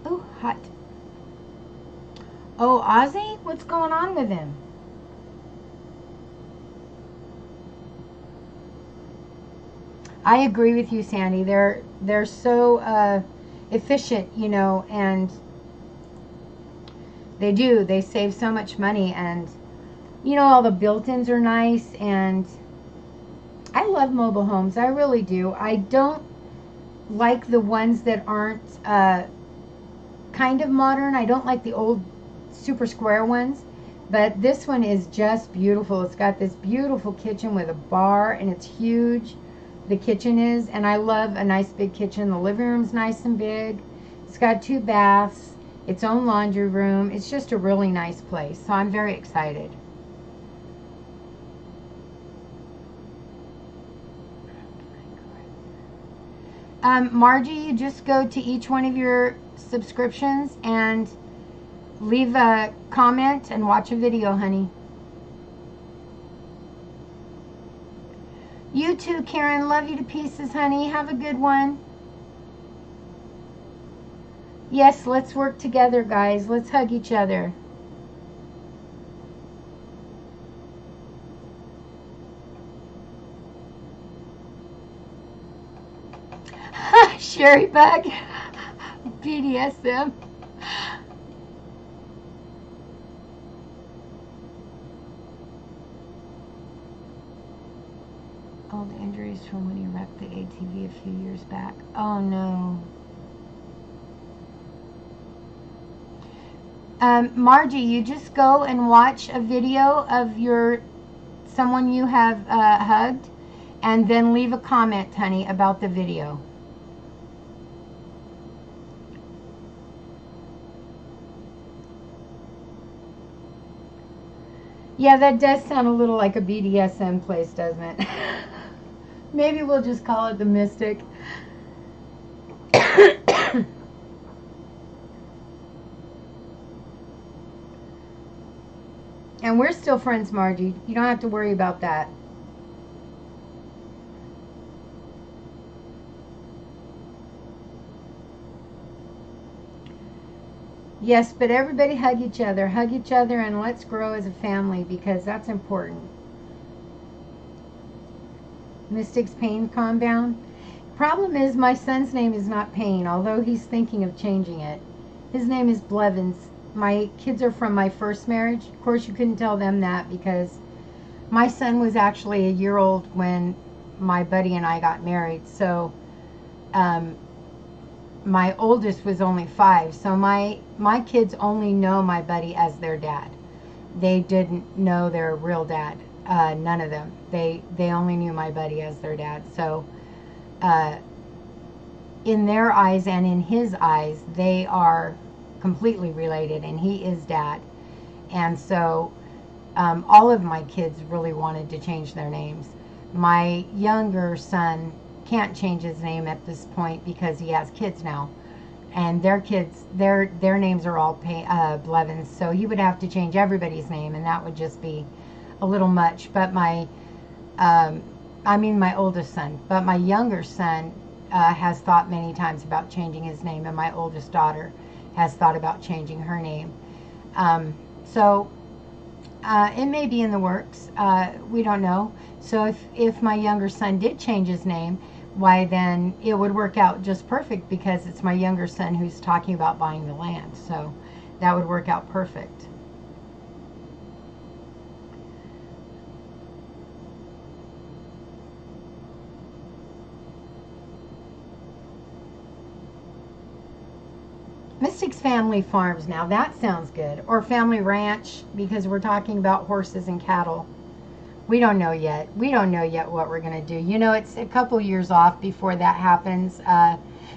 Oh, hot. Oh, Ozzy? What's going on with him? I agree with you, Sandy. They're so efficient, you know, and they save so much money, and you know, all the built-ins are nice, and I love mobile homes. I really do. I don't like the ones that aren't kind of modern. I don't like the old super square ones, but this one is just beautiful. It's got this beautiful kitchen with a bar, and it's huge. The kitchen is, and I love a nice big kitchen. The living room's nice and big. It's got 2 baths, its own laundry room. It's just a really nice place, so I'm very excited. Margie, you just go to each one of your subscriptions and leave a comment and watch a video, honey. You too, Karen. Love you to pieces, honey. Have a good one. Yes, let's work together, guys. Let's hug each other. Sherry Bug. BDSM. Old injuries from when you wrecked the ATV a few years back. Oh no. Margie, you just go and watch a video of someone you have hugged, and then leave a comment, honey, about the video. Yeah, that does sound a little like a BDSM place, doesn't it? Maybe we'll just call it the Mystic. And we're still friends, Margie. You don't have to worry about that. Yes, but everybody hug each other, and let's grow as a family, because that's important. Mystic's Pain Compound. Problem is, my son's name is not Pain, although he's thinking of changing it. His name is Blevins. My kids are from my first marriage. Of course, you couldn't tell them that, because my son was actually a year old when my buddy and I got married. So, my oldest was only 5, so my kids only know my buddy as their dad. They didn't know their real dad. None of them. They only knew my buddy as their dad. So in their eyes and in his eyes, they are completely related, and he is dad. And so all of my kids really wanted to change their names. My younger son can't change his name at this point because he has kids now, and their kids, their names are all Blevins, so he would have to change everybody's name, and that would just be a little much. But my oldest son, but my younger son has thought many times about changing his name, and my oldest daughter has thought about changing her name. So it may be in the works. We don't know. So if my younger son did change his name, why then it would work out just perfect, because it's my younger son who's talking about buying the land. So that would work out perfect. Mystic's Family Farms. Now that sounds good. Or Family Ranch, because we're talking about horses and cattle. We don't know yet. We don't know yet what we're going to do. You know, it's a couple years off before that happens.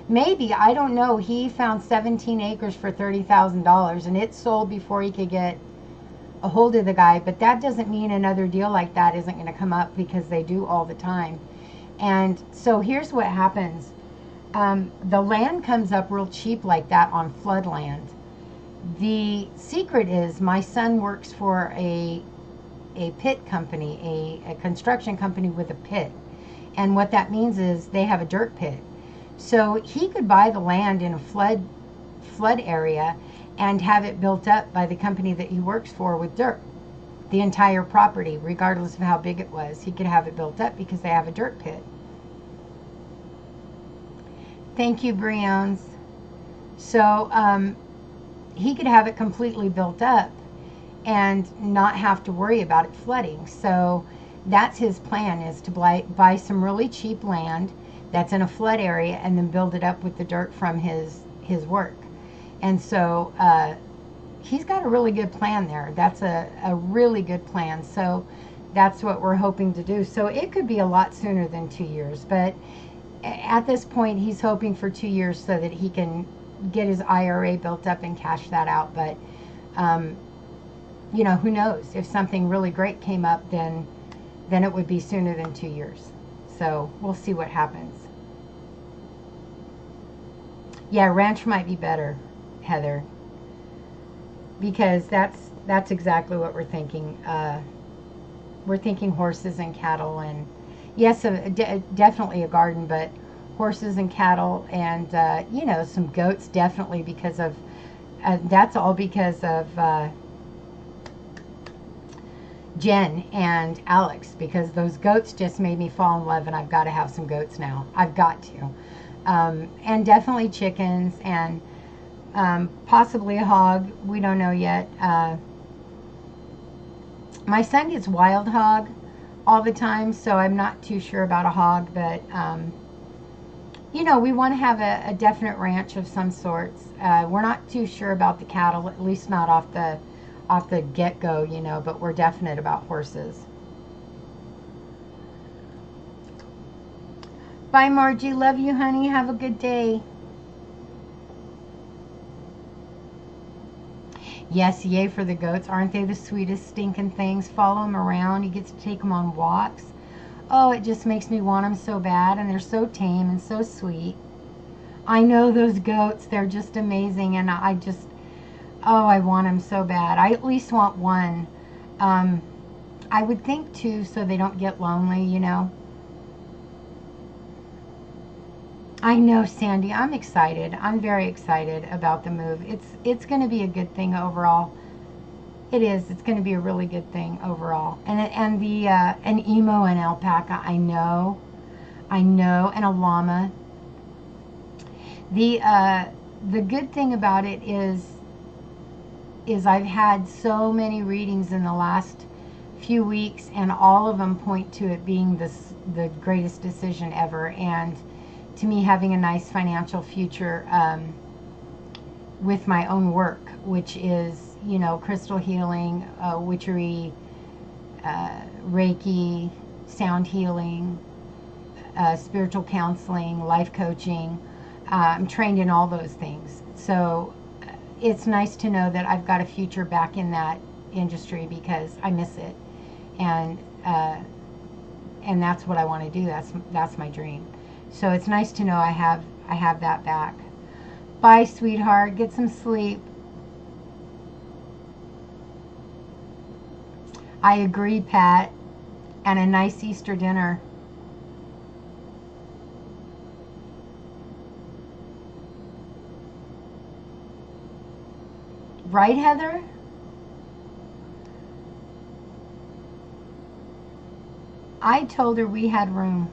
Maybe, I don't know. He found 17 acres for $30,000, and it sold before he could get a hold of the guy. But that doesn't mean another deal like that isn't going to come up, because they do all the time. And so here's what happens. The land comes up real cheap like that on flood land. The secret is my son works for a pit company, a construction company with a pit. And what that means is they have a dirt pit. So he could buy the land in a flood area and have it built up by the company that he works for with dirt. The entire property, regardless of how big it was, he could have it built up because they have a dirt pit. Thank you, Briones. So he could have it completely built up and not have to worry about it flooding. So that's his plan, is to buy some really cheap land that's in a flood area and then build it up with the dirt from his work. And so he's got a really good plan there. That's a really good plan. So that's what we're hoping to do. So it could be a lot sooner than 2 years, but at this point he's hoping for 2 years so that he can get his IRA built up and cash that out. But you know, who knows, if something really great came up, then it would be sooner than 2 years. So we'll see what happens. Yeah, ranch might be better, Heather, because that's exactly what we're thinking. We're thinking horses and cattle, and yes, definitely a garden, but horses and cattle, and you know, some goats, definitely, because of that's all because of Jen and Alex, because those goats just made me fall in love, and I've got to have some goats now. I've got to. And definitely chickens, and possibly a hog. We don't know yet. My son gets wild hog all the time, so I'm not too sure about a hog, but you know, we want to have a definite ranch of some sorts. We're not too sure about the cattle, at least not off the get-go, you know, but we're definite about horses. Bye, Margie. Love you, honey. Have a good day. Yes, yay for the goats. Aren't they the sweetest stinking things? Follow them around. He gets to take them on walks. Oh, it just makes me want them so bad, and they're so tame and so sweet. I know those goats. They're just amazing, and I just, oh, I want them so bad. I at least want one. I would think two, so they don't get lonely, you know. I know, Sandy. I'm excited. I'm very excited about the move. It's going to be a good thing overall. It is. It's going to be a really good thing overall. And the an emo and alpaca. I know, and a llama. The good thing about it is I've had so many readings in the last few weeks, and all of them point to it being the greatest decision ever, and to me having a nice financial future with my own work, which is, you know, crystal healing, witchery, Reiki, sound healing, spiritual counseling, life coaching. I'm trained in all those things. So it's nice to know that I've got a future back in that industry, because I miss it. And that's what I want to do. That's my dream. So it's nice to know I have that back. Bye, sweetheart. Get some sleep. I agree, Pat. And a nice Easter dinner. Right, Heather? I told her we had room.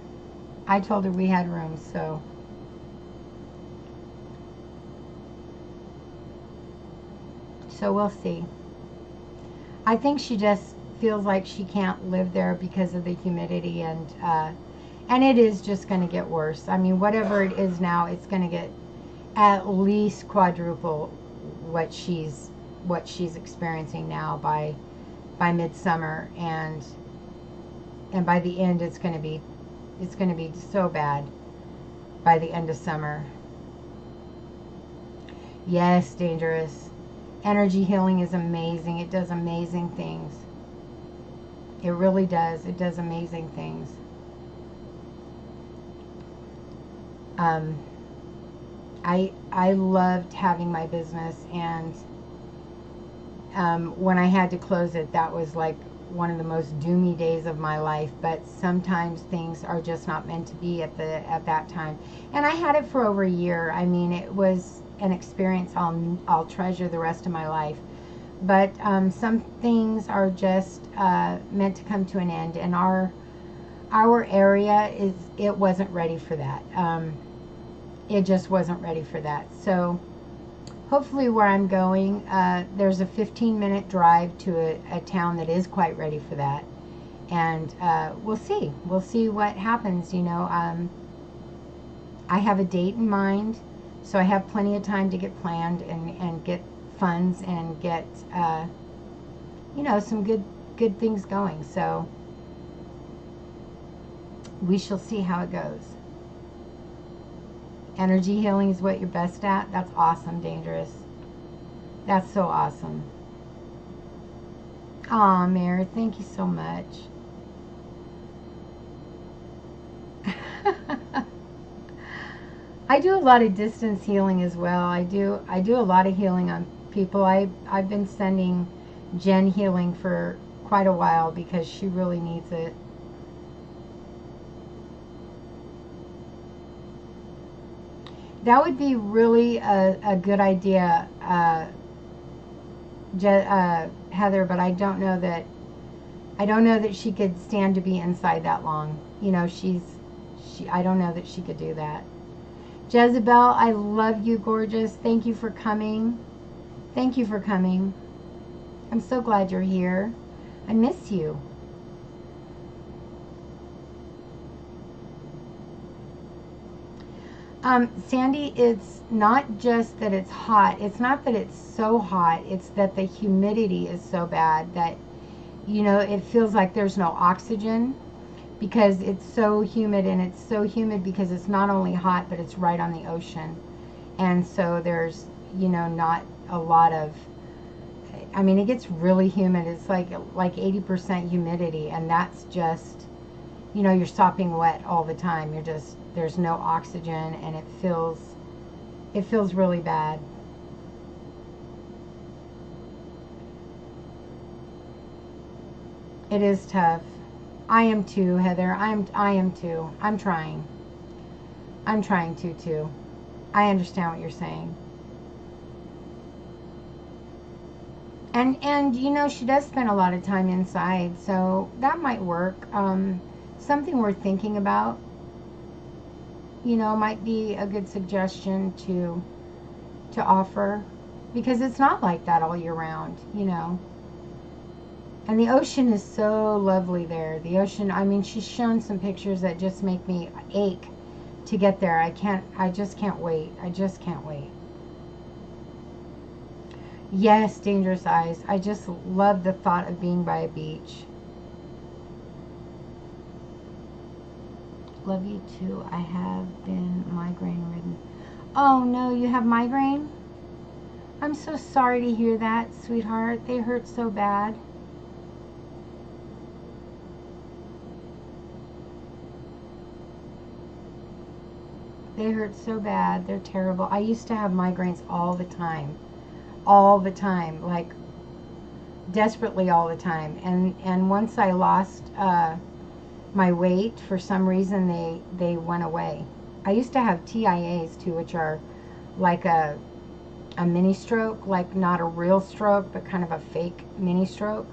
So we'll see. I think she just feels like she can't live there because of the humidity, and it is just going to get worse. I mean, whatever it is now, it's going to get at least quadruple what she's experiencing now by midsummer, and by the end it's going to be so bad by the end of summer. Yes, dangerous. Energy healing is amazing. It does amazing things. It really does. It does amazing things. I loved having my business, and when I had to close it, that was like one of the most doomy days of my life. But sometimes things are just not meant to be at that time. And I had it for over a year. I mean, it was an experience I'll treasure the rest of my life. But some things are just meant to come to an end, and our area it wasn't ready for that. It just wasn't ready for that. So hopefully where I'm going, there's a 15-minute drive to a town that is quite ready for that. And we'll see. We'll see what happens, you know. I have a date in mind, so I have plenty of time to get planned and get funds and get, you know, some good things going. So we shall see how it goes. Energy healing is what you're best at. That's awesome, Dangerous. That's so awesome. Aw, Mary, thank you so much. I do a lot of distance healing as well. I do a lot of healing on people. I've been sending Jen healing for quite a while because she really needs it. That would be really a good idea, Heather, but I don't know that she could stand to be inside that long. You know, I don't know that she could do that. Jezebel, I love you, gorgeous. Thank you for coming. Thank you for coming. I'm so glad you're here. I miss you. Sandy, it's not just that it's hot. It's not that it's so hot. It's that the humidity is so bad that, you know, it feels like there's no oxygen because it's so humid, and it's so humid because it's not only hot, but it's right on the ocean. And so there's, you know, not a lot of, I mean, it gets really humid. It's like 80% humidity, and that's just, you know, you're sopping wet all the time. You're just, there's no oxygen, and it feels really bad. It is tough. I am too, Heather. I am too. I'm trying to too. I understand what you're saying. And you know, she does spend a lot of time inside, so that might work. Something worth thinking about, you know, might be a good suggestion to offer, because it's not like that all year round, you know. And the ocean is so lovely there. The ocean, I mean, she's shown some pictures that just make me ache to get there. I just can't wait. I just can't wait. Yes, Dangerous Eyes. I just love the thought of being by a beach. Love you too. I have been migraine ridden. Oh no, you have migraine? I'm so sorry to hear that, sweetheart. They hurt so bad. They hurt so bad. They're terrible. I used to have migraines all the time. All the time. Like, desperately all the time. And once I lost my weight, for some reason they went away. I used to have TIAs too, which are like a mini stroke, like not a real stroke, but kind of a fake mini stroke.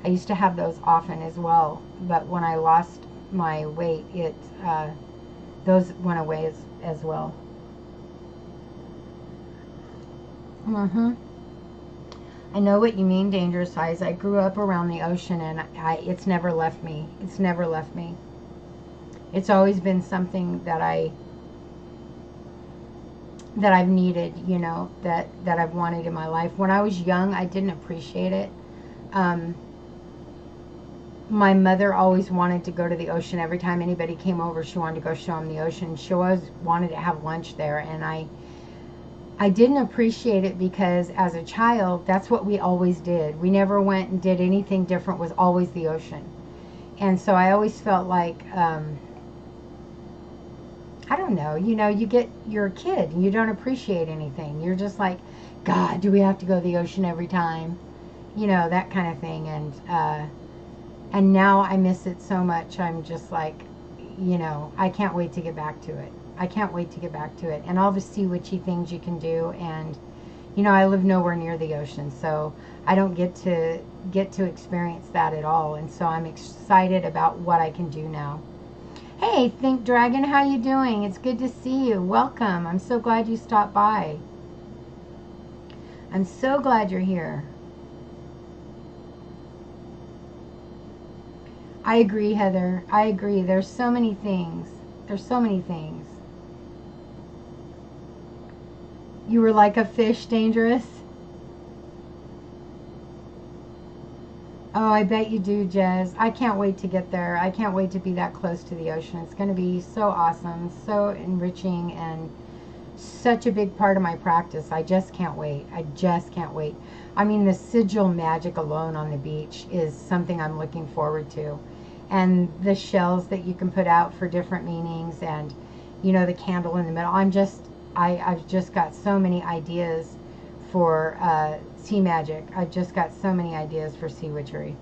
I used to have those often as well, but when I lost my weight, those went away as well. I know what you mean, Dangerous Eyes. I grew up around the ocean, and it's never left me. It's never left me. It's always been something that I've needed, you know, that I've wanted in my life. When I was young, I didn't appreciate it. My mother always wanted to go to the ocean. Every time anybody came over, she wanted to go show them the ocean. She always wanted to have lunch there, and I didn't appreciate it because as a child, that's what we always did. We never went and did anything different. It was always the ocean. And so I always felt like, I I don't know, you know, you're a kid and you don't appreciate anything. You're just like, God, do we have to go to the ocean every time? You know, that kind of thing. And now I miss it so much. I'm just like, you know, I can't wait to get back to it. I can't wait to get back to it. And all the sea witchy things you can do. And, you know, I live nowhere near the ocean, so I don't get to experience that at all. And so I'm excited about what I can do now. Hey, Think Dragon, how you doing? It's good to see you. Welcome. I'm so glad you stopped by. I'm so glad you're here. I agree, Heather. I agree. There's so many things. There's so many things. You were like a fish, Dangerous? Oh, I bet you do, Jez. I can't wait to get there. I can't wait to be that close to the ocean. It's going to be so awesome, so enriching, and such a big part of my practice. I just can't wait. I just can't wait. I mean, the sigil magic alone on the beach is something I'm looking forward to. And the shells that you can put out for different meanings, and, you know, the candle in the middle. I've just got so many ideas for sea magic. I've just got so many ideas for sea witchery.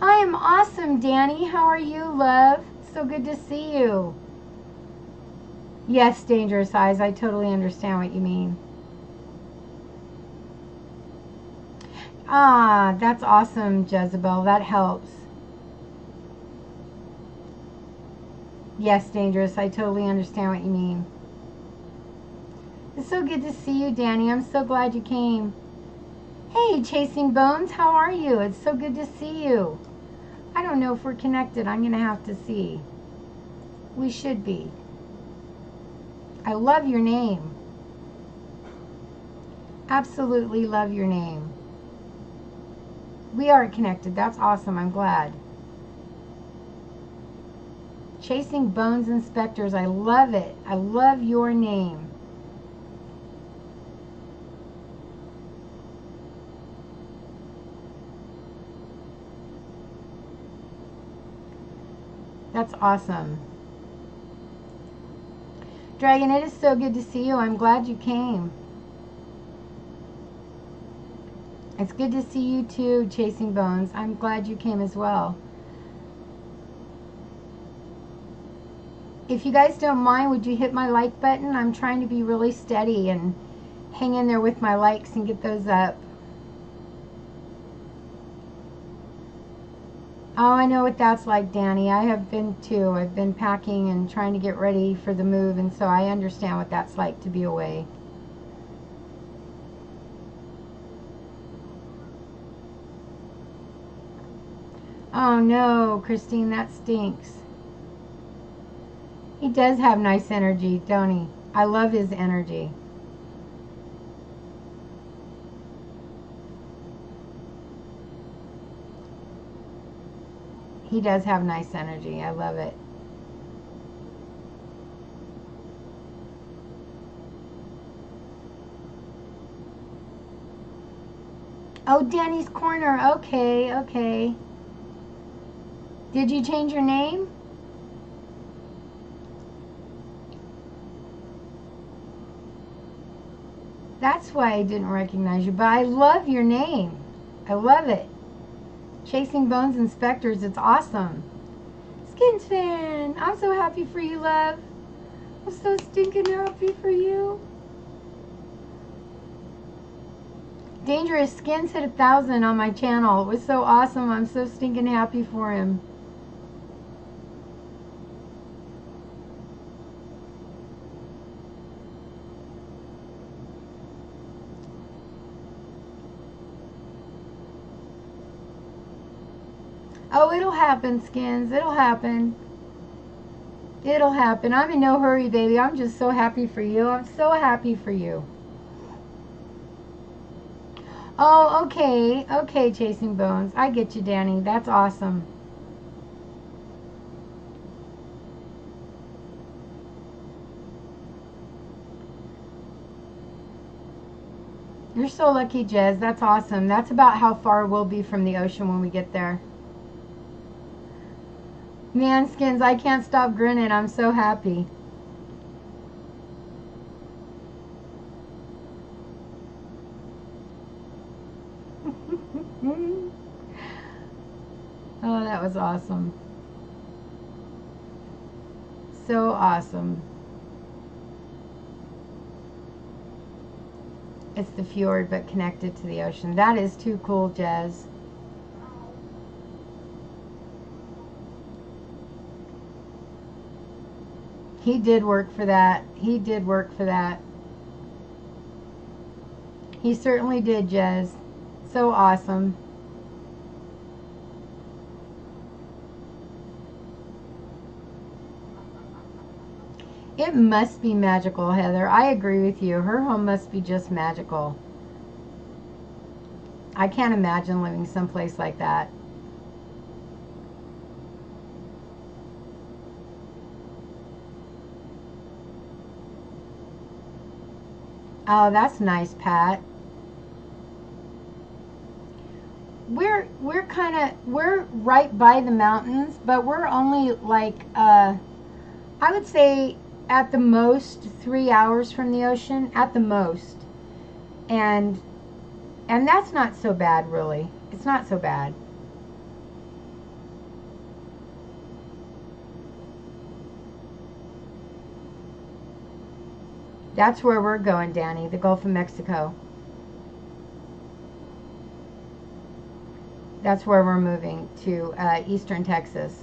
I am awesome, Danny. How are you, love? So good to see you. Yes, Dangerous Eyes. I totally understand what you mean. Ah, that's awesome, Jezebel. That helps. Yes, Dangerous. I totally understand what you mean. It's so good to see you, Danny. I'm so glad you came. Hey, Chasing Bones. How are you? It's so good to see you. I don't know if we're connected. I'm going to have to see. We should be. I love your name. Absolutely love your name. We are connected. That's awesome. I'm glad. Chasing Bones Inspectors. I love it. I love your name. That's awesome. Dragon, it is so good to see you. I'm glad you came. It's good to see you too, Chasing Bones. I'm glad you came as well. If you guys don't mind, would you hit my like button? I'm trying to be really steady and hang in there with my likes and get those up. Oh, I know what that's like, Danny. I have been too. I've been packing and trying to get ready for the move, and so I understand what that's like to be away. Oh no, Christine, that stinks. He does have nice energy, don't he? I love his energy. He does have nice energy. I love it. Oh, Danny's Corner. Okay, okay. Did you change your name? That's why I didn't recognize you, but I love your name. I love it. Chasing Bones Inspectors, it's awesome. Skins Fan, I'm so happy for you, love. I'm so stinking happy for you. Dangerous Skins hit 1,000 on my channel. It was so awesome. I'm so stinking happy for him. Oh, it'll happen, Skins. It'll happen. It'll happen. I'm in no hurry, baby. I'm just so happy for you. I'm so happy for you. Oh, okay. Okay, Chasing Bones. I get you, Danny. That's awesome. You're so lucky, Jez. That's awesome. That's about how far we'll be from the ocean when we get there. Man, Skins, I can't stop grinning. I'm so happy. Oh, that was awesome. So awesome. It's the fjord, but connected to the ocean. That is too cool, Jez. He did work for that. He did work for that. He certainly did, Jez. So awesome. It must be magical, Heather. I agree with you. Her home must be just magical. I can't imagine living someplace like that. Oh, that's nice, Pat. We're right by the mountains, but we're only like I would say at the most 3 hours from the ocean, at the most. And that's not so bad, really. It's not so bad. That's where we're going, Danny, the Gulf of Mexico. That's where we're moving to, Eastern Texas.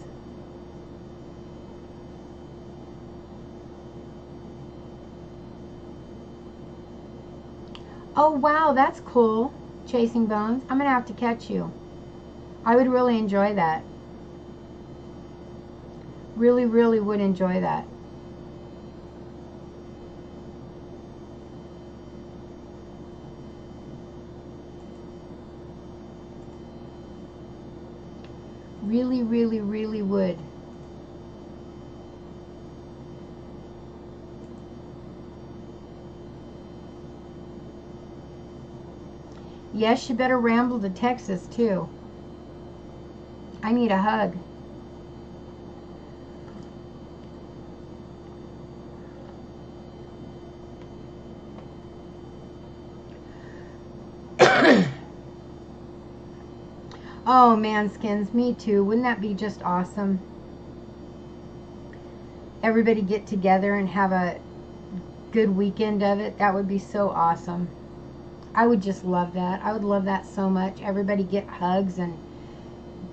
Oh, wow, that's cool, Chasing Bones. I'm going to have to catch you. I would really enjoy that. Really, really would enjoy that. Really, really, really would. Yes, you better ramble to Texas, too. I need a hug. Oh, man, Skins, me too. Wouldn't that be just awesome? Everybody get together and have a good weekend of it. That would be so awesome. I would just love that. I would love that so much. Everybody get hugs and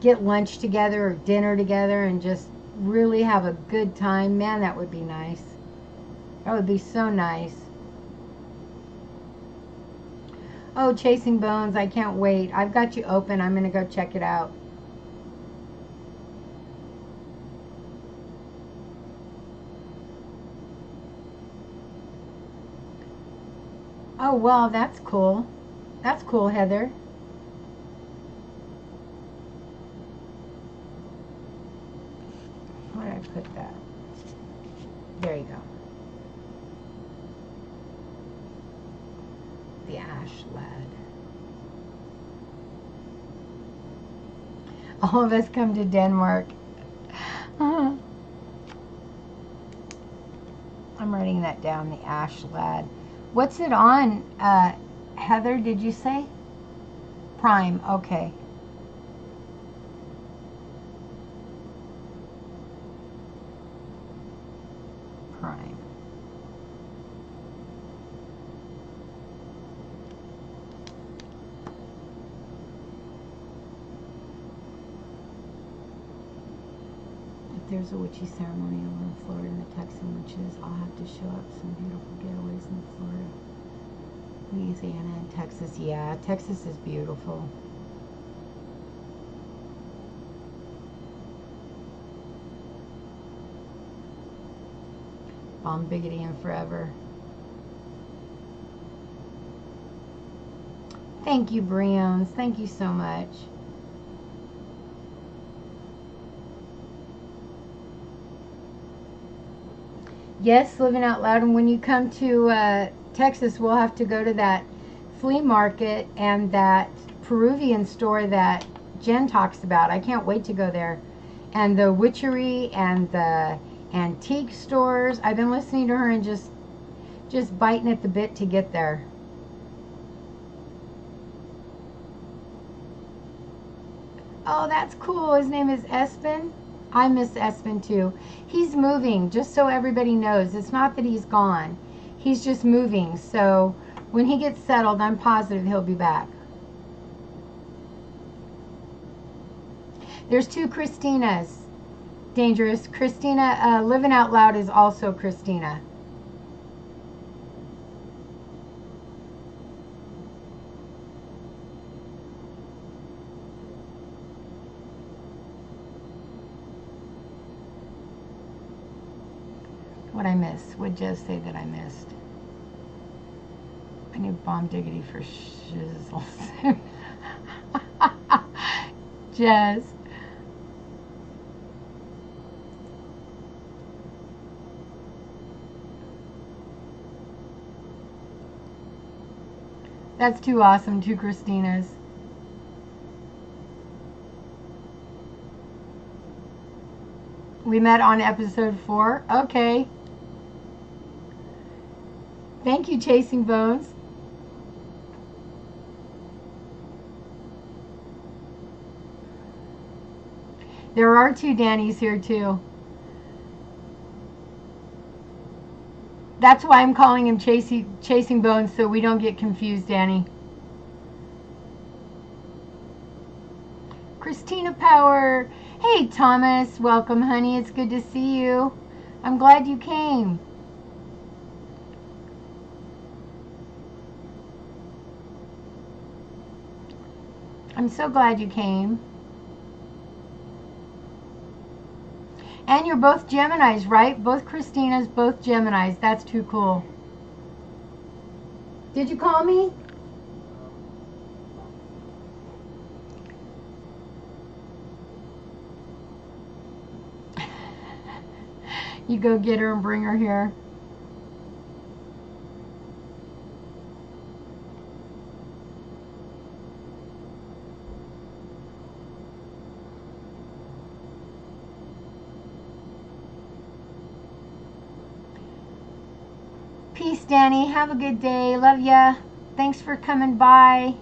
get lunch together or dinner together and just really have a good time. Man, that would be nice. That would be so nice. Oh, Chasing Bones, I can't wait. I've got you open. I'm going to go check it out. Oh, wow, that's cool. That's cool, Heather. Where did I put that? There you go. The Ash Lad. All of us come to Denmark. I'm writing that down, the Ash Lad. What's it on, Heather, did you say? Prime, okay. Prime. If there's a witchy ceremony over in Florida and the Texan witches, I'll have to show up some beautiful getaways in Florida, Louisiana, and Texas. Yeah, Texas is beautiful. Bomb Biggity and Forever. Thank you, Briones. Thank you so much. Yes, Living Out Loud. And when you come to Texas, we'll have to go to that flea market and that Peruvian store that Jen talks about. I can't wait to go there. And the witchery and the antique stores. I've been listening to her and just biting at the bit to get there. Oh, that's cool. His name is Espen. I miss Espen too. He's moving, just so everybody knows. It's not that he's gone. He's just moving. So when he gets settled, I'm positive he'll be back. There's two Christinas. Dangerous. Christina, Living Out Loud is also Christina. What I miss? Would Jez say that I missed? I need bomb diggity for shizzles. Jez. That's too awesome, two Christinas. We met on episode 4. Okay. Thank you, Chasing Bones. There are two Dannys here too. That's why I'm calling him Chasing Bones, so we don't get confused, Danny. Christina Power. Hey, Thomas. Welcome, honey. It's good to see you. I'm glad you came. I'm so glad you came. And you're both Geminis, right? Both Christinas, both Geminis. That's too cool. Did you call me? You go get her and bring her here. Peace, Danny. Have a good day. Love ya. Thanks for coming by.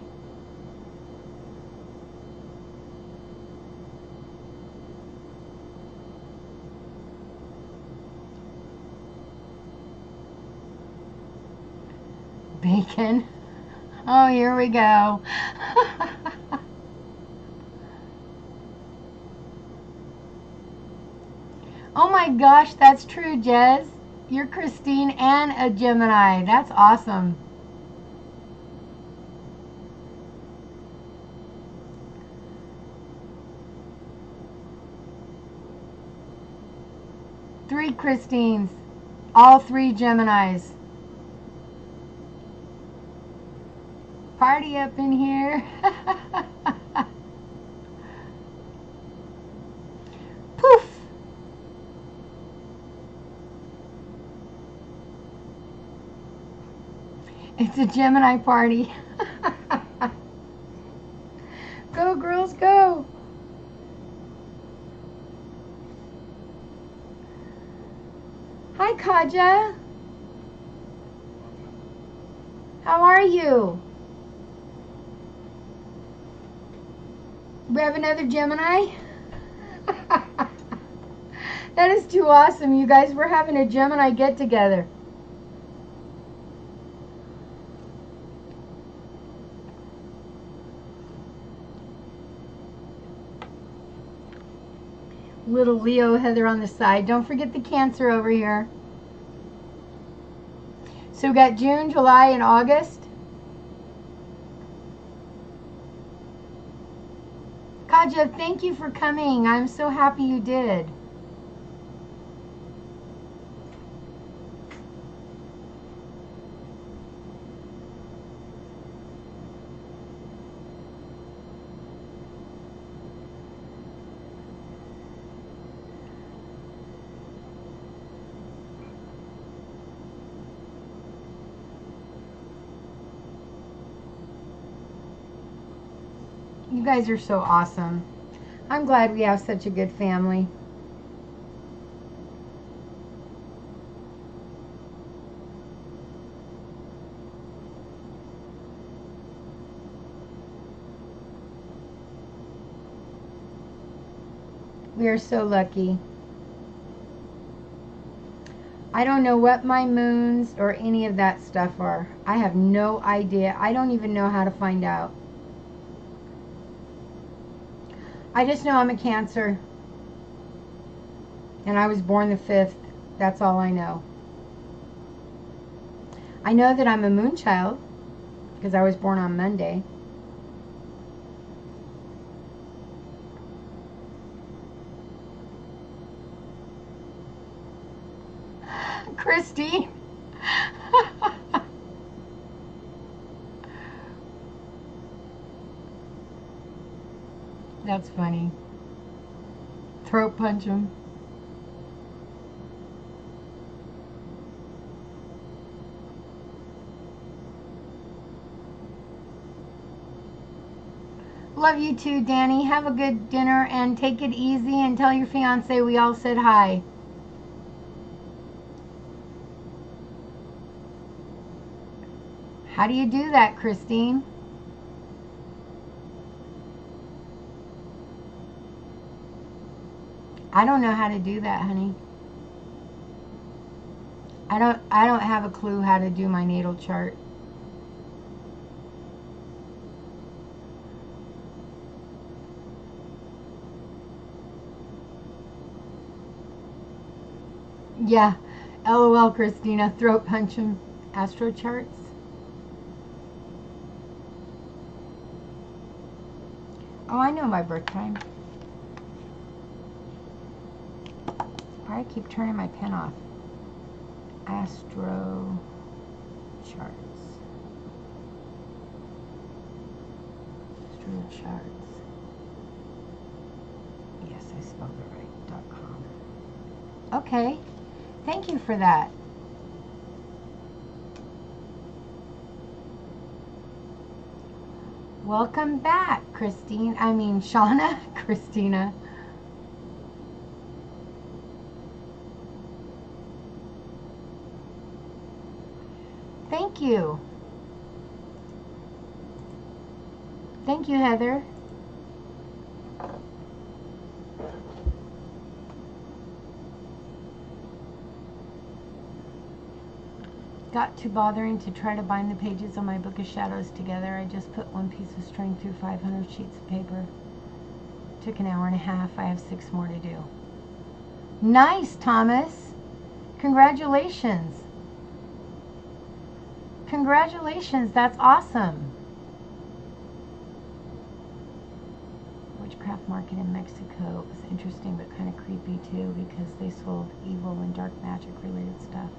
Bacon. Oh, here we go. Oh my gosh, that's true, Jez. You're Christine and a Gemini. That's awesome. Three Christines. All three Geminis. Party up in here. Poof. It's a Gemini party. Go, girls, go. Hi, Kaja. How are you? We have another Gemini? That is too awesome, you guys. We're having a Gemini get-together. Little Leo Heather on the side. Don't forget the Cancer over here. So we got June, July, and August. Kaja, thank you for coming. I'm so happy you did. You guys are so awesome. I'm glad we have such a good family. We are so lucky. I don't know what my moons or any of that stuff are. I have no idea. I don't even know how to find out. I just know I'm a Cancer. And I was born the 5th. That's all I know. I know that I'm a moon child because I was born on Monday. Christy. That's funny. Throat punch him. Love you too, Danny. Have a good dinner and take it easy and tell your fiance we all said hi. How do you do that, Christine? I don't know how to do that, honey. I don't have a clue how to do my natal chart. Yeah. LOL, Christina. Throat punch him. Astro charts. Oh, I know my birth time. Why I keep turning my pen off? Astro charts. Astro charts. Yes, I spelled it right. .com. Okay. Thank you for that. Welcome back, Christine. I mean, Shauna. Christina. Thank you. Thank you, Heather. Got to bothering to try to bind the pages of my Book of Shadows together. I just put one piece of string through 500 sheets of paper. Took an hour and a half. I have 6 more to do. Nice, Thomas. Congratulations. Congratulations. That's awesome. Witchcraft market in Mexico was interesting but kind of creepy too because they sold evil and dark magic related stuff.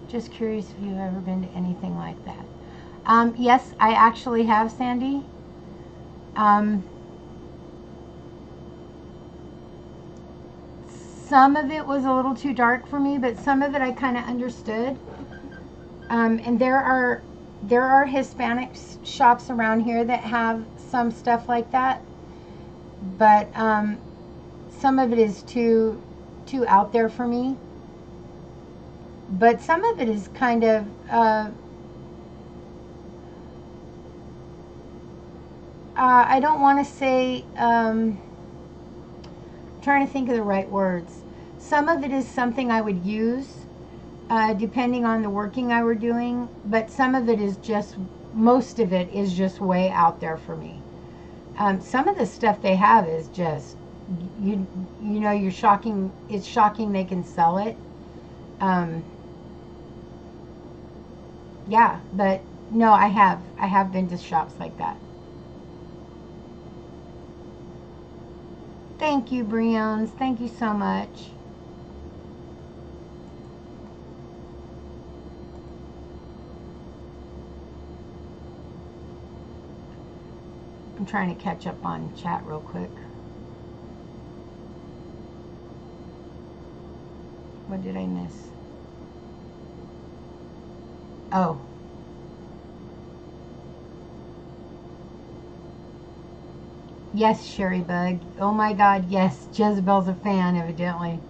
Just curious if you've ever been to anything like that. Yes, I actually have, Sandy. Some of it was a little too dark for me, but some of it I kind of understood. And there are Hispanic shops around here that have some stuff like that, but some of it is too out there for me. But some of it is kind of I don't want to say trying to think of the right words. Some of it is something I would use depending on the working I were doing, but some of it is just, most of it is just way out there for me. Some of the stuff they have is just, you know, you're shocking. It's shocking they can sell it. Yeah, but no, I have been to shops like that. Thank you, Briones. Thank you so much. I'm trying to catch up on chat real quick. What did I miss? Oh. Yes, Sherry Bug. Oh my God, yes. Jezebel's a fan, evidently.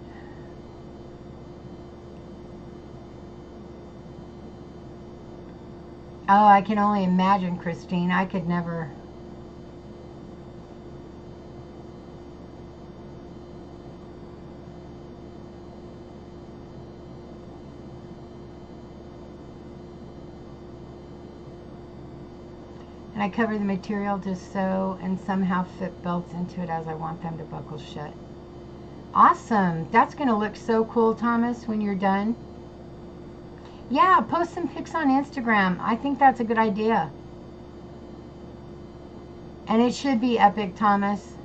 Oh, I can only imagine, Christine. I could never. And I cover the material to sew and somehow fit belts into it as I want them to buckle shut. Awesome. That's going to look so cool, Thomas, when you're done. Yeah, post some pics on Instagram. I think that's a good idea. And it should be epic, Thomas.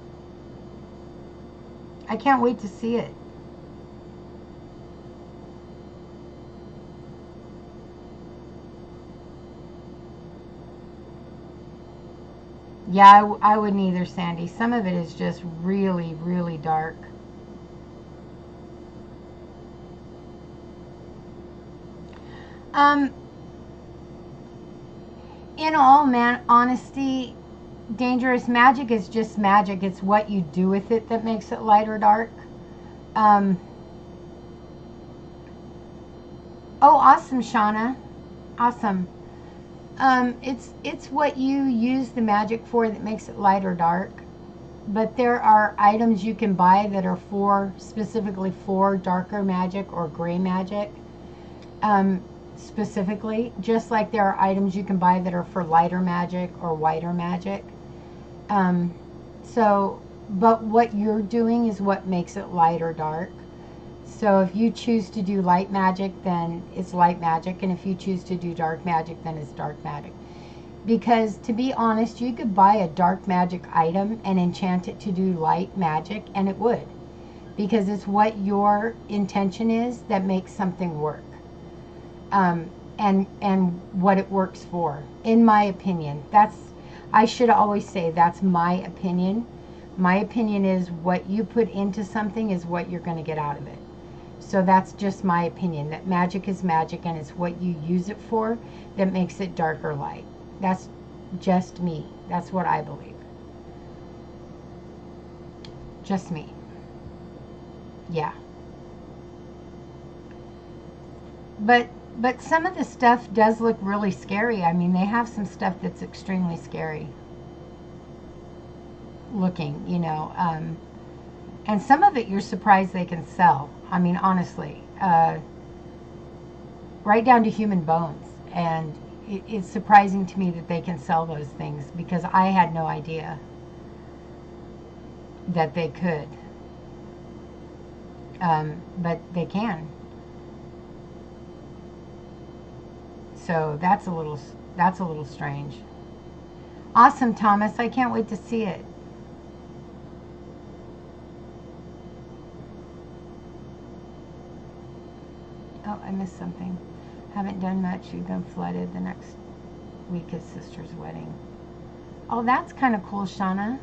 I can't wait to see it. Yeah, I wouldn't either, Sandy. Some of it is just really, really dark. In all honesty, Dangerous Magic is just magic. It's what you do with it that makes it light or dark. Oh, awesome, Shauna. Awesome. It's what you use the magic for that makes it light or dark. But there are items you can buy that are specifically for darker magic or gray magic. Specifically, just like there are items you can buy that are for lighter magic or whiter magic. But what you're doing is what makes it light or dark. So if you choose to do light magic, then it's light magic. And if you choose to do dark magic, then it's dark magic. Because to be honest, you could buy a dark magic item and enchant it to do light magic, and it would. Because it's what your intention is that makes something work. And what it works for, in my opinion. I should always say that's my opinion. My opinion is what you put into something is what you're going to get out of it. So that's just my opinion, that magic is magic and it's what you use it for that makes it dark or light. That's just me. That's what I believe. Just me. Yeah. But some of the stuff does look really scary. I mean, they have some stuff that's extremely scary looking, you know. And some of it you're surprised they can sell. I mean, honestly. Right down to human bones. And it's surprising to me that they can sell those things because I had no idea that they could. But they can. So that's a little strange. Awesome, Thomas. I can't wait to see it. Oh, I missed something. Haven't done much. You've been flooded. The next week is sister's wedding. Oh, that's kind of cool, Shauna.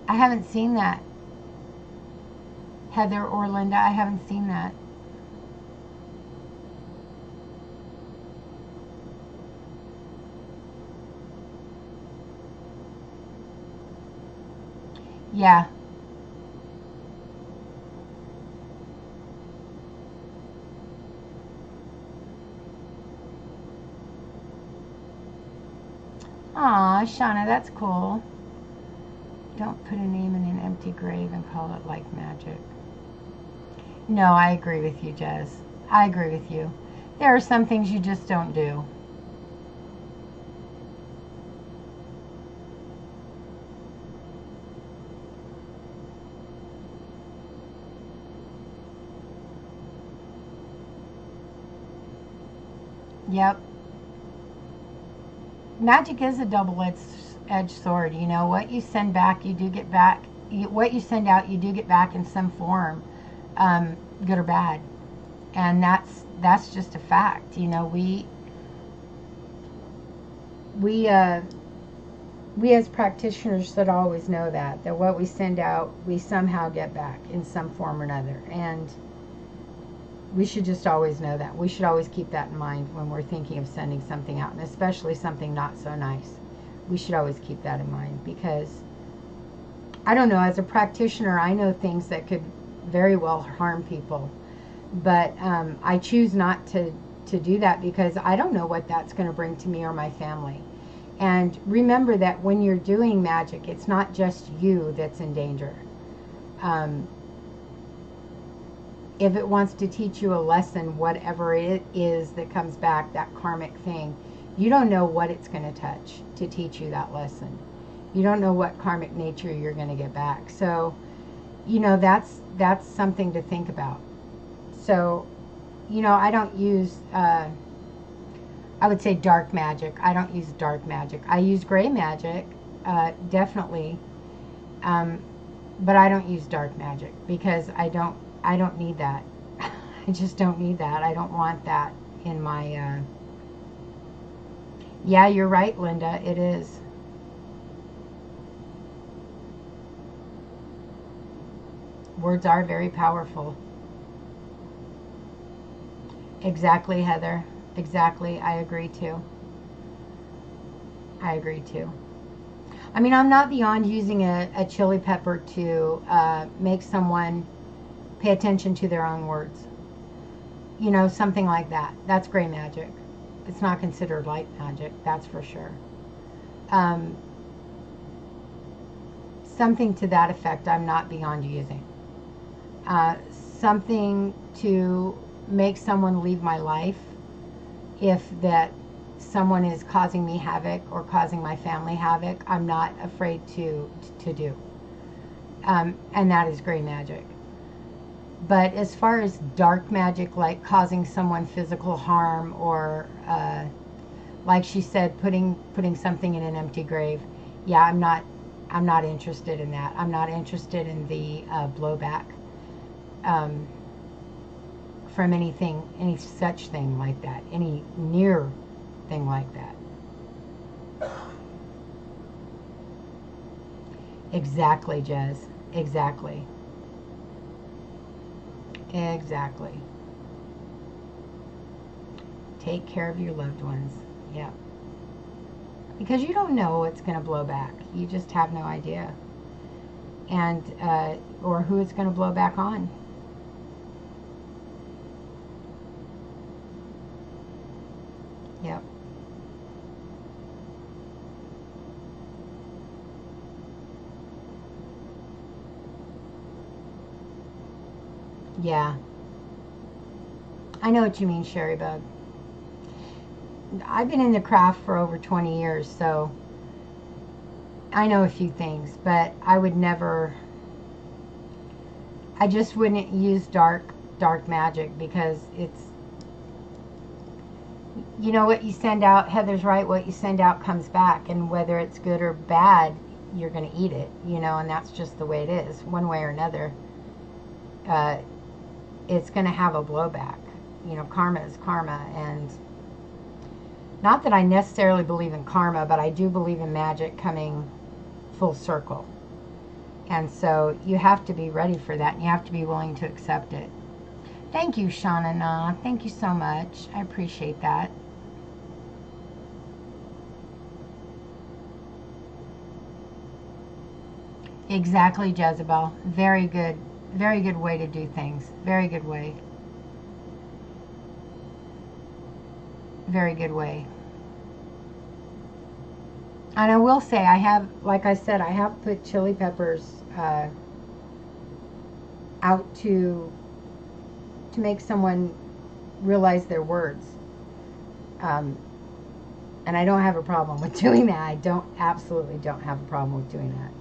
I haven't seen that. Heather or Linda, I haven't seen that. Yeah. Aw, Shauna, that's cool. Don't put a name in an empty grave and call it like magic. No, I agree with you, Jez. I agree with you. There are some things you just don't do. Yep. Magic is a double-edged sword. You know, what you send back, you do get back. What you send out, you do get back in some form, good or bad. And that's just a fact. You know, we as practitioners should always know that what we send out, we somehow get back in some form or another. And We should just always know that. We should always keep that in mind when we're thinking of sending something out, and especially something not so nice. We should always keep that in mind, because I don't know, as a practitioner, I know things that could very well harm people, but I choose not to do that, because I don't know what that's going to bring to me or my family. And remember that when you're doing magic, it's not just you that's in danger. If it wants to teach you a lesson, whatever it is that comes back, that karmic thing, you don't know what it's going to touch to teach you that lesson. You don't know what karmic nature you're going to get back. So, you know, that's something to think about. So, you know, I don't use, I would say dark magic. I don't use dark magic. I use gray magic, definitely. But I don't use dark magic, because I don't need that. I just don't need that. I don't want that in my, yeah, you're right, Linda. It is. Words are very powerful. Exactly, Heather. Exactly. I agree too. I agree too. I mean, I'm not beyond using a chili pepper to make someone pay attention to their own words. You know, something like that. That's gray magic. It's not considered light magic, that's for sure. Something to that effect I'm not beyond using. Something to make someone leave my life, if that someone is causing me havoc or causing my family havoc, I'm not afraid to do. And that is gray magic. But as far as dark magic, like causing someone physical harm, or like she said, putting something in an empty grave, yeah, I'm not interested in that. I'm not interested in the blowback from anything, any such thing like that, any near thing like that. Exactly, Jez. Exactly. Exactly. Take care of your loved ones. Yeah. Because you don't know what's going to blow back. You just have no idea. And, or who it's going to blow back on. Yep. Yeah. I know what you mean, Sherry Bug. I've been in the craft for over 20 years, so I know a few things, but I would never, I just wouldn't use dark magic, because it's, you know, what you send out, Heather's right, what you send out comes back, and whether it's good or bad, you're going to eat it, you know, and that's just the way it is, one way or another. It's going to have a blowback. You know, karma is karma, and not that I necessarily believe in karma, but I do believe in magic coming full circle. And so you have to be ready for that, and you have to be willing to accept it. Thank you, Shauna Na. Thank you so much. I appreciate that. Exactly, Jezebel. Very good. Very good way to do things. Very good way. Very good way. And I will say, I have, like I said, I have put chili peppers out to make someone realize their words. And I don't have a problem with doing that. I absolutely don't have a problem with doing that.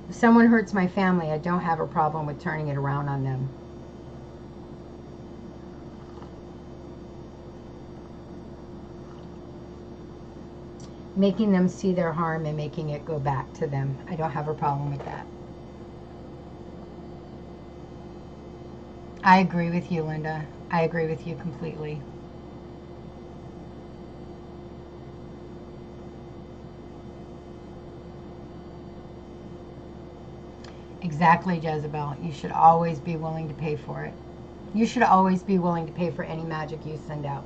If someone hurts my family, I don't have a problem with turning it around on them. Making them see their harm and making it go back to them. I don't have a problem with that. I agree with you, Linda. I agree with you completely. Exactly, Jezebel. You should always be willing to pay for it. You should always be willing to pay for any magic you send out.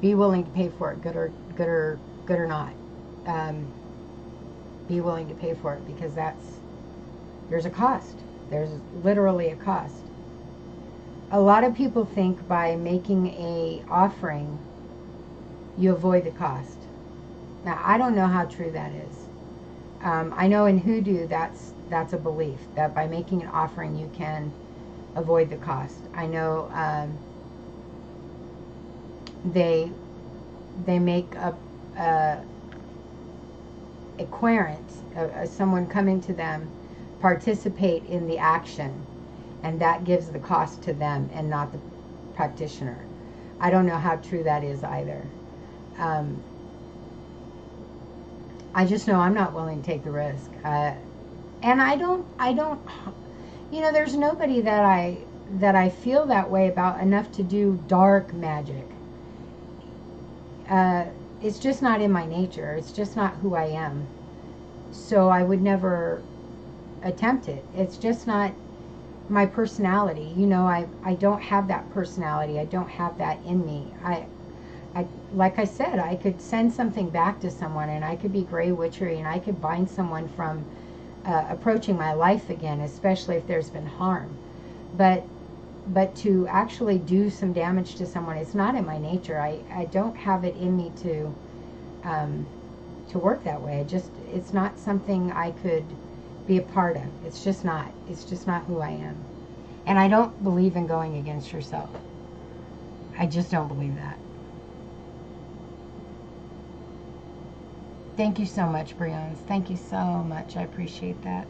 Be willing to pay for it, good or not. Be willing to pay for it, because there's a cost. There's literally a cost. A lot of people think by making a offering, you avoid the cost. Now, I don't know how true that is. I know in Hoodoo, that's a belief, that by making an offering, you can avoid the cost. I know they make a querent, someone coming to them, participate in the action, and that gives the cost to them and not the practitioner. I don't know how true that is either. I just know I'm not willing to take the risk. And I don't, you know, there's nobody that I feel that way about enough to do dark magic. It's just not in my nature. It's just not who I am. So I would never attempt it. It's just not my personality. You know, I don't have that personality. I don't have that in me. Like I said, I could send something back to someone, and I could be gray witchery, and I could bind someone from approaching my life again, especially if there's been harm. But to actually do some damage to someone, it's not in my nature. I don't have it in me to work that way. It's not something I could be a part of. It's just not who I am. And I don't believe in going against yourself. I just don't believe that. Thank you so much, Brianna. Thank you so much. I appreciate that.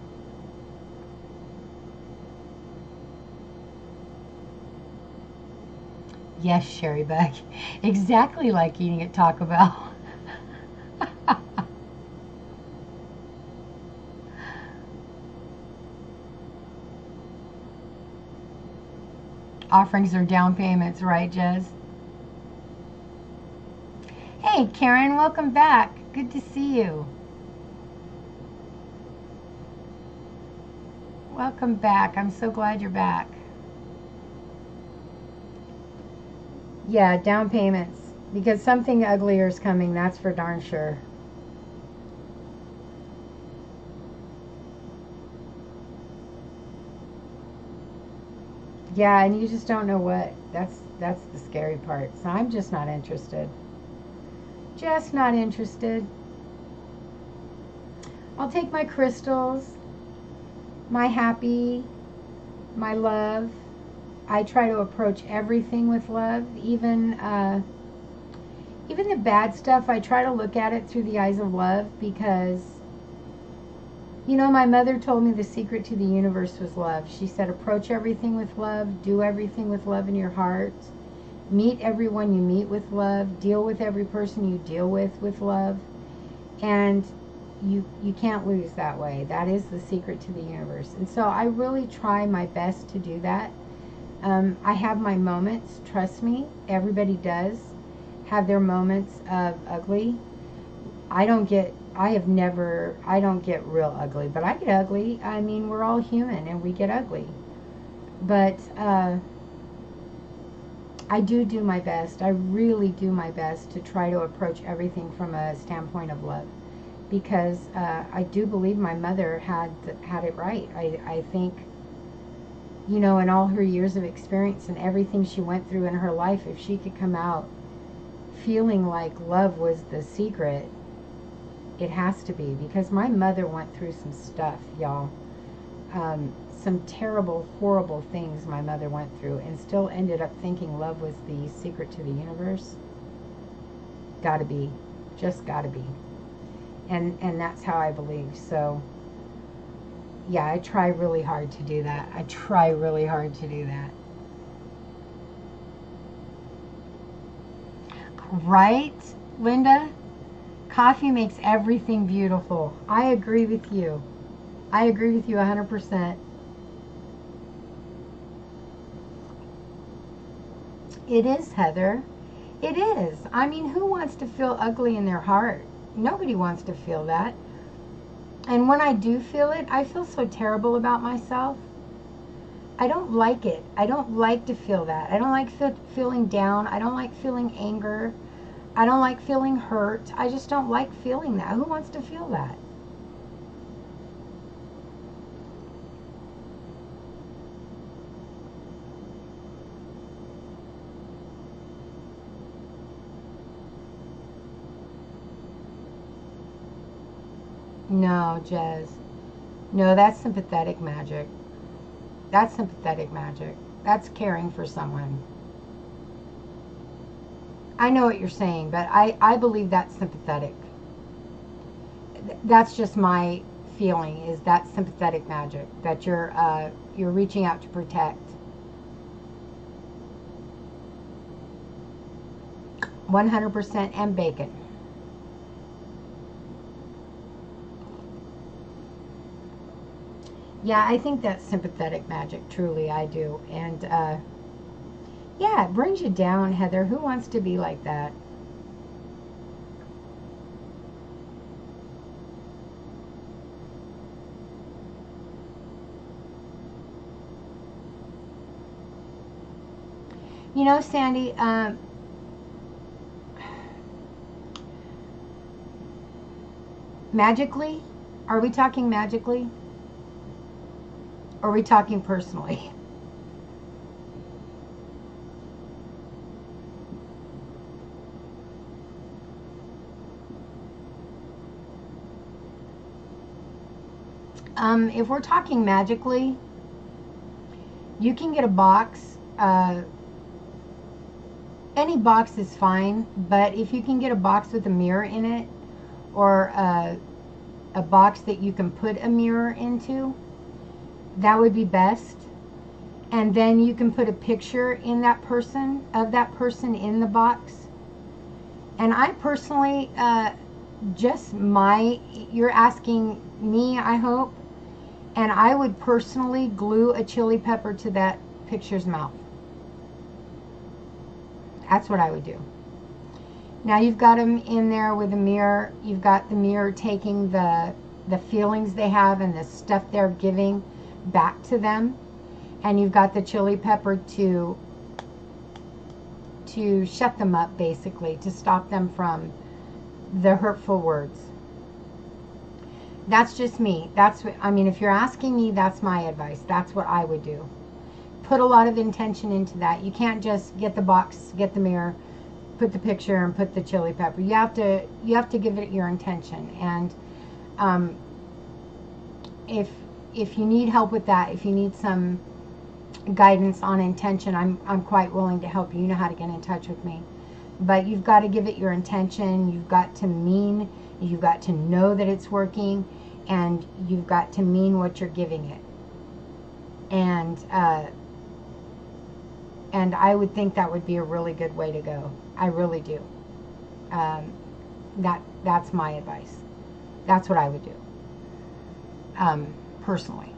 Yes, Sherry Beck. Exactly like eating at Taco Bell. Offerings are down payments, right, Jez? Hey, Karen, welcome back. Good to see you. Welcome back. I'm so glad you're back. Yeah, down payments. Because something uglier is coming, that's for darn sure. Yeah, and you just don't know what. That's the scary part. So I'm just not interested. Just not interested. I'll take my crystals, my happy, my love. I try to approach everything with love, even the bad stuff. I try to look at it through the eyes of love, because, you know, my mother told me the secret to the universe was love. She said, approach everything with love, do everything with love in your heart, meet everyone you meet with love, deal with every person you deal with love, and you can't lose that way. That is the secret to the universe. And so I really try my best to do that. I have my moments, trust me, everybody does have their moments of ugly. I don't get real ugly, but I get ugly. I mean, we're all human and we get ugly. But I do my best. I really do my best to try to approach everything from a standpoint of love, because I do believe my mother had it right. I think, you know, in all her years of experience and everything she went through in her life, if she could come out feeling like love was the secret, it has to be, because my mother went through some stuff, y'all. Some terrible, horrible things my mother went through, and still ended up thinking love was the secret to the universe. Gotta be. Just gotta be. And that's how I believe. So, yeah, I try really hard to do that. I try really hard to do that. Right, Linda? Coffee makes everything beautiful. I agree with you. I agree with you 100%. It is, Heather. It is. I mean, who wants to feel ugly in their heart? Nobody wants to feel that. And when I do feel it, I feel so terrible about myself. I don't like it. I don't like to feel that. I don't like feeling down. I don't like feeling anger. I don't like feeling hurt. I just don't like feeling that. Who wants to feel that? No, Jez. No, that's sympathetic magic. That's sympathetic magic. That's caring for someone. I know what you're saying, but I believe that's sympathetic. That's just my feeling, is that sympathetic magic, that you're reaching out to protect. 100% and bacon. Yeah, I think that's sympathetic magic. Truly, I do. And yeah, it brings you down, Heather. Who wants to be like that? You know, Sandy, magically? Are we talking magically? Or are we talking personally? If we're talking magically, you can get a box. Any box is fine, but if you can get a box with a mirror in it, or a box that you can put a mirror into, that would be best. And then you can put a picture in that person, of that person in the box. And I personally, you're asking me, I hope, and I would personally glue a chili pepper to that picture's mouth. That's what I would do. Now you've got them in there with a mirror. You've got the mirror taking the feelings they have and the stuff they're giving back to them. And you've got the chili pepper to shut them up, basically, to stop them from the hurtful words. That's just me. That's what, I mean, if you're asking me, that's my advice. That's what I would do. Put a lot of intention into that. You can't just get the box, get the mirror, put the picture, and put the chili pepper. You have to give it your intention. And if you need help with that, if you need some guidance on intention, I'm quite willing to help you. You know how to get in touch with me. But you've got to give it your intention. You've got to know that it's working, and you've got to mean what you're giving it. And I would think that would be a really good way to go. I really do. That's my advice. That's what I would do. Personally,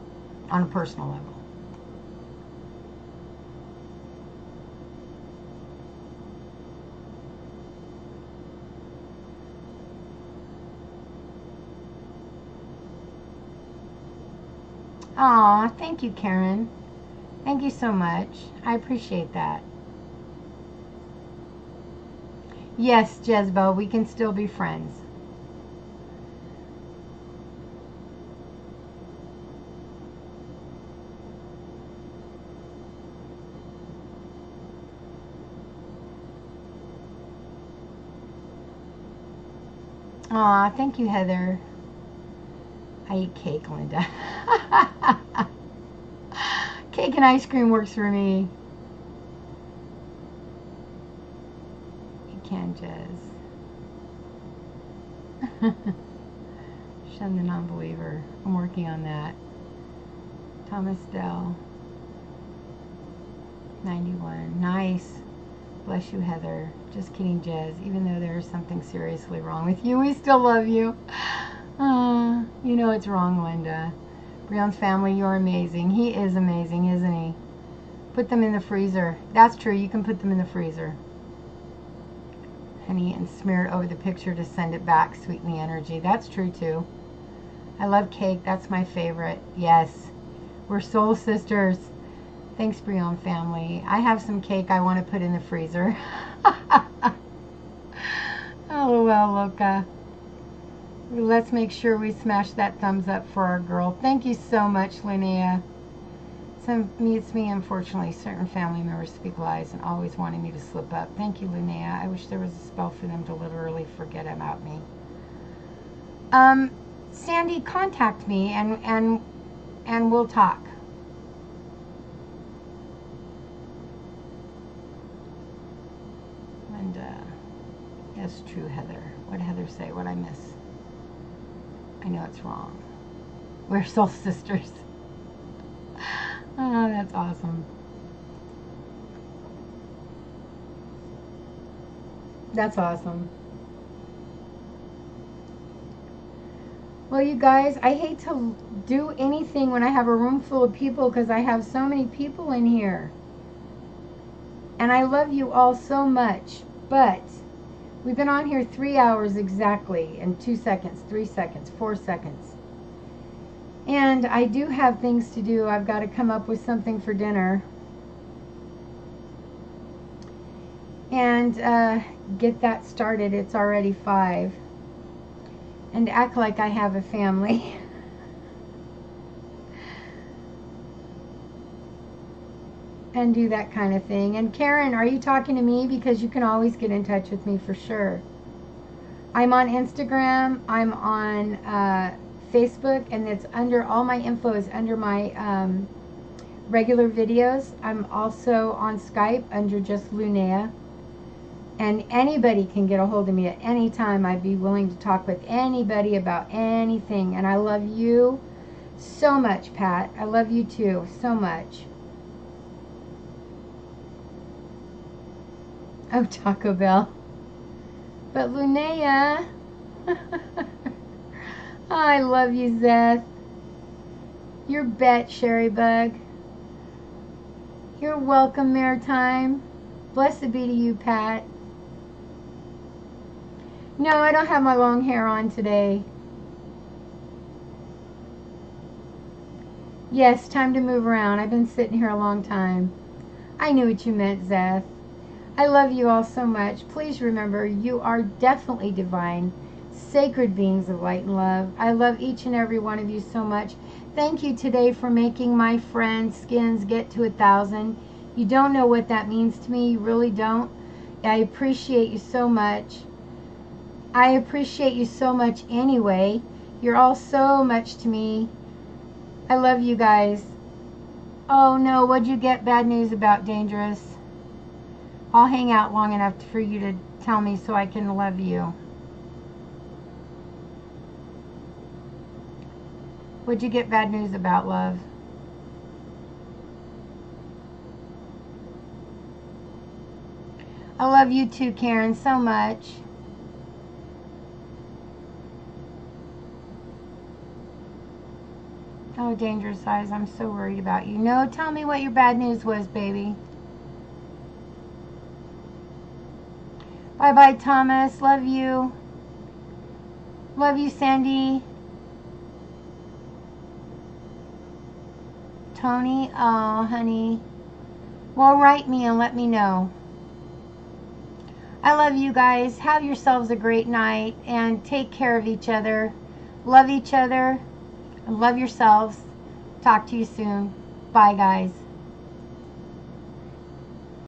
on a personal level. Aw, thank you, Karen. Thank you so much. I appreciate that. Yes, Jezebel, we can still be friends. Aw, thank you, Heather. I eat cake, Linda. Cake and ice cream works for me. You can, Jez. Shun the non-believer. I'm working on that. Thomas Dell. 91. Nice. Bless you, Heather. Just kidding, Jez. Even though there is something seriously wrong with you, we still love you. You know it's wrong, Linda. Breon's family, you're amazing. He is amazing, isn't he? Put them in the freezer. That's true. You can put them in the freezer. Honey, and smear it over the picture to send it back. Sweeten the energy. That's true, too. I love cake. That's my favorite. Yes. We're soul sisters. Thanks, Brion family. I have some cake I want to put in the freezer. Oh, well, Loca. Let's make sure we smash that thumbs up for our girl. Thank you so much, Linnea. It's me, unfortunately. Certain family members speak lies and always wanting me to slip up. Thank you, Linnea. I wish there was a spell for them to literally forget about me. Sandy, contact me and we'll talk. Linda. Yes, true, Heather. What did Heather say? What'd I miss? I know it's wrong. We're soul sisters. Oh, that's awesome. That's awesome. Well, you guys, I hate to do anything when I have a room full of people because I have so many people in here. And I love you all so much. But we've been on here 3 hours exactly in 2 seconds, 3 seconds, 4 seconds. And I do have things to do. I've got to come up with something for dinner. And get that started. It's already 5. And act like I have a family. And do that kind of thing. And Karen, are you talking to me? Because you can always get in touch with me for sure. I'm on Instagram. I'm on Facebook. And it's under, all my info is under my regular videos. I'm also on Skype under just Linnea. And anybody can get a hold of me at any time. I'd be willing to talk with anybody about anything. And I love you so much, Pat. I love you too, so much. Oh, Taco Bell. But Linnea. I love you, Zeth. Your bet, Sherry Bug. You're welcome, Maritime. Blessed be to you, Pat. No, I don't have my long hair on today. Yes, time to move around. I've been sitting here a long time. I knew what you meant, Zeth. I love you all so much. Please remember, you are definitely divine, sacred beings of light and love. I love each and every one of you so much. Thank you today for making my friend Skins get to 1,000. You don't know what that means to me. You really don't. I appreciate you so much. I appreciate you so much anyway. You're all so much to me. I love you guys. Oh no, what'd you get bad news about, Dangerous? I'll hang out long enough for you to tell me so I can love you. What'd you get bad news about, love? I love you too, Karen, so much. Oh, Dangerous Eyes, I'm so worried about you. No, tell me what your bad news was, baby. Bye-bye, Thomas. Love you. Love you, Sandy. Tony, oh, honey. Well, write me and let me know. I love you guys. Have yourselves a great night and take care of each other. Love each other and love yourselves. Talk to you soon. Bye, guys.